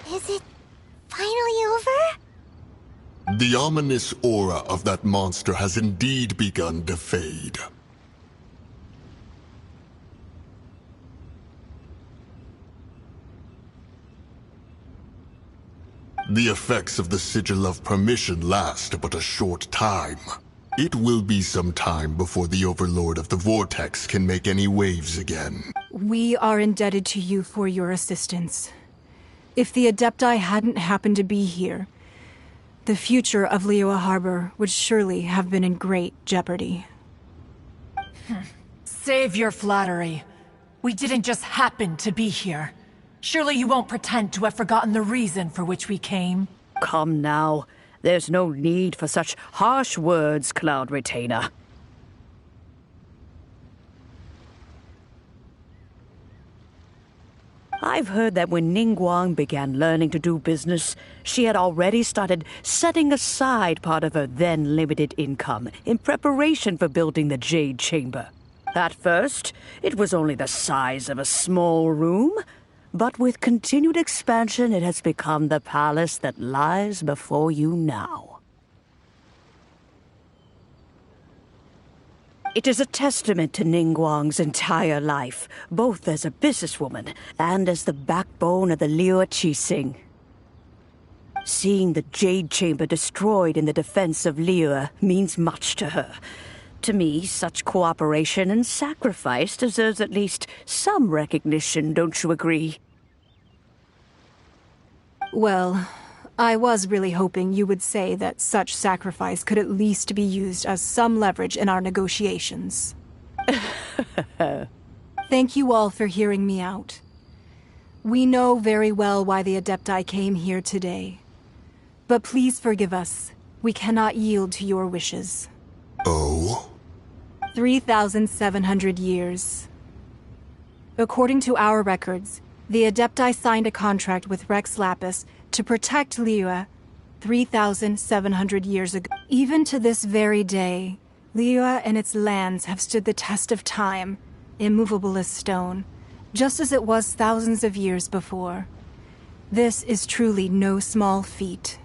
Is it finally over? The ominous aura of that monster has indeed begun to fade. The effects of the Sigil of Permission last but a short time. It will be some time before the Overlord of the Vortex can make any waves again. We are indebted to you for your assistance. If the Adepti hadn't happened to be here, the future of Liyue Harbor would surely have been in great jeopardy. Save your flattery. We didn't just happen to be here. Surely you won't pretend to have forgotten the reason for which we came. Come now. There's no need for such harsh words, Cloud Retainer. I've heard that when Ningguang began learning to do business, she had already started setting aside part of her then limited income in preparation for building the Jade Chamber. At first, it was only the size of a small room, but with continued expansion, it has become the palace that lies before you now. It is a testament to Ningguang's entire life, both as a businesswoman and as the backbone of the Liyue Qixing. Seeing the Jade Chamber destroyed in the defense of Liyue means much to her. To me, such cooperation and sacrifice deserves at least some recognition, don't you agree? Well, I was really hoping you would say that such sacrifice could at least be used as some leverage in our negotiations. Thank you all for hearing me out. We know very well why the Adepti came here today. But please forgive us. We cannot yield to your wishes. Oh? 3,700 years. According to our records, the Adepti signed a contract with Rex Lapis to protect Liyue 3,700 years ago. Even to this very day, Liyue and its lands have stood the test of time, immovable as stone, just as it was thousands of years before. This is truly no small feat.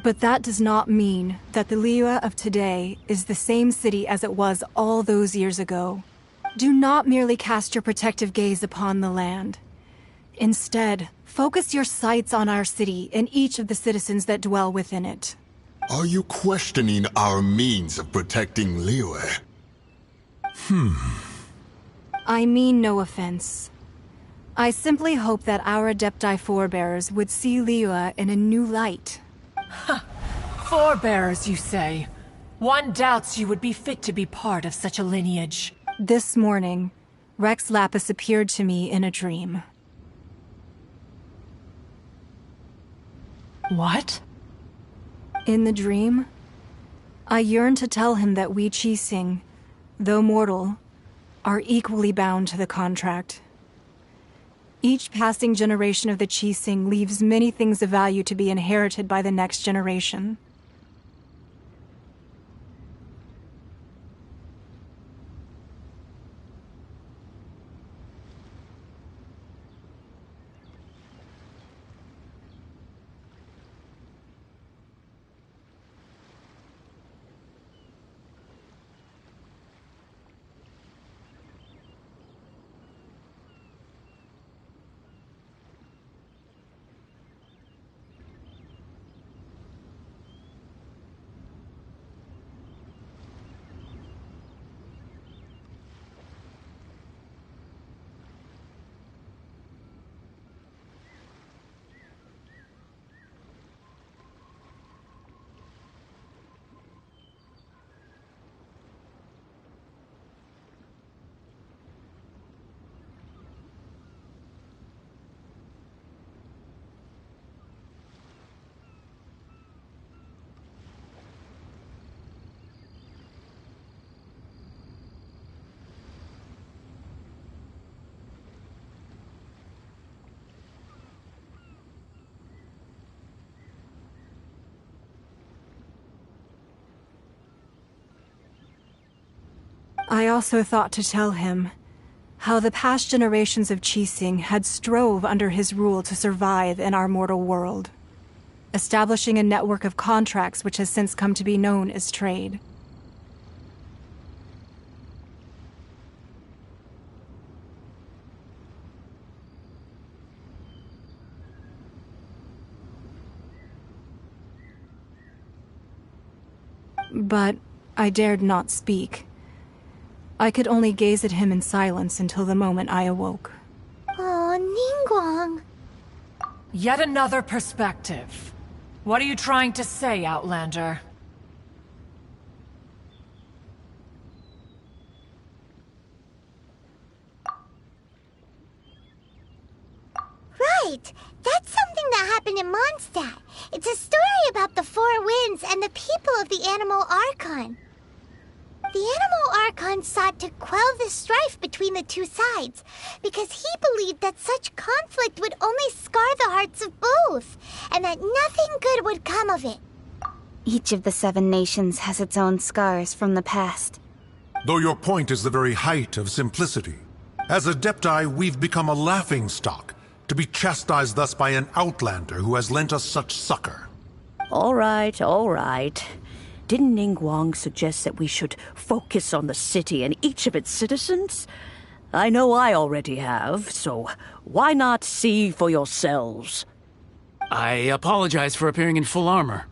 But that does not mean that the Liyue of today is the same city as it was all those years ago. Do not merely cast your protective gaze upon the land. Instead, focus your sights on our city and each of the citizens that dwell within it. Are you questioning our means of protecting Liyue? I mean no offense. I simply hope that our Adepti forebears would see Liyue in a new light. Forebears, you say? One doubts you would be fit to be part of such a lineage. This morning, Rex Lapis appeared to me in a dream. What? In the dream, I yearned to tell him that we Qixing, though mortal, are equally bound to the contract. Each passing generation of the Qixing leaves many things of value to be inherited by the next generation. I also thought to tell him how the past generations of Qixing had strove under his rule to survive in our mortal world, establishing a network of contracts which has since come to be known as trade. But I dared not speak. I could only gaze at him in silence until the moment I awoke. Oh, Ningguang. Yet another perspective. What are you trying to say, Outlander? Right! That's something that happened in Mondstadt. It's a story about the Four Winds and the people of the Animal Archon. The Animal Archon sought to quell the strife between the two sides, because he believed that such conflict would only scar the hearts of both, and that nothing good would come of it. Each of the 7 nations has its own scars from the past. Though your point is the very height of simplicity. As Adepti, we've become a laughingstock, to be chastised thus by an outlander who has lent us such succor. All right, all right. Didn't Ningguang suggest that we should focus on the city and each of its citizens? I know I already have, so why not see for yourselves? I apologize for appearing in full armor.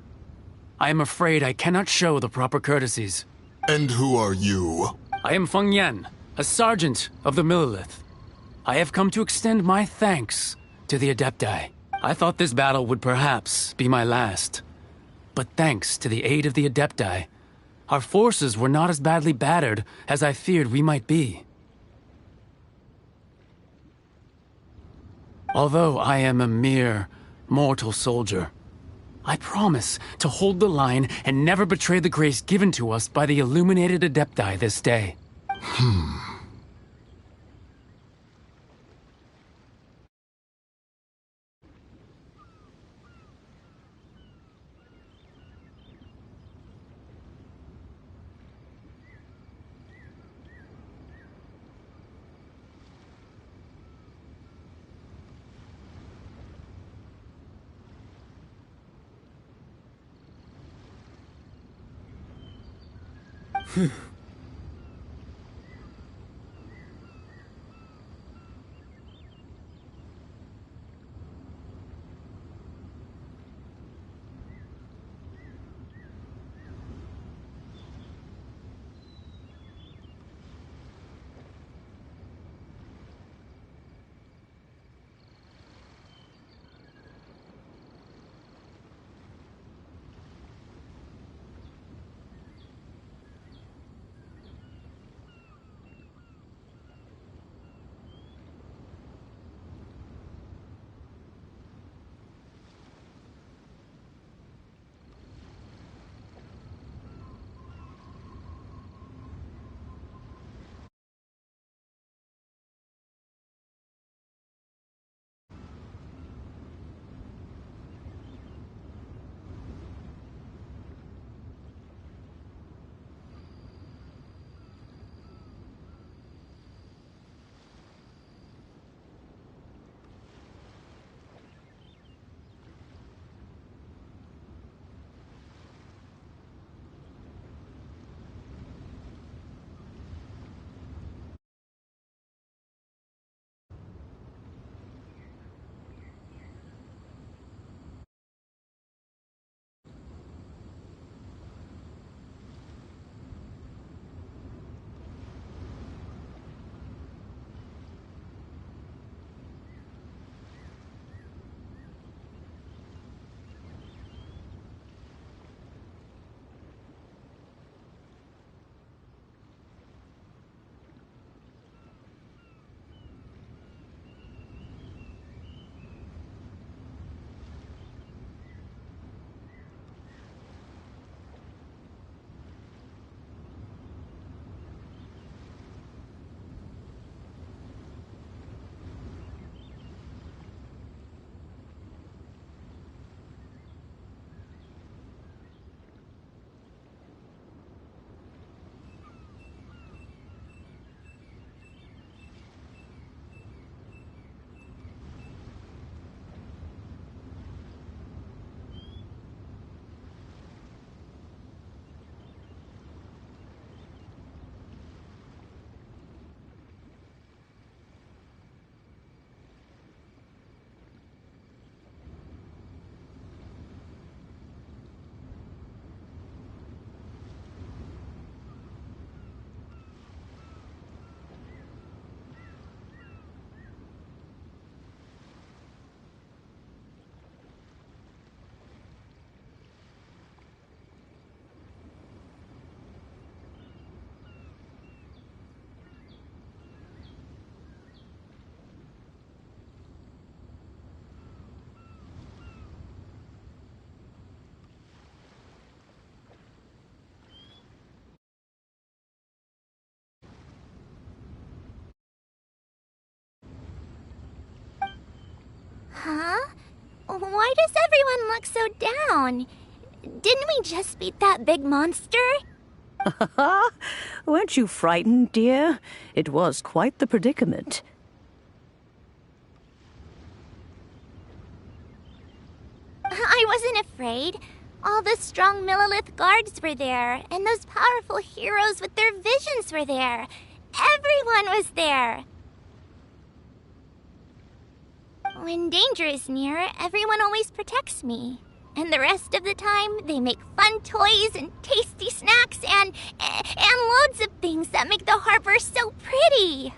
I am afraid I cannot show the proper courtesies. And who are you? I am Feng Yan, a sergeant of the Millelith. I have come to extend my thanks to the Adepti. I thought this battle would perhaps be my last. But thanks to the aid of the Adepti, our forces were not as badly battered as I feared we might be. Although I am a mere mortal soldier, I promise to hold the line and never betray the grace given to us by the illuminated Adepti this day. Huh? Why does everyone look so down? Didn't we just beat that big monster? Weren't you frightened, dear? It was quite the predicament. I wasn't afraid. All the strong Millilith guards were there, and those powerful heroes with their visions were there. Everyone was there. When danger is near, everyone always protects me. And the rest of the time, they make fun toys and tasty snacks and loads of things that make the harbor so pretty.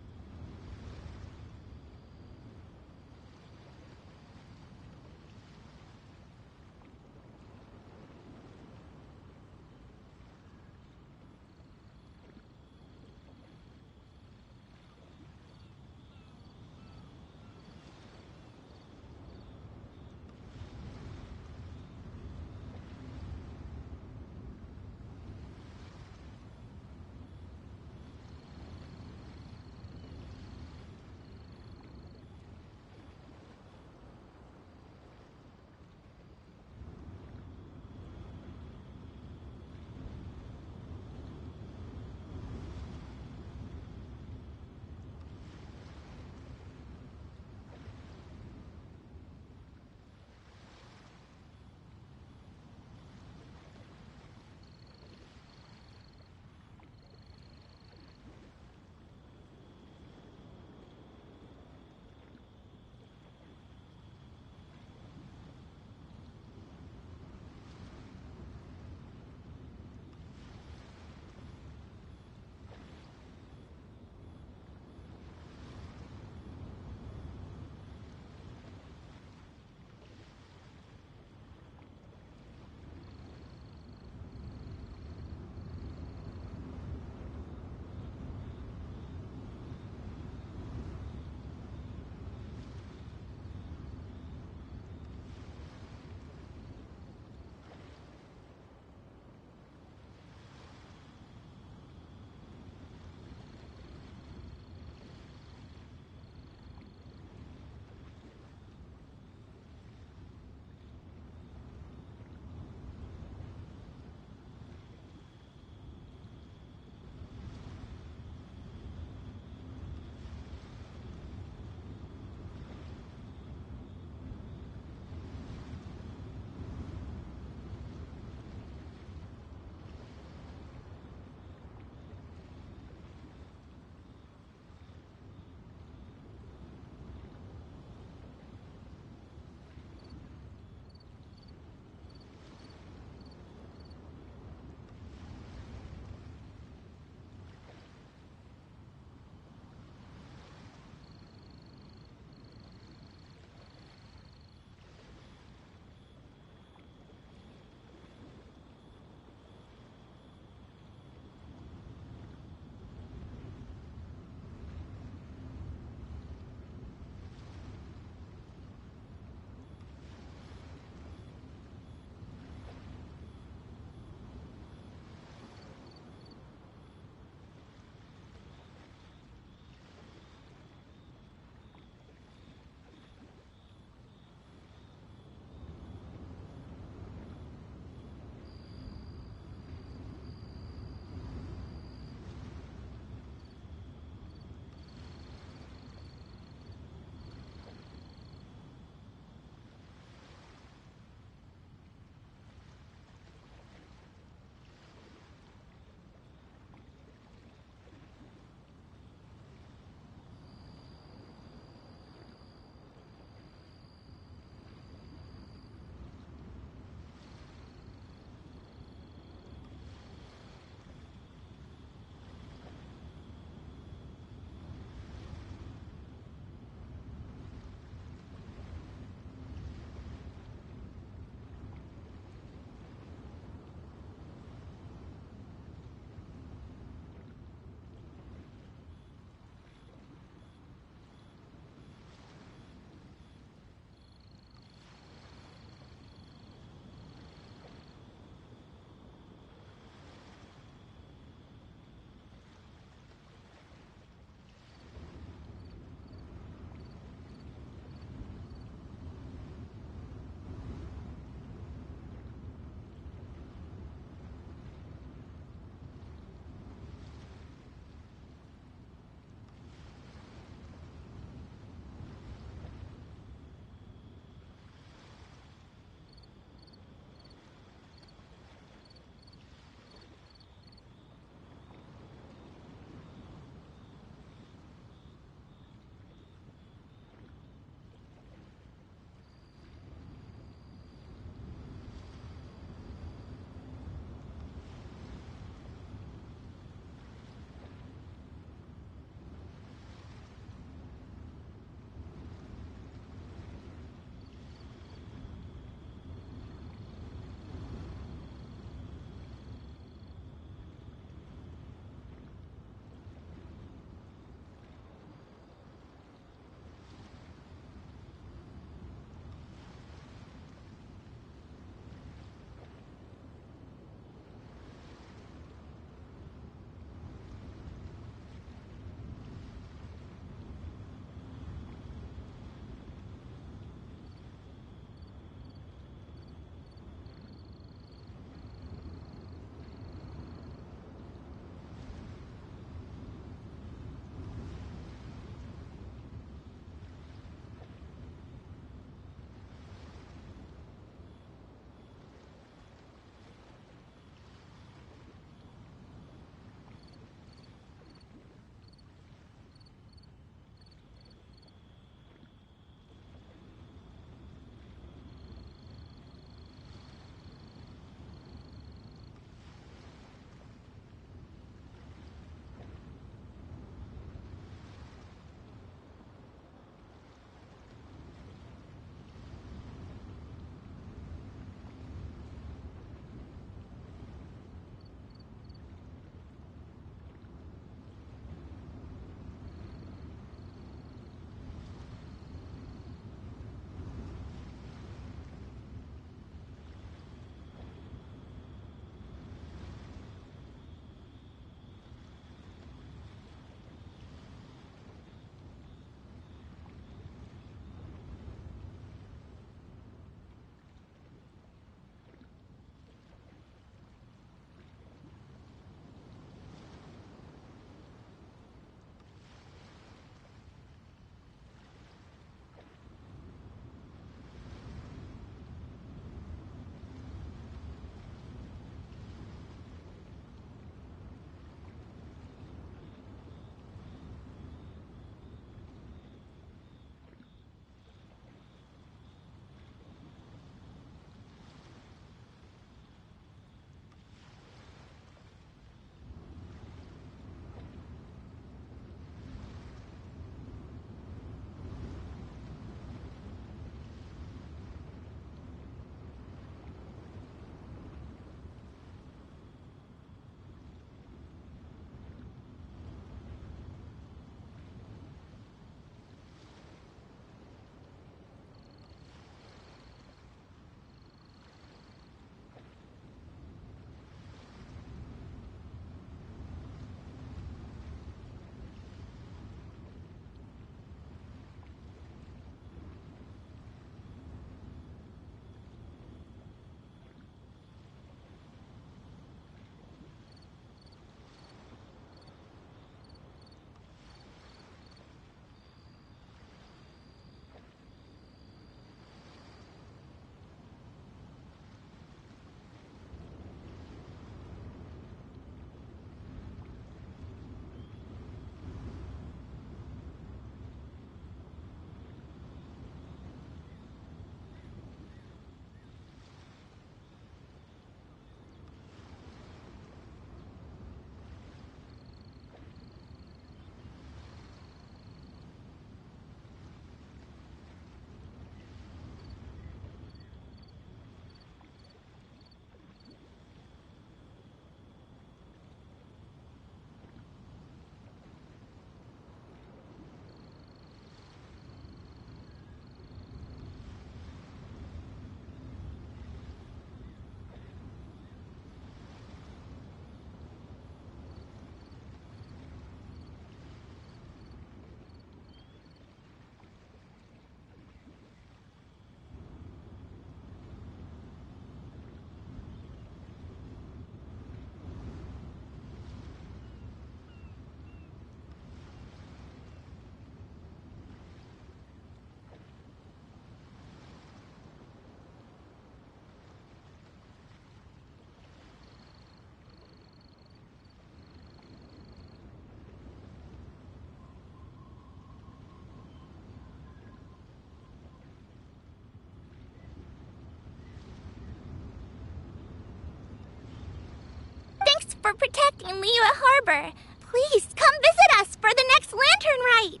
for protecting Liyue Harbor. Please, come visit us for the next lantern rite.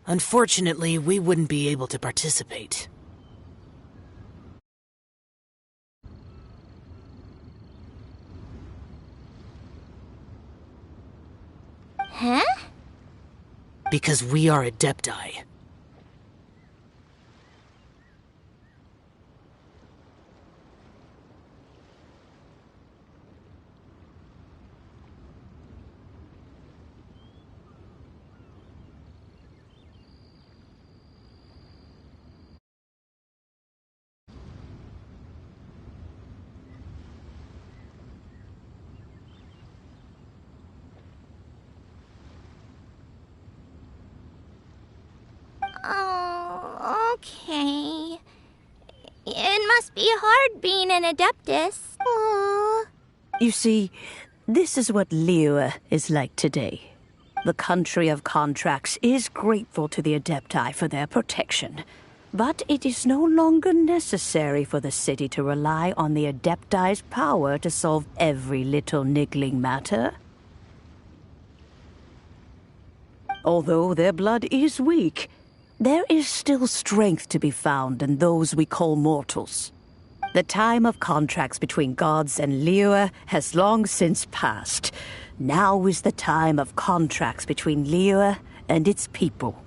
Unfortunately, we wouldn't be able to participate. Huh? Because we are Adepti. Oh, okay. It must be hard being an Adeptus. Aww. You see, this is what Liyue is like today. The country of contracts is grateful to the Adepti for their protection. But it is no longer necessary for the city to rely on the Adepti's power to solve every little niggling matter. Although their blood is weak, there is still strength to be found in those we call mortals. The time of contracts between gods and Liyue has long since passed. Now is the time of contracts between Liyue and its people.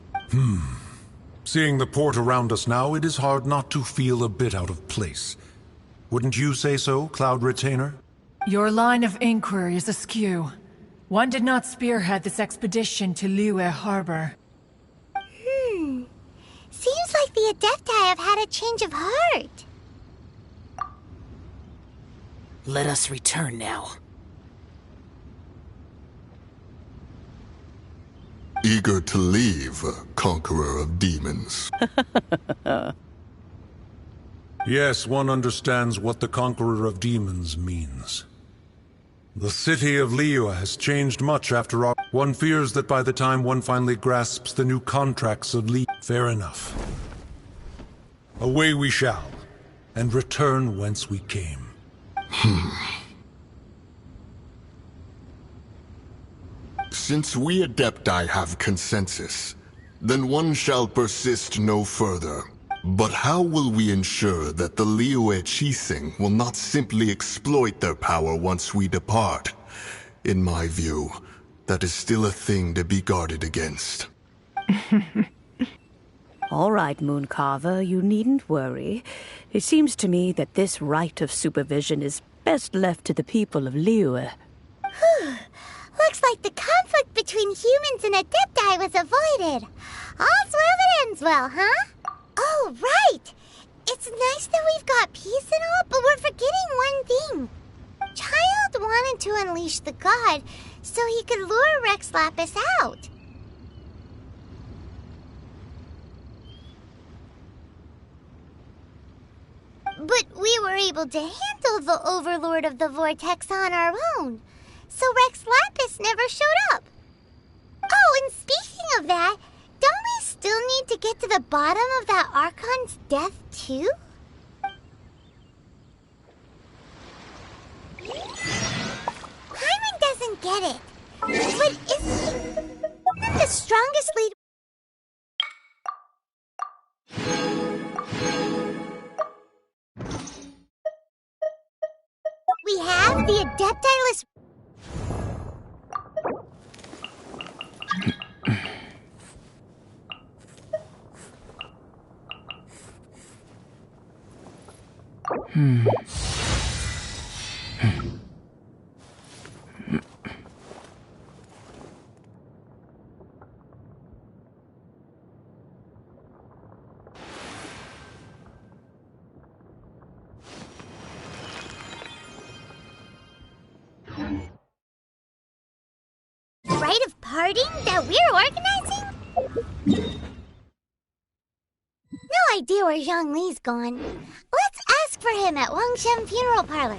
Seeing the port around us now, it is hard not to feel a bit out of place. Wouldn't you say so, Cloud Retainer? Your line of inquiry is askew. One did not spearhead this expedition to Liyue Harbor. Seems like the Adepti have had a change of heart. Let us return now. Eager to leave, Conqueror of Demons. Yes, one understands what the Conqueror of Demons means. The city of Liyue has changed much after our... One fears that by the time one finally grasps the new contracts of Liyue... Fair enough. Away we shall, and return whence we came. Since we Adepti have consensus, then one shall persist no further. But how will we ensure that the Liyue Qixing will not simply exploit their power once we depart? In my view, that is still a thing to be guarded against. All right, Mooncarver, you needn't worry. It seems to me that this right of supervision is best left to the people of Liyue. Looks like the conflict between humans and Adepti was avoided. All's well that ends well, huh? Oh, right! It's nice that we've got peace and all, but we're forgetting one thing. Child wanted to unleash the god so he could lure Rex Lapis out. But we were able to handle the Overlord of the Vortex on our own, so Rex Lapis never showed up. Oh, and speaking of that, don't we still need to get to the bottom of that Archon's death, too? Paimon doesn't get it. But isn't the strongest lead... We have the Adepti-less... Rite of parting that we're organizing? No idea where Zhongli's gone. Let's ask for him at Wangshen Funeral Parlor.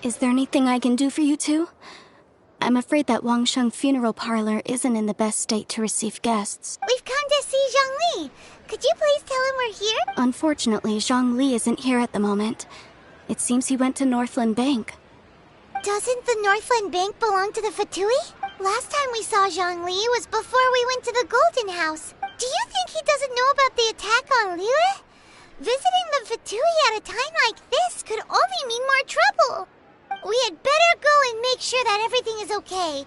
Is there anything I can do for you two? I'm afraid that Wangsheng Funeral Parlor isn't in the best state to receive guests. We've come to see Zhongli. Could you please tell him we're here? Unfortunately, Zhongli isn't here at the moment. It seems he went to Northland Bank. Doesn't the Northland Bank belong to the Fatui? Last time we saw Zhongli was before we went to the Golden House. Do you think he doesn't know about the attack on Liyue? Visiting the Fatui at a time like this could only mean more trouble. We had better go and make sure that everything is okay.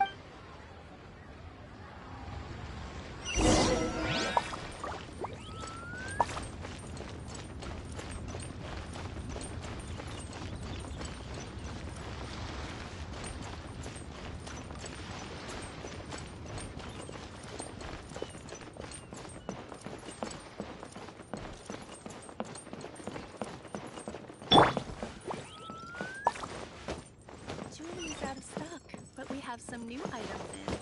Jewelry's out of stock, but we have some new items in.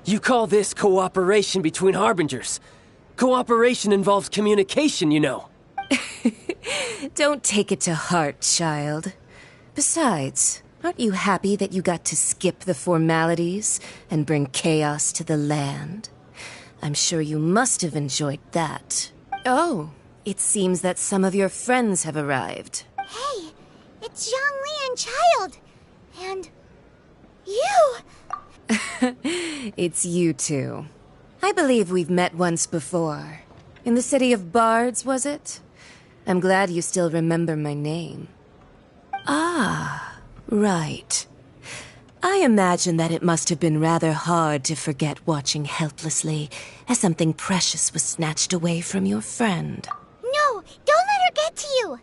You call this cooperation between Harbingers? Cooperation involves communication, you know. Don't take it to heart, child. Besides, aren't you happy that you got to skip the formalities and bring chaos to the land? I'm sure you must have enjoyed that. Oh, it seems that some of your friends have arrived. Hey, it's Zhongli and Child. And you! It's you two. I believe we've met once before. In the city of Bards, was it? I'm glad you still remember my name. Ah, right. I imagine that it must have been rather hard to forget watching helplessly as something precious was snatched away from your friend. No, don't let her get to you!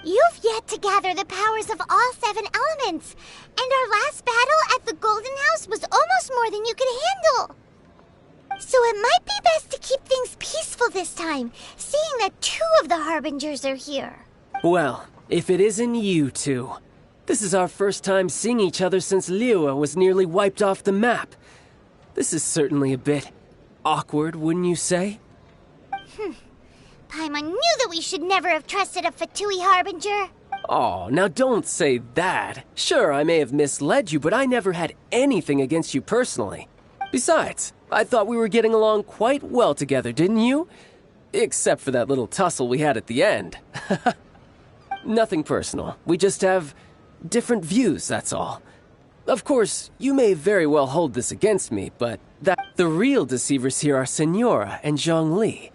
You've yet to gather the powers of all 7 elements, and our last battle at the Golden House was almost more than you could handle. So it might be best to keep things peaceful this time, seeing that 2 of the Harbingers are here. Well, if it isn't you two. This is our first time seeing each other since Liyue was nearly wiped off the map. This is certainly a bit awkward, wouldn't you say? Paimon knew that we should never have trusted a Fatui Harbinger. Oh, now don't say that. Sure, I may have misled you, but I never had anything against you personally. Besides, I thought we were getting along quite well together, didn't you? Except for that little tussle we had at the end. Nothing personal. We just have different views, that's all. Of course, you may very well hold this against me, but the real deceivers here are Senora and Zhongli.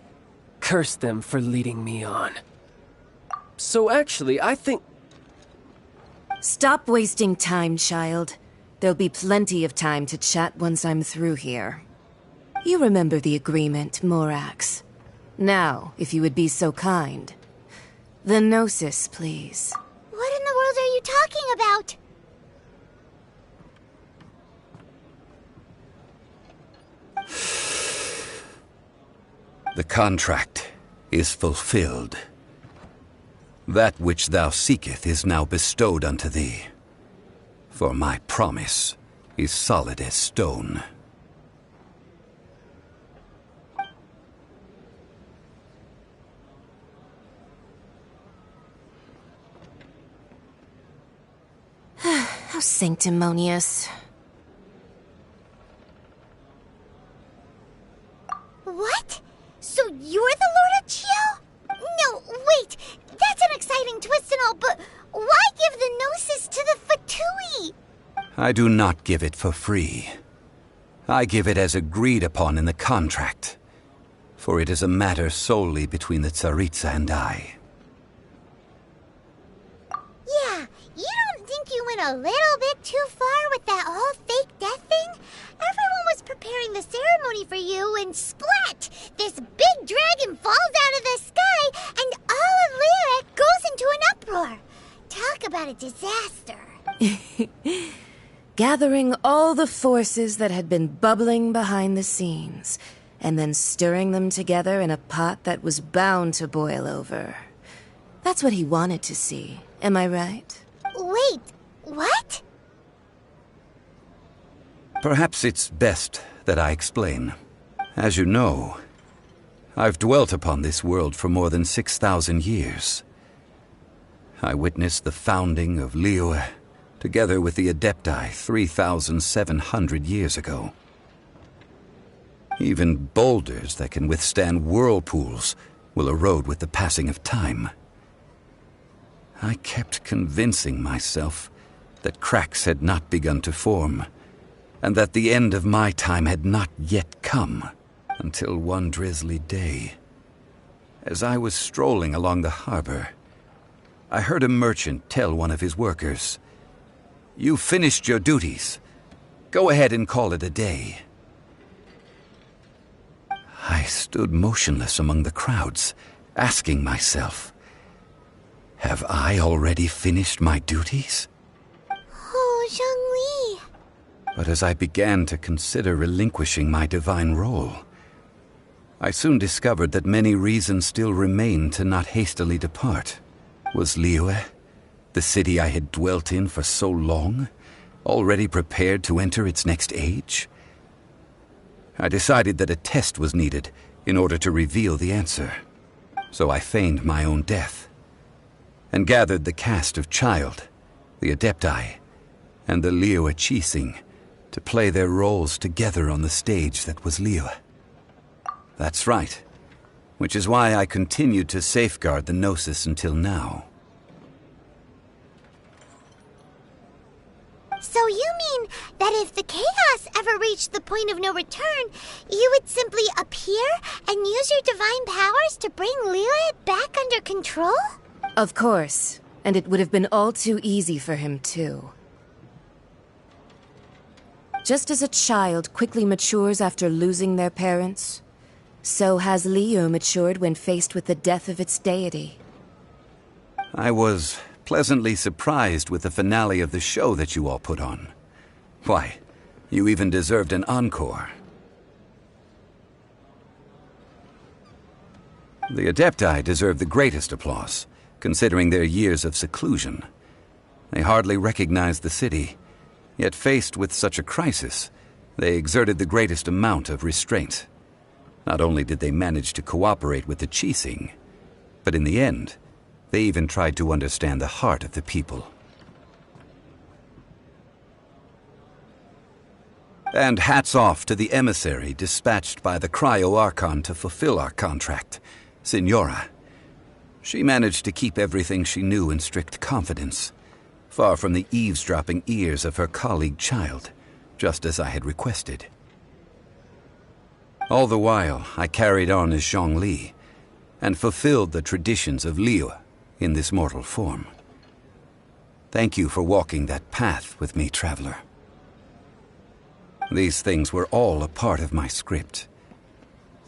Curse them for leading me on. So actually, I think... Stop wasting time, child. There'll be plenty of time to chat once I'm through here. You remember the agreement, Morax. Now, if you would be so kind. The Gnosis, please. What in the world are you talking about? The contract is fulfilled. That which thou seeketh is now bestowed unto thee. For my promise is solid as stone. How sanctimonious. What? So you're the Lord of Chio? No, wait! That's an exciting twist and all, but why give the Gnosis to the Fatui? I do not give it for free. I give it as agreed upon in the contract, for it is a matter solely between the Tsaritsa and I. Yeah, you don't think you went a little bit too far with that whole fake death thing? Everyone was preparing the ceremony for you, and splat! This big dragon falls out of the sky, and all of Lyra goes into an uproar. Talk about a disaster. Gathering all the forces that had been bubbling behind the scenes, and then stirring them together in a pot that was bound to boil over. That's what he wanted to see, am I right? Wait, what? Perhaps it's best that I explain. As you know, I've dwelt upon this world for more than 6,000 years. I witnessed the founding of Liyue, together with the Adepti 3,700 years ago. Even boulders that can withstand whirlpools will erode with the passing of time. I kept convincing myself that cracks had not begun to form, and that the end of my time had not yet come, until one drizzly day, as I was strolling along the harbor, I heard a merchant tell one of his workers, "You finished your duties. Go ahead and call it a day." I stood motionless among the crowds, asking myself, have I already finished my duties? Oh, Zhongli. But as I began to consider relinquishing my divine role, I soon discovered that many reasons still remained to not hastily depart. Was Liyue, the city I had dwelt in for so long, already prepared to enter its next age? I decided that a test was needed in order to reveal the answer. So I feigned my own death, and gathered the cast of Child, the Adepti, and the Liyue Qixing to play their roles together on the stage that was Liyue. That's right, which is why I continued to safeguard the Gnosis until now. So you mean that if the chaos ever reached the point of no return, you would simply appear and use your divine powers to bring Liyue back under control? Of course, and it would have been all too easy for him too. Just as a child quickly matures after losing their parents, so has Liyue matured when faced with the death of its deity. I was pleasantly surprised with the finale of the show that you all put on. Why, you even deserved an encore. The Adepti deserve the greatest applause, considering their years of seclusion. They hardly recognized the city, yet faced with such a crisis, they exerted the greatest amount of restraint. Not only did they manage to cooperate with the Qixing, but in the end, they even tried to understand the heart of the people. And hats off to the emissary dispatched by the Cryo-Archon to fulfill our contract, Senora. She managed to keep everything she knew in strict confidence, far from the eavesdropping ears of her colleague child, just as I had requested. All the while, I carried on as Zhongli, and fulfilled the traditions of Liyue in this mortal form. Thank you for walking that path with me, traveler. These things were all a part of my script.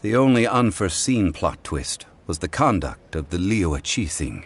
The only unforeseen plot twist was the conduct of the Liyue Qixing.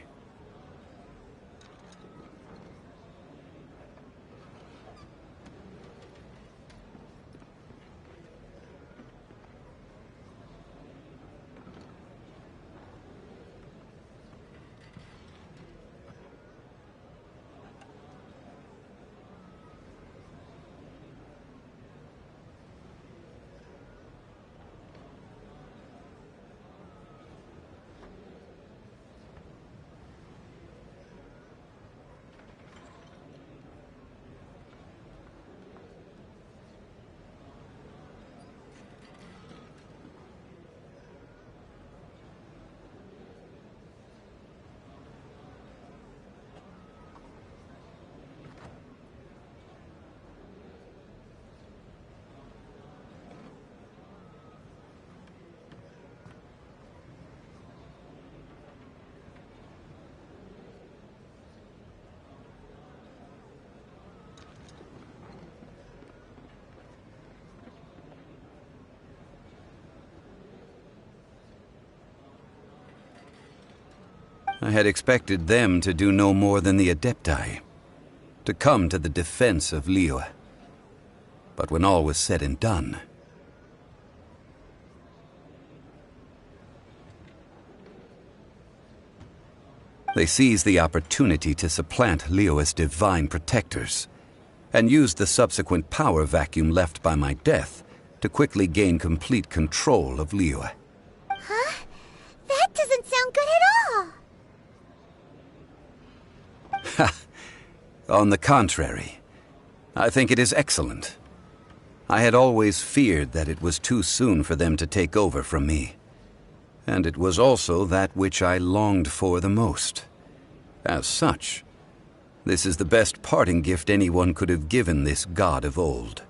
I had expected them to do no more than the Adepti, to come to the defense of Liyue. But when all was said and done, they seized the opportunity to supplant Liyue's divine protectors, and used the subsequent power vacuum left by my death to quickly gain complete control of Liyue. Huh? That doesn't sound good at all! On the contrary, I think it is excellent. I had always feared that it was too soon for them to take over from me. And it was also that which I longed for the most. As such, this is the best parting gift anyone could have given this god of old.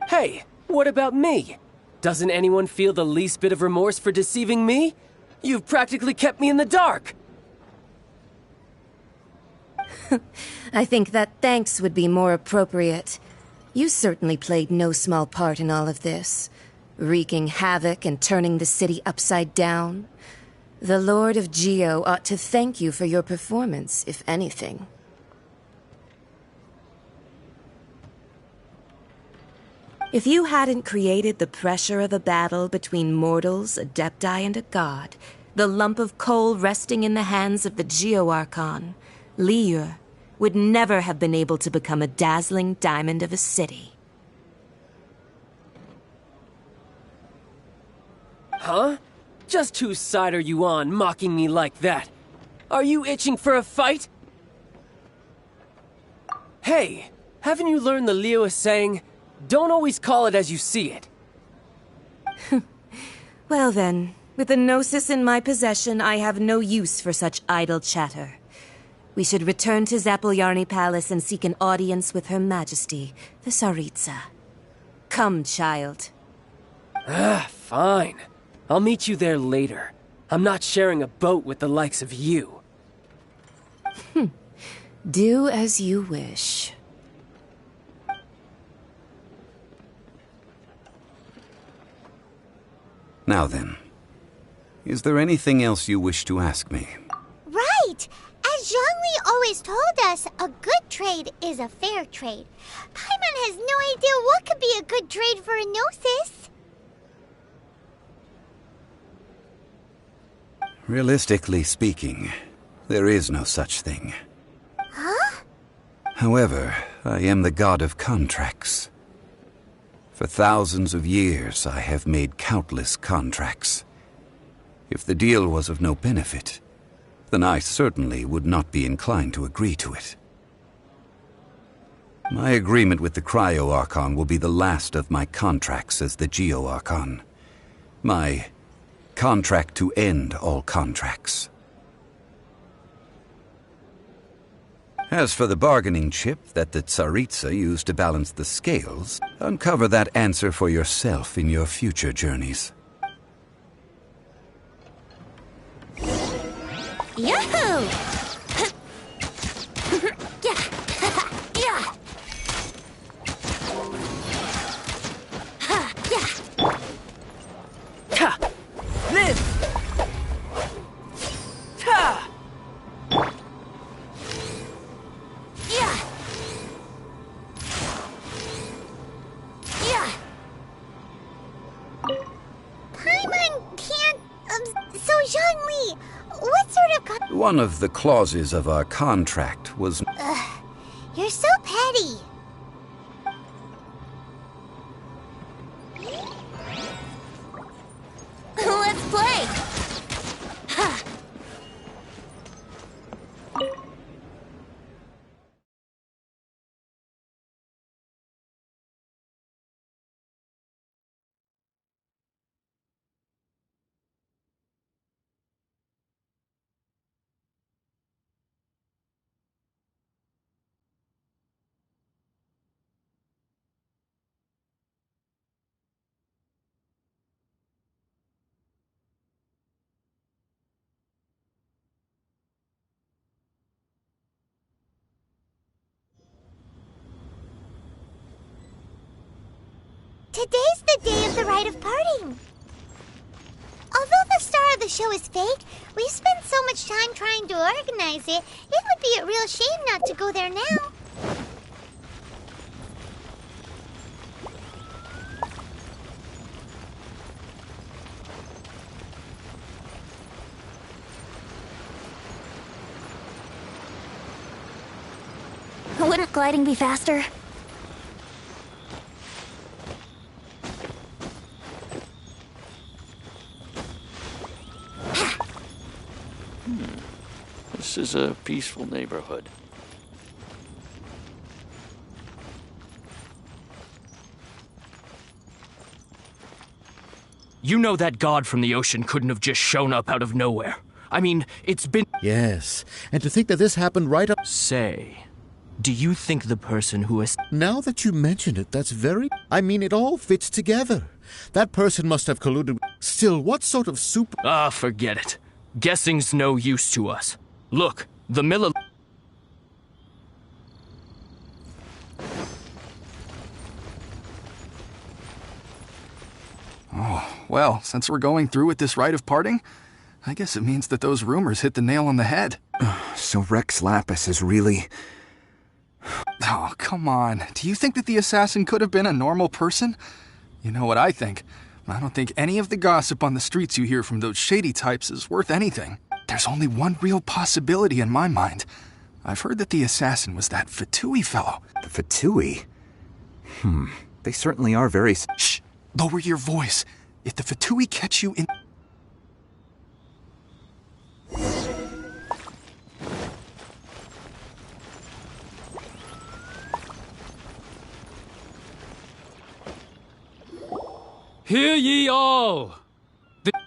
Hey, what about me? Doesn't anyone feel the least bit of remorse for deceiving me? You've practically kept me in the dark! I think that thanks would be more appropriate. You certainly played no small part in all of this, wreaking havoc and turning the city upside down. The Lord of Geo ought to thank you for your performance, if anything. If you hadn't created the pressure of a battle between mortals, Adepti, and a god, the lump of coal resting in the hands of the Geo-Archon, Liyue would never have been able to become a dazzling diamond of a city. Huh? Just whose side are you on, mocking me like that? Are you itching for a fight? Hey, haven't you learned the Liyue saying, don't always call it as you see it? Well then, with the Gnosis in my possession, I have no use for such idle chatter. We should return to Zapoljarny Palace and seek an audience with Her Majesty, the Tsaritsa. Come, child. Fine. I'll meet you there later. I'm not sharing a boat with the likes of you. Do as you wish. Now then, is there anything else you wish to ask me? Right! As Zhongli always told us, a good trade is a fair trade. Paimon has no idea what could be a good trade for a Gnosis. Realistically speaking, there is no such thing. Huh? However, I am the god of contracts. For thousands of years, I have made countless contracts. If the deal was of no benefit, then I certainly would not be inclined to agree to it. My agreement with the Cryo-Archon will be the last of my contracts as the Geo-Archon. My contract to end all contracts. As for the bargaining chip that the Tsaritsa used to balance the scales, uncover that answer for yourself in your future journeys. Yahoo! Yeah! Yeah! Yeah! Ta! Live! Ta! Yeah! Yeah! Paimon can't... so Zhongli, what sort of... One of the clauses of our contract was... You're so petty. Let's play! Today's the day of the rite of parting. Although the star of the show is fake, we've spent so much time trying to organize it, it would be a real shame not to go there now. Wouldn't gliding be faster? This is a peaceful neighborhood. You know that god from the ocean couldn't have just shown up out of nowhere. I mean, it's been... Yes, and to think that this happened right up... Say, do you think the person who has... Now that you mention it, that's very... I mean, it all fits together. That person must have colluded... Still, what sort of super... Ah, forget it. Guessing's no use to us. Look, the Miller... Oh, well, since we're going through with this rite of parting, I guess it means that those rumors hit the nail on the head. So Rex Lapis is really... Oh, come on. Do you think that the assassin could have been a normal person? You know what I think. I don't think any of the gossip on the streets you hear from those shady types is worth anything. There's only one real possibility in my mind. I've heard that the assassin was that Fatui fellow. The Fatui? They certainly are very... Shh! Lower your voice. If the Fatui catch you in... Hear ye all!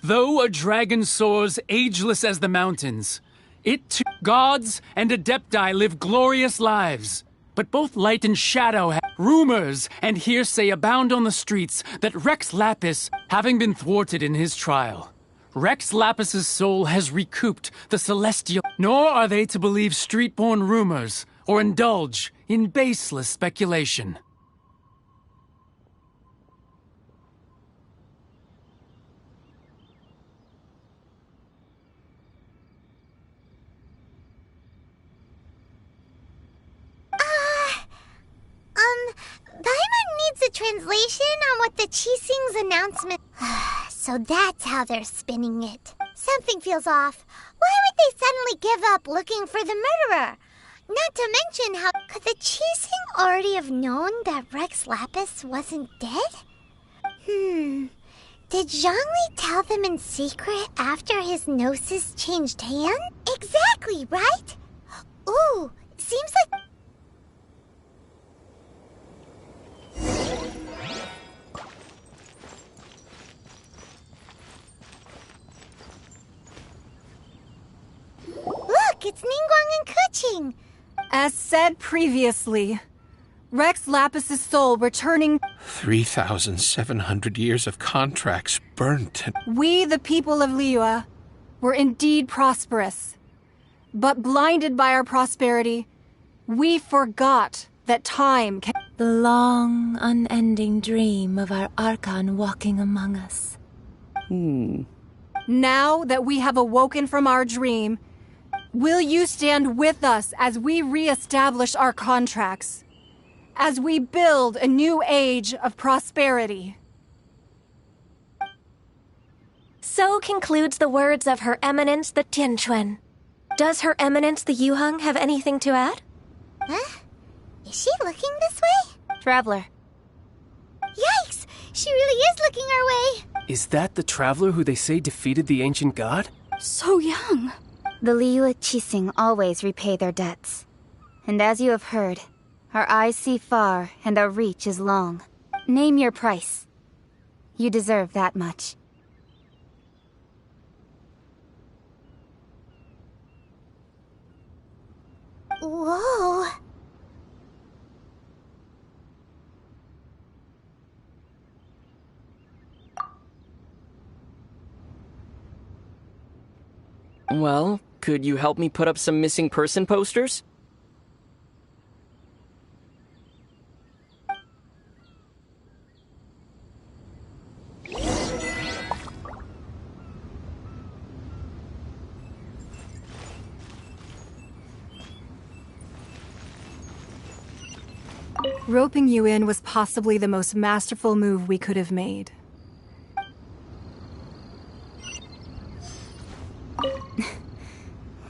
Though a dragon soars ageless as the mountains, it too, gods and adepti live glorious lives. But both light and shadow have rumors and hearsay abound on the streets that Rex Lapis, having been thwarted in his trial, Rex Lapis's soul has recouped the celestial. Nor are they to believe street-born rumors or indulge in baseless speculation. Paimon needs a translation on what the Qixing's announcement... So that's how they're spinning it. Something feels off. Why would they suddenly give up looking for the murderer? Not to mention how... Could the Qixing already have known that Rex Lapis wasn't dead? Did Zhongli tell them in secret after his gnosis changed hands? It Exactly, right? Ooh, seems like... Look, it's Ningguang and Keqing. As said previously, Rex Lapis's soul returning... 3,700 years of contracts burnt and... We, the people of Liyue, were indeed prosperous. But blinded by our prosperity, we forgot that time can... The long, unending dream of our Archon walking among us. Now that we have awoken from our dream, will you stand with us as we re-establish our contracts? As we build a new age of prosperity? So concludes the words of Her Eminence the Tianquan. Does Her Eminence the Yuheng have anything to add? Huh? Is she looking this way? Traveler. Yikes! She really is looking our way! Is that the traveler who they say defeated the ancient god? So young. The Liyue Qixing always repay their debts. And as you have heard, our eyes see far and our reach is long. Name your price. You deserve that much. Whoa. Well, could you help me put up some missing person posters? Roping you in was possibly the most masterful move we could have made.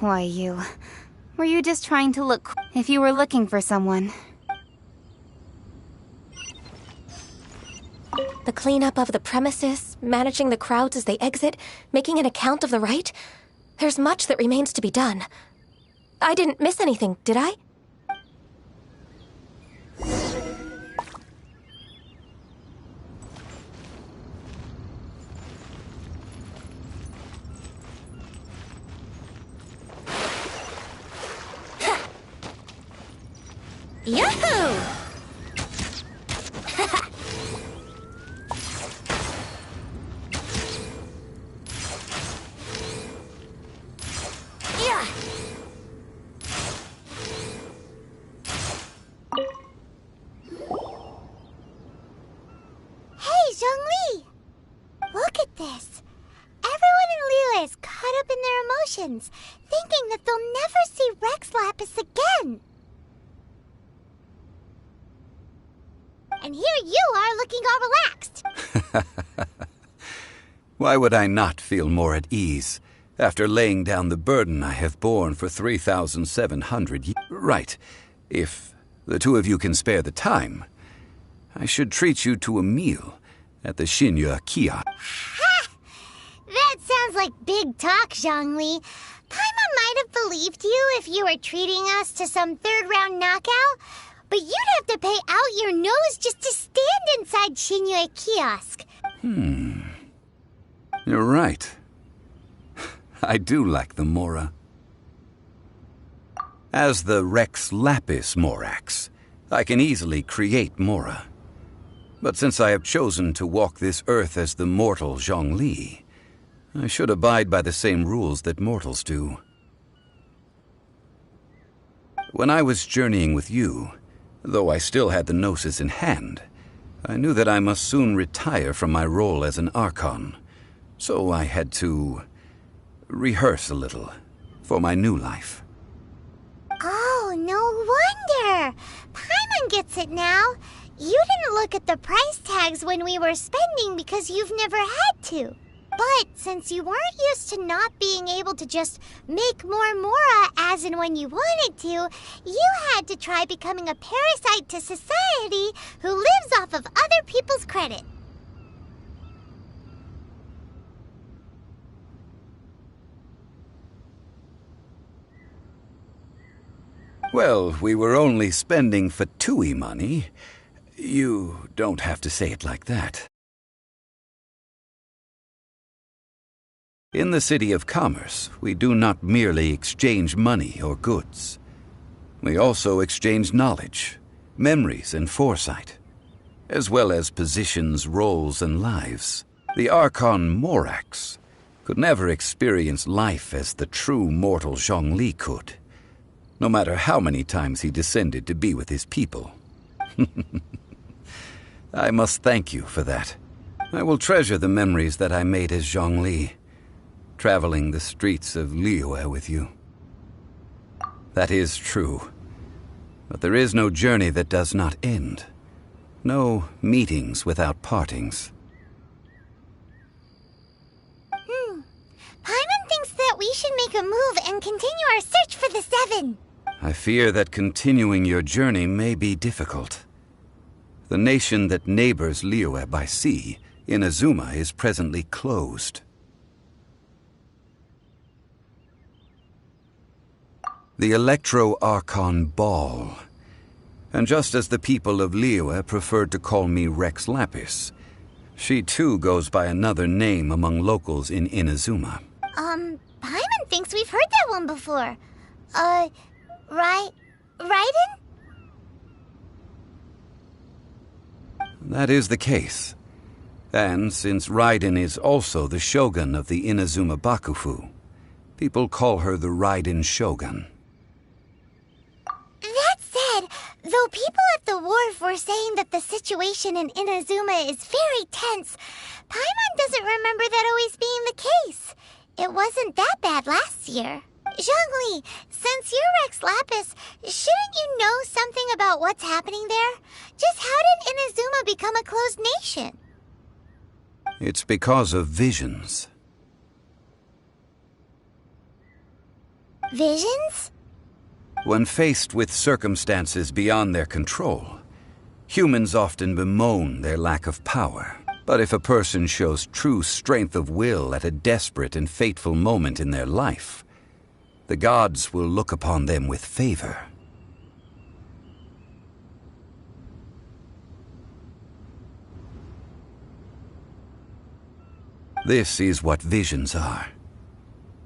Why, you... Were you just trying to look... If you were looking for someone... The cleanup of the premises, managing the crowds as they exit, making an account of the rite? There's much that remains to be done. I didn't miss anything, did I? Yahoo! Yeah. Hey, Zhongli! Look at this. Everyone in Liyue is caught up in their emotions, thinking that they'll never see Rex Lapis again. And here you are looking all relaxed. Why would I not feel more at ease after laying down the burden I have borne for 3,700 years? Right. If the two of you can spare the time, I should treat you to a meal at the Xinyue kiosk. Ha! That sounds like big talk, Zhongli. Paimon might have believed you if you were treating us to some third-round knockout, but you'd have to pay out your nose just to stand inside Xinyue kiosk. You're right. I do like the Mora. As the Rex Lapis Morax, I can easily create Mora. But since I have chosen to walk this earth as the mortal Zhongli, I should abide by the same rules that mortals do. When I was journeying with you, though I still had the Gnosis in hand, I knew that I must soon retire from my role as an Archon, so I had to rehearse a little for my new life. Oh, no wonder. Paimon gets it now. You didn't look at the price tags when we were spending because you've never had to. But since you weren't used to not being able to just make more Mora as and when you wanted to, you had to try becoming a parasite to society who lives off of other people's credit. Well, we were only spending Fatui money. You don't have to say it like that. In the City of Commerce, we do not merely exchange money or goods. We also exchange knowledge, memories, and foresight, as well as positions, roles, and lives. The Archon Morax could never experience life as the true mortal Zhongli could, no matter how many times he descended to be with his people. I must thank you for that. I will treasure the memories that I made as Zhongli, traveling the streets of Liyue with you. That is true. But there is no journey that does not end. No meetings without partings. Paimon thinks that we should make a move and continue our search for the Seven. I fear that continuing your journey may be difficult. The nation that neighbors Liyue by sea, Inazuma, is presently closed. The Electro-Archon Ball. And just as the people of Liyue preferred to call me Rex Lapis, she too goes by another name among locals in Inazuma. Paimon thinks we've heard that one before. Raiden? That is the case. And since Raiden is also the shogun of the Inazuma Bakufu, people call her the Raiden Shogun. That said, though people at the wharf were saying that the situation in Inazuma is very tense, Paimon doesn't remember that always being the case. It wasn't that bad last year. Zhongli, since you're Rex Lapis, shouldn't you know something about what's happening there? Just how did Inazuma become a closed nation? It's because of visions. Visions? When faced with circumstances beyond their control, humans often bemoan their lack of power. But if a person shows true strength of will at a desperate and fateful moment in their life, the gods will look upon them with favor. This is what visions are.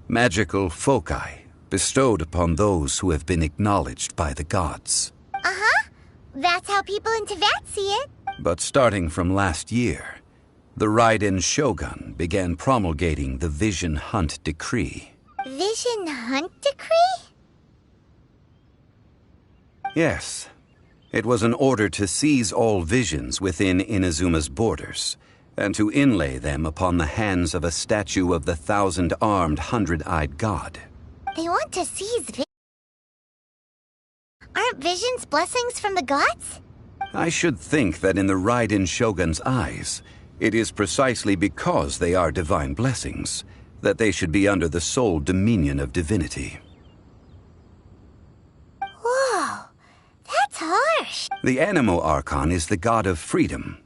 Magical foci bestowed upon those who have been acknowledged by the gods. Uh-huh. That's how people in Teyvat see it. But starting from last year, the Raiden Shogun began promulgating the Vision Hunt Decree. Vision Hunt Decree? Yes. It was an order to seize all visions within Inazuma's borders, and to inlay them upon the hands of a statue of the 1,000-armed, 100-eyed god. They want to seize visions? Aren't visions blessings from the gods? I should think that in the Raiden Shogun's eyes, it is precisely because they are divine blessings that they should be under the sole dominion of divinity. Whoa, that's harsh. The Animo Archon is the god of freedom,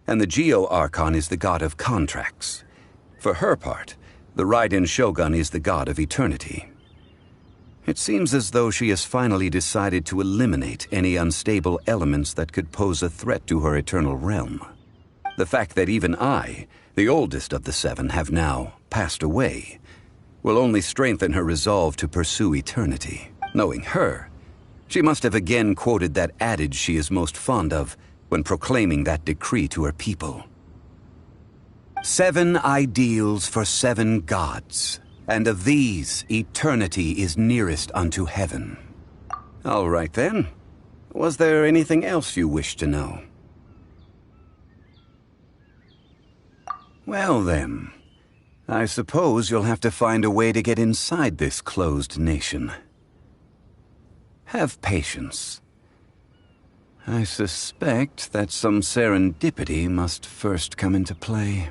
and the Geo Archon is the god of contracts. For her part, the Raiden Shogun is the god of eternity. It seems as though she has finally decided to eliminate any unstable elements that could pose a threat to her eternal realm. The fact that even I, the oldest of the seven, have now passed away, will only strengthen her resolve to pursue eternity. Knowing her, she must have again quoted that adage she is most fond of when proclaiming that decree to her people. 7 ideals for 7 gods, and of these, eternity is nearest unto heaven. All right then. Was there anything else you wish to know? Well then, I suppose you'll have to find a way to get inside this closed nation. Have patience. I suspect that some serendipity must first come into play.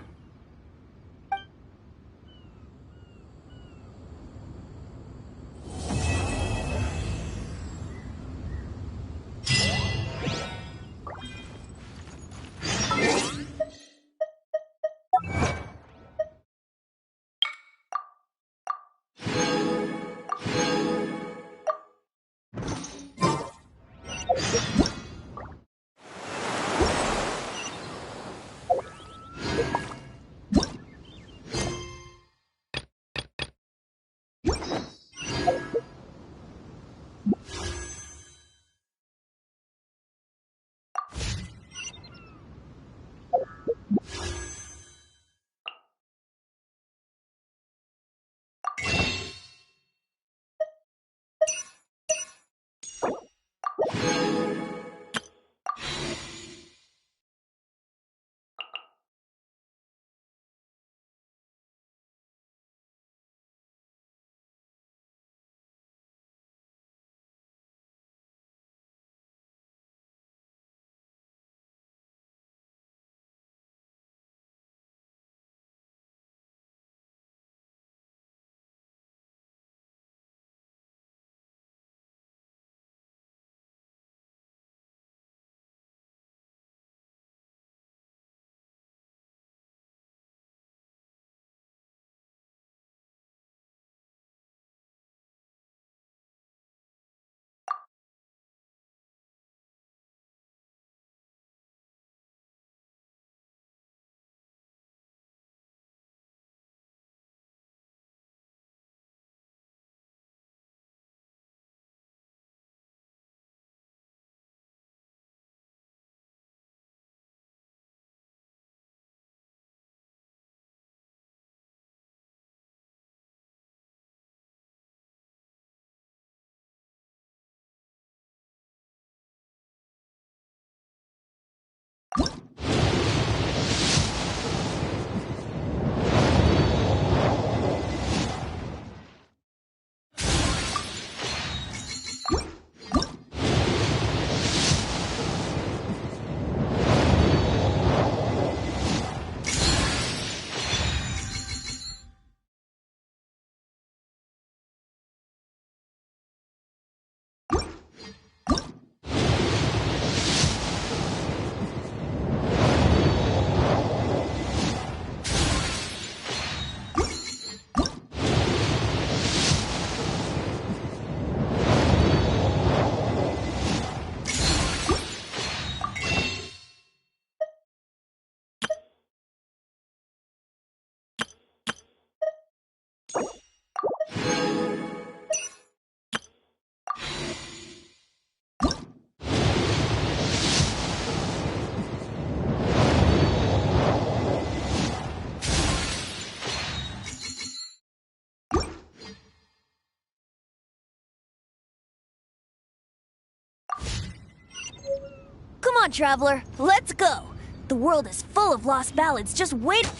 Come on, traveler. Let's go. The world is full of lost ballads. Just wait.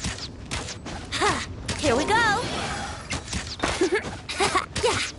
Ha! Here we go. Yeah.